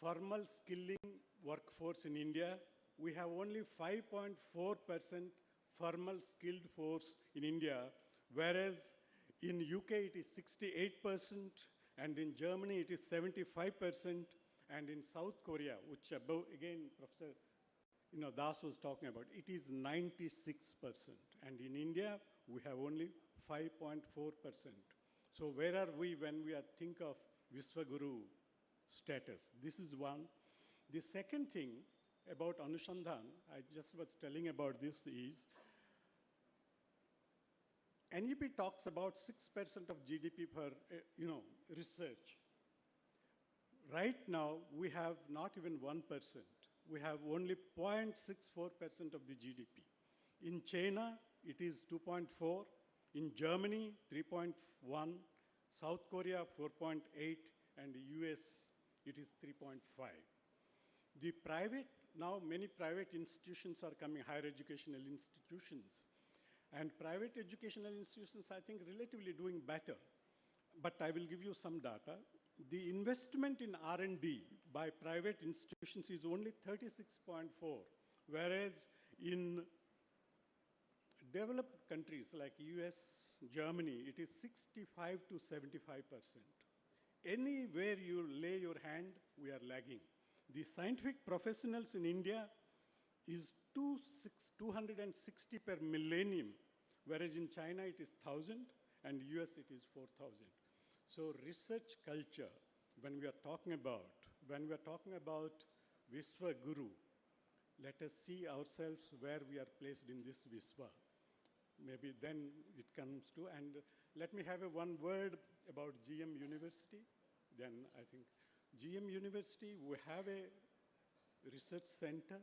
formal skilling workforce in India, we have only 5.4% formal skilled force in India, whereas in UK it is 68%, and in Germany it is 75%, and in South Korea, which above, again, Professor Das was talking about, it is 96%. And in India, we have only 5.4%. So where are we when we think of Vishwaguru status? This is one. The second thing about Anushandhan, I just was telling about this, is NEP talks about 6% of GDP for research. Right now, we have not even 1%. We have only 0.64% of the GDP. In China, it is 2.4. In Germany, 3.1. South Korea, 4.8. And the US, it is 3.5. The private, now many private institutions are coming, higher educational institutions. And private educational institutions, I think, relatively doing better. But I will give you some data. The investment in R&D by private institutions is only 36.4, whereas in developed countries like US, Germany, it is 65 to 75%. Anywhere you lay your hand, we are lagging. The scientific professionals in India is 260 per millennium, whereas in China it is 1,000 and US it is 4,000. So research culture, when we are talking about Vishwaguru, let us see ourselves where we are placed in this Vishwa. Maybe then it comes to, and let me have one word about GM University. Then I think GM University, we have a research center,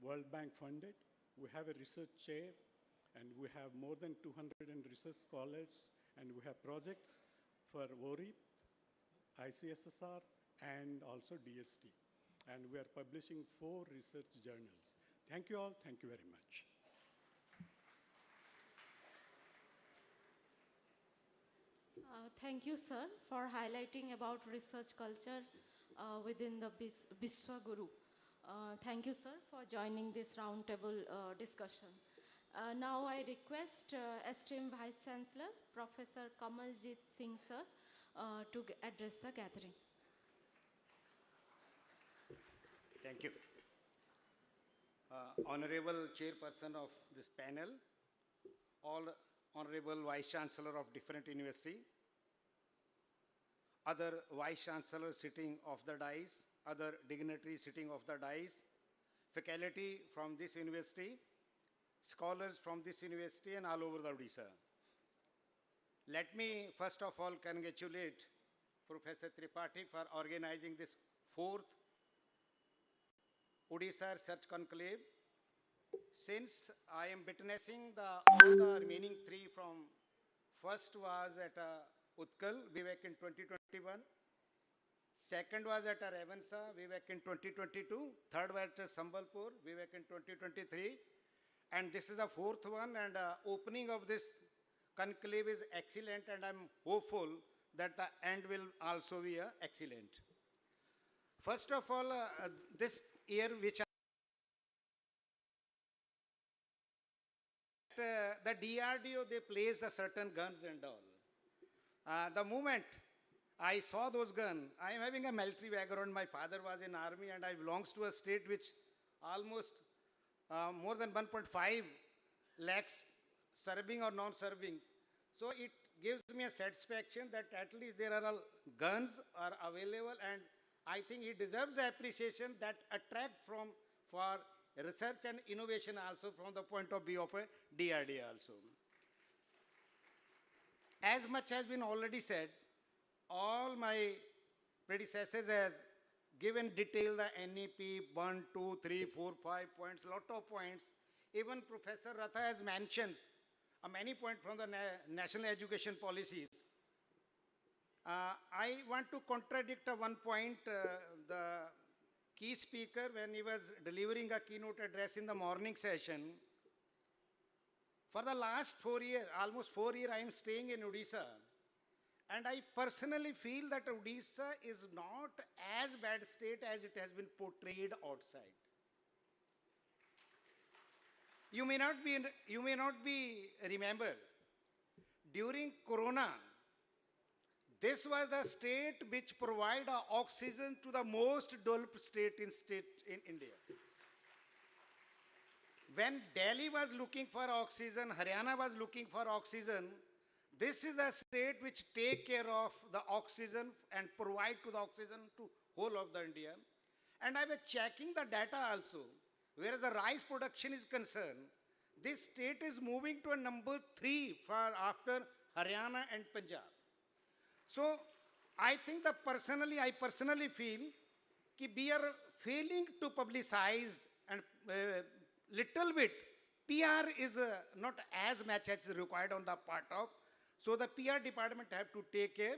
World Bank funded. We have a research chair, and we have more than 200 research scholars, and we have projects for WORI, ICSSR, and also DST. And we are publishing 4 research journals. Thank you all. Thank you very much. Thank you, sir, for highlighting about research culture within the Vishwaguru. Thank you, sir, for joining this roundtable discussion. Now I request esteemed Vice Chancellor, Professor Kamaljit Singh, sir, to address the gathering. Thank you. Honorable Chairperson of this panel, all Honorable Vice Chancellor of different university, other Vice Chancellor sitting off the dais, other dignitaries sitting off the dais, faculty from this university, scholars from this university and all over the Odisha. Let me first of all congratulate Professor Tripathi for organizing this 4th Odisha Research Conclave. Since I am witnessing all the remaining 3 from first was at Utkal, way back in 2021. Second was at Revansa, way back in 2022. Third was at Sambalpur, way back in 2023. And this is the fourth one, and opening of this conclave is excellent, and I'm hopeful that the end will also be excellent. First of all, this year which the DRDO, they placed a certain guns and all. The moment I saw those guns, I am having a military background. My father was in army and I belongs to a state which almost more than 1.5 lakhs serving or non-serving. So it gives me a satisfaction that at least there are guns are available, and I think he deserves the appreciation that attract for research and innovation also from the point of view of a DRD also. As much has been already said, all my predecessors has given detail the NEP 1, 2, 3, 4, 5 points, lot of points. Even Professor Ratha has mentioned many points from the national education policies. I want to contradict one point. The key speaker, when he was delivering a keynote address in the morning session, for the last 4 years, almost 4 years, I am staying in Odisha. And I personally feel that Odisha is not as bad state as it has been portrayed outside. You may not be remember, during Corona, this was the state which provided oxygen to the most developed state in India. When Delhi was looking for oxygen, Haryana was looking for oxygen, this is the state which take care of the oxygen and provide to the oxygen to whole of the India. And I was checking the data also. Whereas the rice production is concerned, this state is moving to a number 3 after Haryana and Punjab. So I think that I personally feel that we are failing to publicize, and little bit PR is not as much as required on the part of. So the PR department have to take care.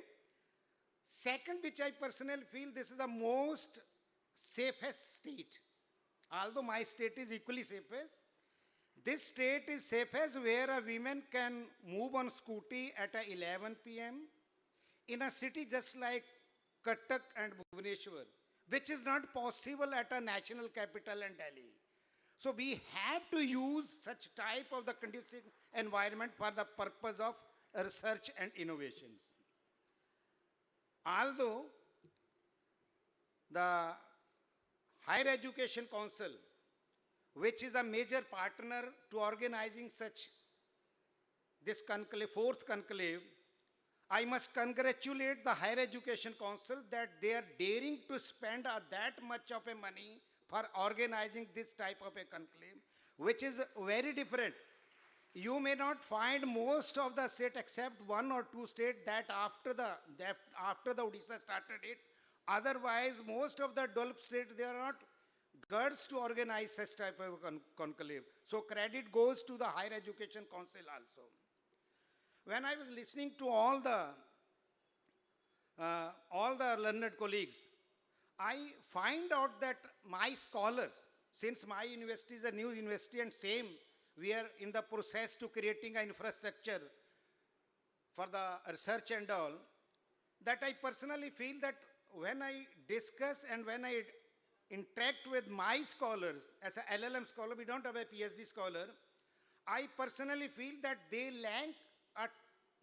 Second, which I personally feel, this is the most safest state. Although my state is equally safest, this state is safest where a woman can move on scooty at 11 p.m. in a city just like Cuttack and Bhubaneswar, which is not possible at a national capital in Delhi. So we have to use such type of the conducive environment for the purpose of research and innovations. Although the Higher Education Council, which is a major partner to organizing such this conclave, fourth conclave, I must congratulate the Higher Education Council that they are daring to spend that much of a money for organizing this type of a conclave, which is very different. You may not find most of the state except 1 or 2 states that after the Odisha started it. Otherwise, most of the developed states, they are not girls to organize such type of conclave. So credit goes to the Higher Education Council also. When I was listening to all the learned colleagues, I find out that my scholars, since my university is a new university and same, we are in the process to creating an infrastructure for the research and all, that I personally feel that when I discuss and when I interact with my scholars, as a LLM scholar, we don't have a PhD scholar, I personally feel that they lack a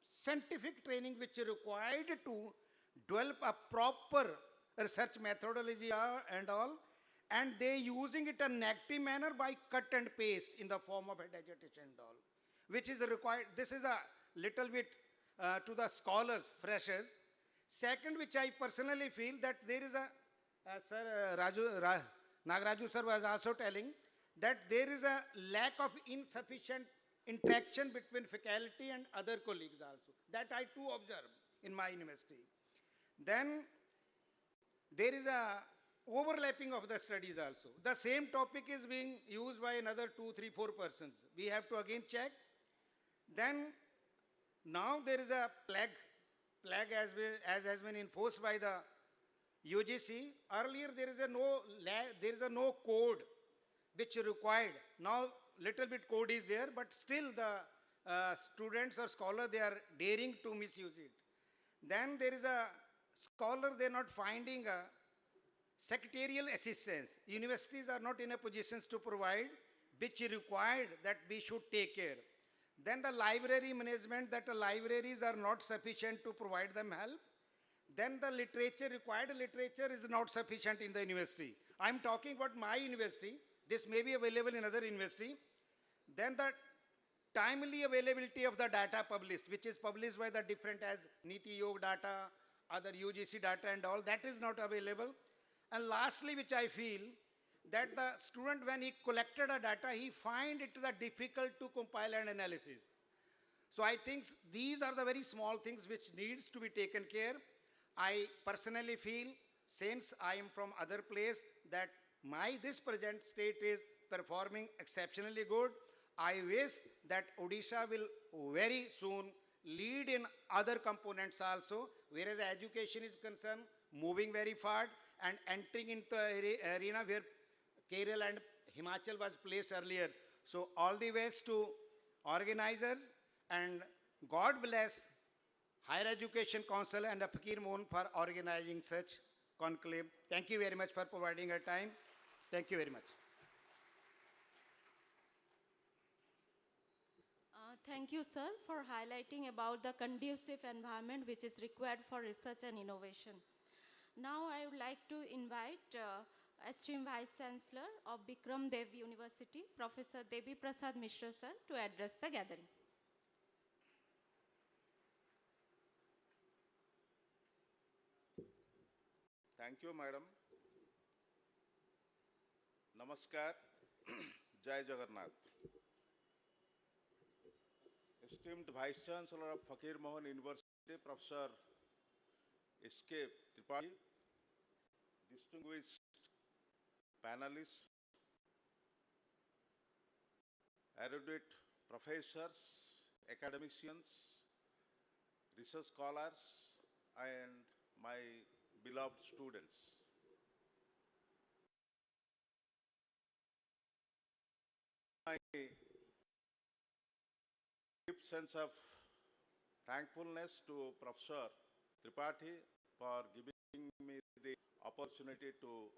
scientific training which is required to develop a proper research methodology and all, and they using it in a negative manner by cut and paste in the form of a dissertation and all, which is required. This is a little bit to the scholars, freshers. Second, which I personally feel that there is a, Nagaraju sir was also telling, that there is a lack of insufficient interaction between faculty and other colleagues also. That I too observe in my university. Then there is a overlapping of the studies also. The same topic is being used by another 2, 3, 4 persons. We have to again check. Then now there is a plague as has been enforced by the UGC. Earlier there is a no code which required. Now little bit code is there, but still the students or scholar, they are daring to misuse it. Then there is a scholar, they are not finding a secretarial assistance. Universities are not in a position to provide, which required that we should take care. Then the library management, that the libraries are not sufficient to provide them help. Then the literature, required literature is not sufficient in the university. I'm talking about my university. This may be available in other university. Then the timely availability of the data published, which is published by the different as Niti Yog data, other UGC data and all, that is not available. And lastly, which I feel, that the student, when he collected a data, he find it difficult to compile and analysis. So I think these are the very small things which needs to be taken care. I personally feel, since I am from other place, that this present state is performing exceptionally good. I wish that Odisha will very soon lead in other components also, whereas education is concerned, moving very far and entering into the arena where Kerala and Himachal was placed earlier. So all the best to organizers, and God bless Higher Education Council and Fakir Mohan for organizing such conclave. Thank you very much for providing your time. Thank you very much. Thank you, sir, for highlighting about the conducive environment which is required for research and innovation. Now I would like to invite esteemed Vice Chancellor of Bikram Dev University, Professor Devi Prasad Mishra, sir, to address the gathering. Thank you, madam. Namaskar. Jai Jagannath. Esteemed Vice Chancellor of Fakir Mohan University, Professor S.K. Tripathi, distinguished panelists, erudite professors, academicians, research scholars, and my beloved students. My deep sense of thankfulness to Professor Tripathi for giving me the opportunity to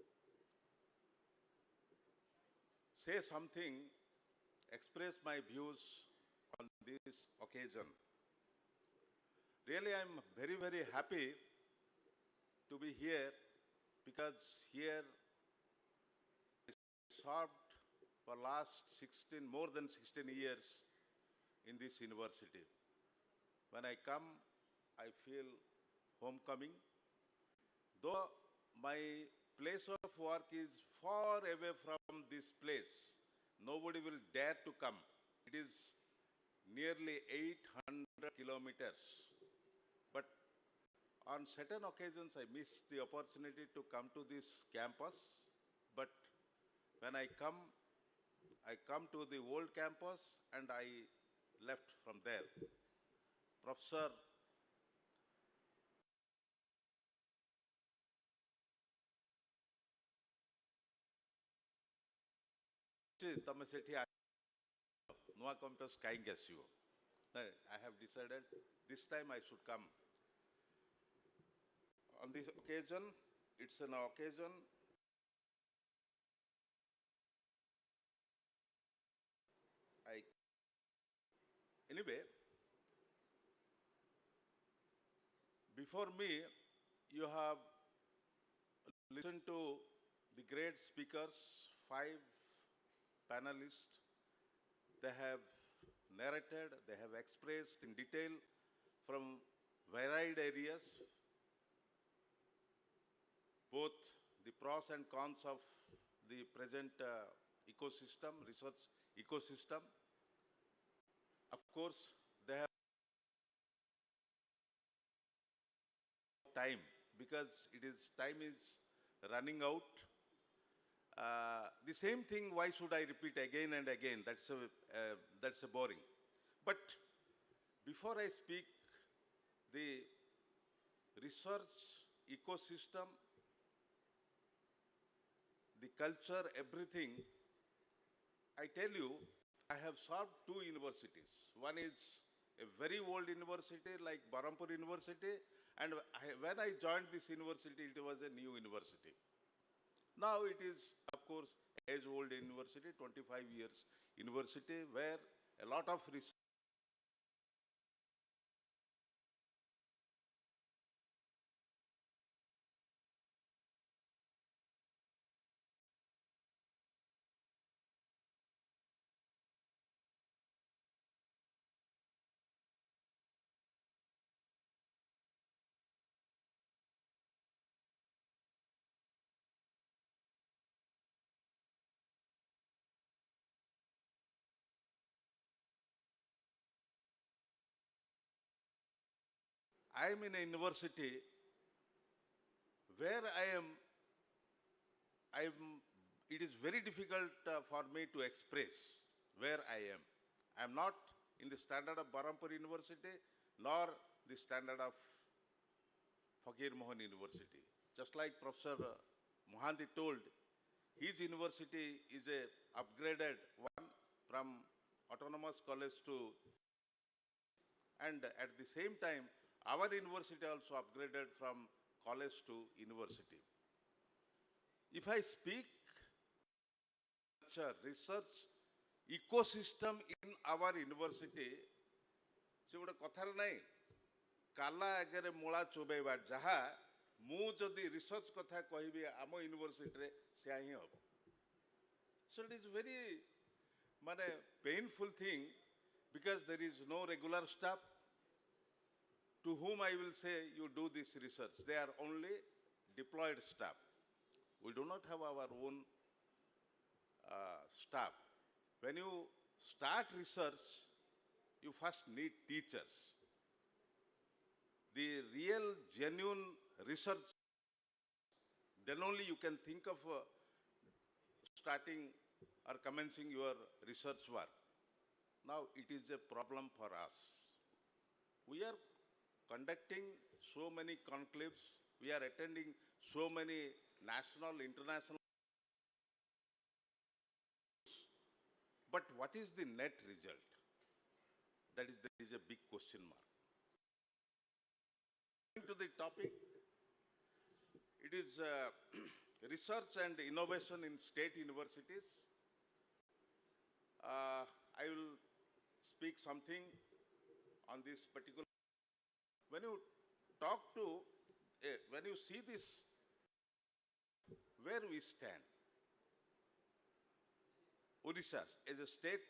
say something, express my views on this occasion. Really, I'm very, very happy to be here, because here I served for last more than 16 years in this university. When I come, I feel homecoming. Though my place of work is far away from this place, nobody will dare to come. It is nearly 800 kilometers. But on certain occasions, I miss the opportunity to come to this campus. But when I come to the old campus and I left from there. Professor ତମେ ସେଠି ନୂଆ campus କାହିଁକି ଆସିବ? I have decided this time I should come. On this occasion, it's an occasion anyway, before me, you have listened to the great speakers, 5 panelists. They have narrated, they have expressed in detail from varied areas, both the pros and cons of the present ecosystem, research ecosystem. Of course, they have time, because time is running out. The same thing, why should I repeat again and again? That's a boring. But before I speak the research ecosystem, the culture, everything, I tell you I have served two universities. One is a very old university like Barampur University, and when I joined this university, it was a new university. Now it is, of course, age-old university, 25 years university, where a lot of research. I am in a university where it is very difficult for me to express where I am. I am not in the standard of Barampur University, nor the standard of Fakir Mohan University. Just like Professor Mohanty told, his university is a upgraded one from autonomous college to, and at the same time, our university also upgraded from college to university. If I speak research ecosystem in our university, se gote kathar nai kala agere mula chobaiba jaha mu jodi research katha kahibi amo university re se hi hob. So it is very painful thing, because there is no regular staff to whom I will say you do this research. They are only deployed staff. We do not have our own staff. When you start research, you first need teachers. The real, genuine research, then only you can think of starting or commencing your research work. Now it is a problem for us. We are conducting so many conclaves, we are attending so many national, international. But what is the net result? That is a big question mark. Coming to the topic, it is research and innovation in state universities. I will speak something on this particular. When you talk to, when you see this, where we stand, Odisha as a state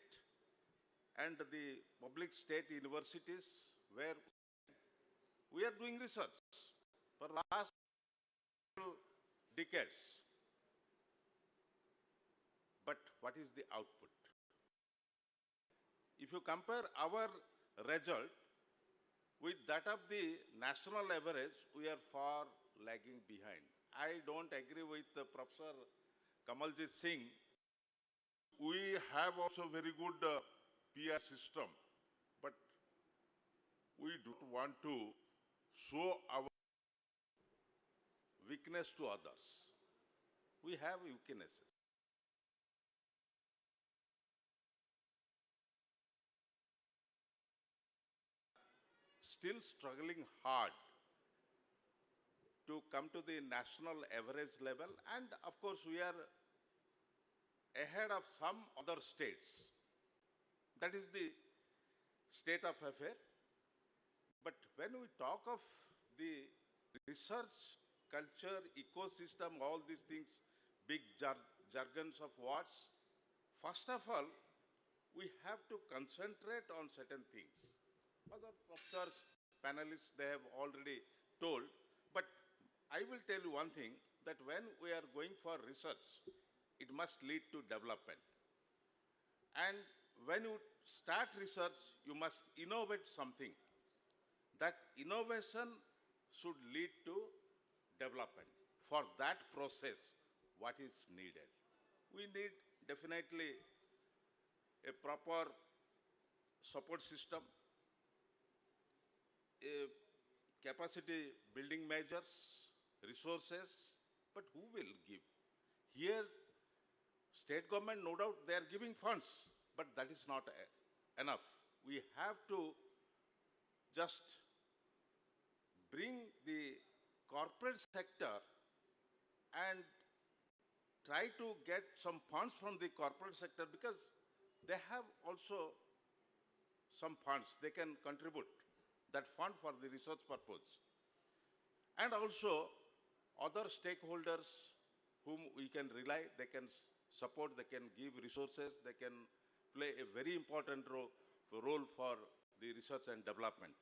and the public state universities, where we are doing research for last decades. But what is the output? If you compare our result with that of the national average, we are far lagging behind. I don't agree with Professor Kamaljeet Singh. We have also very good PR system, but we don't want to show our weakness to others. We have weaknesses. Still struggling hard to come to the national average level, and of course we are ahead of some other states. That is the state of affair. But when we talk of the research, culture, ecosystem, all these things, big jargons of words, first of all, we have to concentrate on certain things. Other professors, panelists, they have already told, but I will tell you one thing, that when we are going for research, it must lead to development. And when you start research, you must innovate something. That innovation should lead to development. For that process, what is needed? We need definitely a proper support system, a capacity building measures, resources, but who will give? Here, state government, no doubt, they are giving funds, but that is not enough. We have to just bring the corporate sector and try to get some funds from the corporate sector, because they have also some funds they can contribute that fund for the research purpose. And also other stakeholders whom we can rely, they can support, they can give resources, they can play a very important role for the research and development.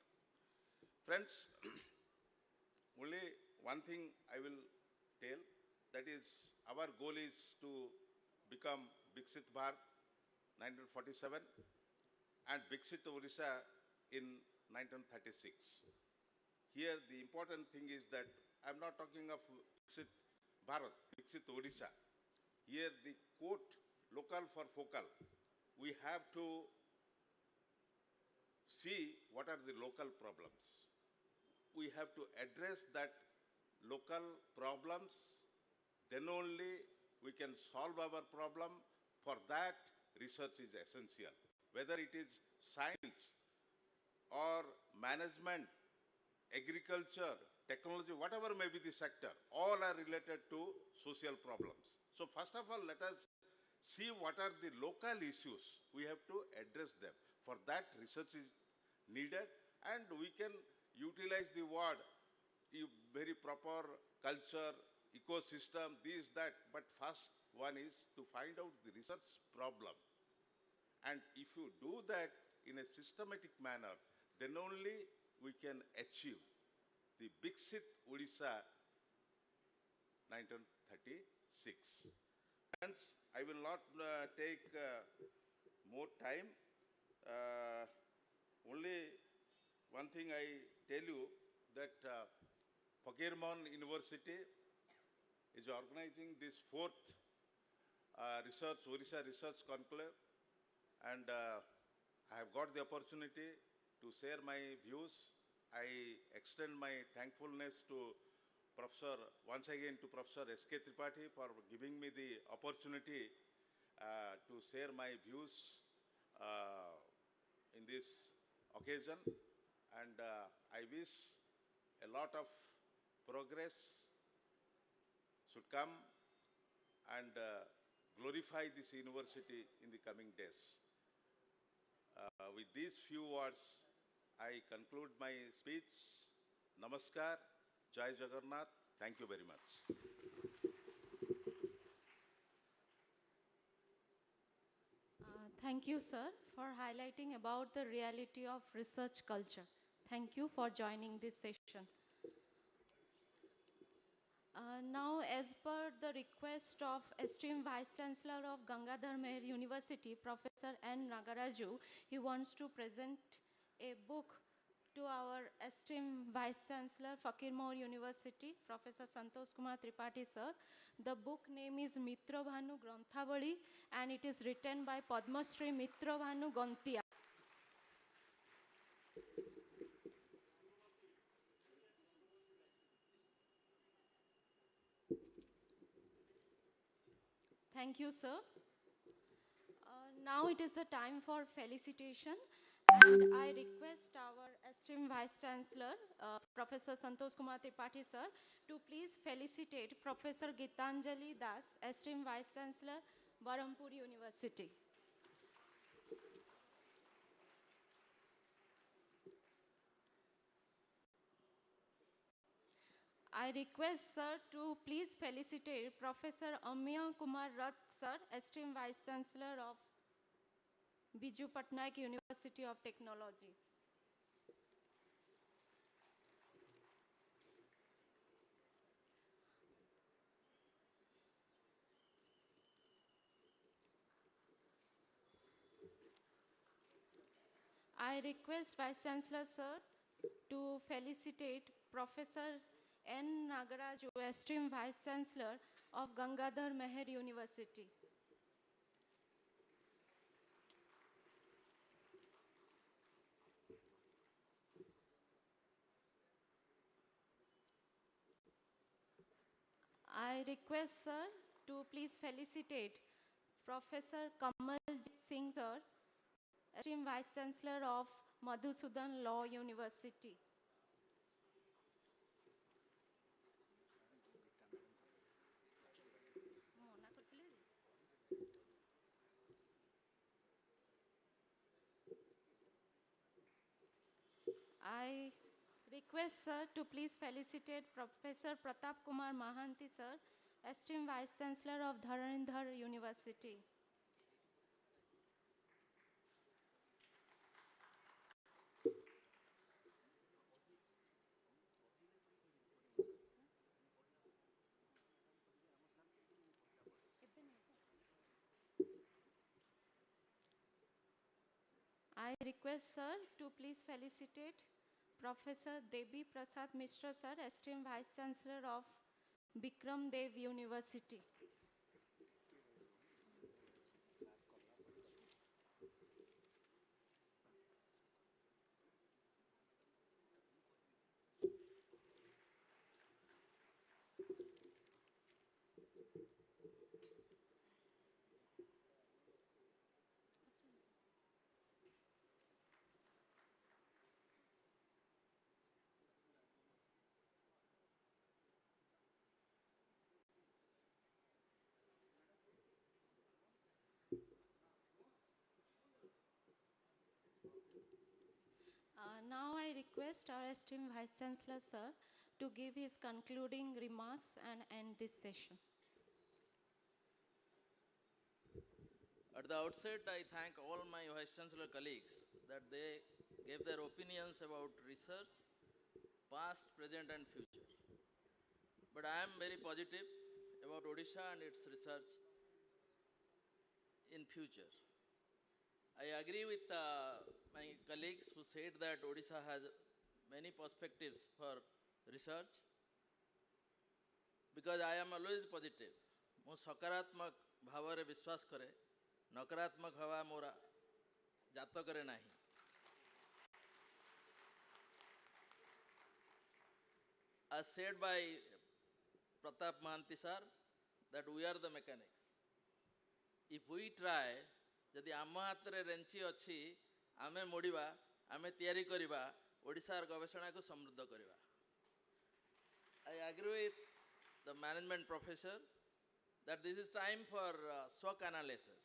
Friends, only one thing I will tell, that is our goal is to become Viksit Bharat 1947 and Viksit Odisha in 1936. Here the important thing is that I'm not talking of Viksit Bharat, Viksit Odisha. Here the quote, local for focal. We have to see what are the local problems. We have to address that local problems, then only we can solve our problem. For that, research is essential. Whether it is science or management, agriculture, technology, whatever may be the sector, all are related to social problems. So first of all, let us see what are the local issues. We have to address them. For that, research is needed, and we can utilize the word very proper culture, ecosystem, this, that. But first one is to find out the research problem. And if you do that in a systematic manner, then only we can achieve the Viksit Odisha 1936. Hence, I will not take more time. Only one thing I tell you, that Fakir Mohan University is organizing this 4th Odisha Research Conclave, and I have got the opportunity to share my views. I extend my thankfulness to once again to Professor S.K. Tripathi for giving me the opportunity to share my views in this occasion, and I wish a lot of progress should come and glorify this university in the coming days. With these few words, I conclude my speech. Namaskar, Jai Jagannath. Thank you very much. Thank you, sir, for highlighting about the reality of research culture. Thank you for joining this session. Now, as per the request of esteemed Vice Chancellor of Gangadhar Meher University, Professor N. Nagaraju, he wants to present a book to our esteemed Vice Chancellor, Fakir Mohan University, Professor Santosh Kumar Tripathi, sir. The book name is Mitra Bhanu Granthavali, and it is written by Padma Shri Mitra Bhanu Gantia. Thank you, sir. Now it is the time for felicitation, and I request our esteemed Vice Chancellor, Professor Santosh Kumar Tripathi, sir, to please felicitate Professor Gitanjali Das, esteemed Vice Chancellor, Berhampur University. I request, sir, to please felicitate Professor Amya Kumar Rath, sir, esteemed Vice Chancellor of Biju Patnaik University of Technology. I request Vice Chancellor, sir, to felicitate Professor N. Nagaraju, esteemed Vice Chancellor of Gangadhar Meher University. I request, sir, to please felicitate Professor Kamaljeet Singh sir, esteemed Vice Chancellor of Madhusudan Law University. I request sir to please felicitate Professor Pratap Kumar Mahanti sir, esteemed Vice Chancellor of Dharanidhar University. I request sir to please felicitate Professor Devi Prasad Mishra sir, esteemed Vice Chancellor of Bikram Dev University. Now I request our esteemed Vice Chancellor sir to give his concluding remarks and end this session. At the outset, I thank all my Vice Chancellor colleagues that they gave their opinions about research, past, present and future. But I am very positive about Odisha and its research in future. I agree with my colleagues who said that Odisha has many perspectives for research because I am always positive. ମୁଁ ସକାରାତ୍ମକ ଭାବରେ ବିଶ୍ୱାସ କରେ, ନକାରାତ୍ମକ ଭାବ ମୋର ଜାତକରେ ନାହିଁ। As said by Pratap Mahanti sir, that we are the mechanics. If we try, ଯଦି ଆମ ହାତରେ ରେଞ୍ଚି ଅଛି, ଆମେ ମୋଡ଼ିବା, ଆମେ ତିଆରି କରିବା, ଓଡ଼ିଶାର ଗବେଷଣାକୁ ସମୃଦ୍ଧ କରିବା। I agree with the management professor that this is time for SWOT analysis.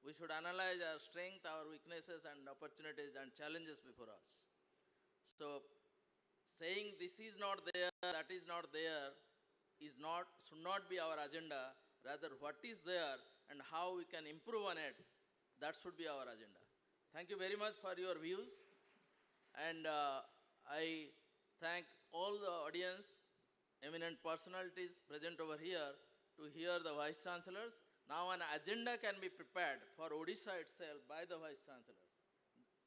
We should analyze our strength, our weaknesses and opportunities and challenges before us. So saying this is not there, that is not there, should not be our agenda. Rather, what is there and how we can improve on it, that should be our agenda. Thank you very much for your views. And I thank all the audience, eminent personalities present over here to hear the Vice Chancellors. Now an agenda can be prepared for Odisha itself by the Vice Chancellors.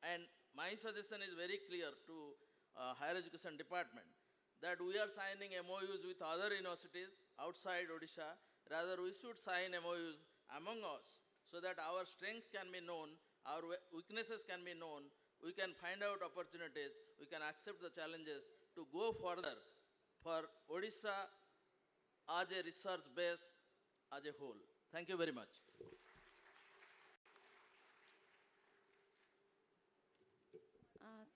And my suggestion is very clear to Higher Education Department that we are signing MOUs with other universities outside Odisha. Rather, we should sign MOUs among us so that our strengths can be known, our weaknesses can be known, we can find out opportunities, we can accept the challenges to go further for Odisha as a research base as a whole. Thank you very much.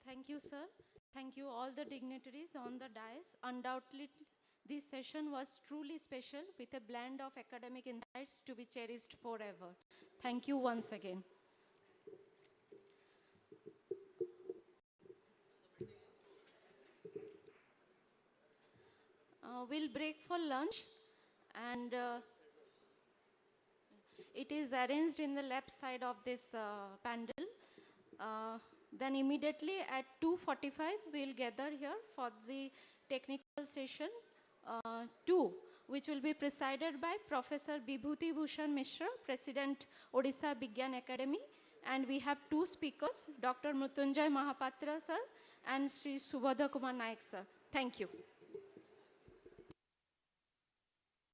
Thank you, sir. Thank you all the dignitaries on the dais. Undoubtedly, this session was truly special with a blend of academic insights to be cherished forever. Thank you once again. We'll break for lunch and it is arranged in the left side of this pandal. Then immediately at 2:45 we'll gather here for the technical session 2, which will be presided by Professor Vibhuti Bhushan Mishra, President Odisha Bigyan Academy, and we have 2 speakers, Dr. Mrutyunjay Mahapatra sir and Sri Subodha Kumar Naik sir. Thank you.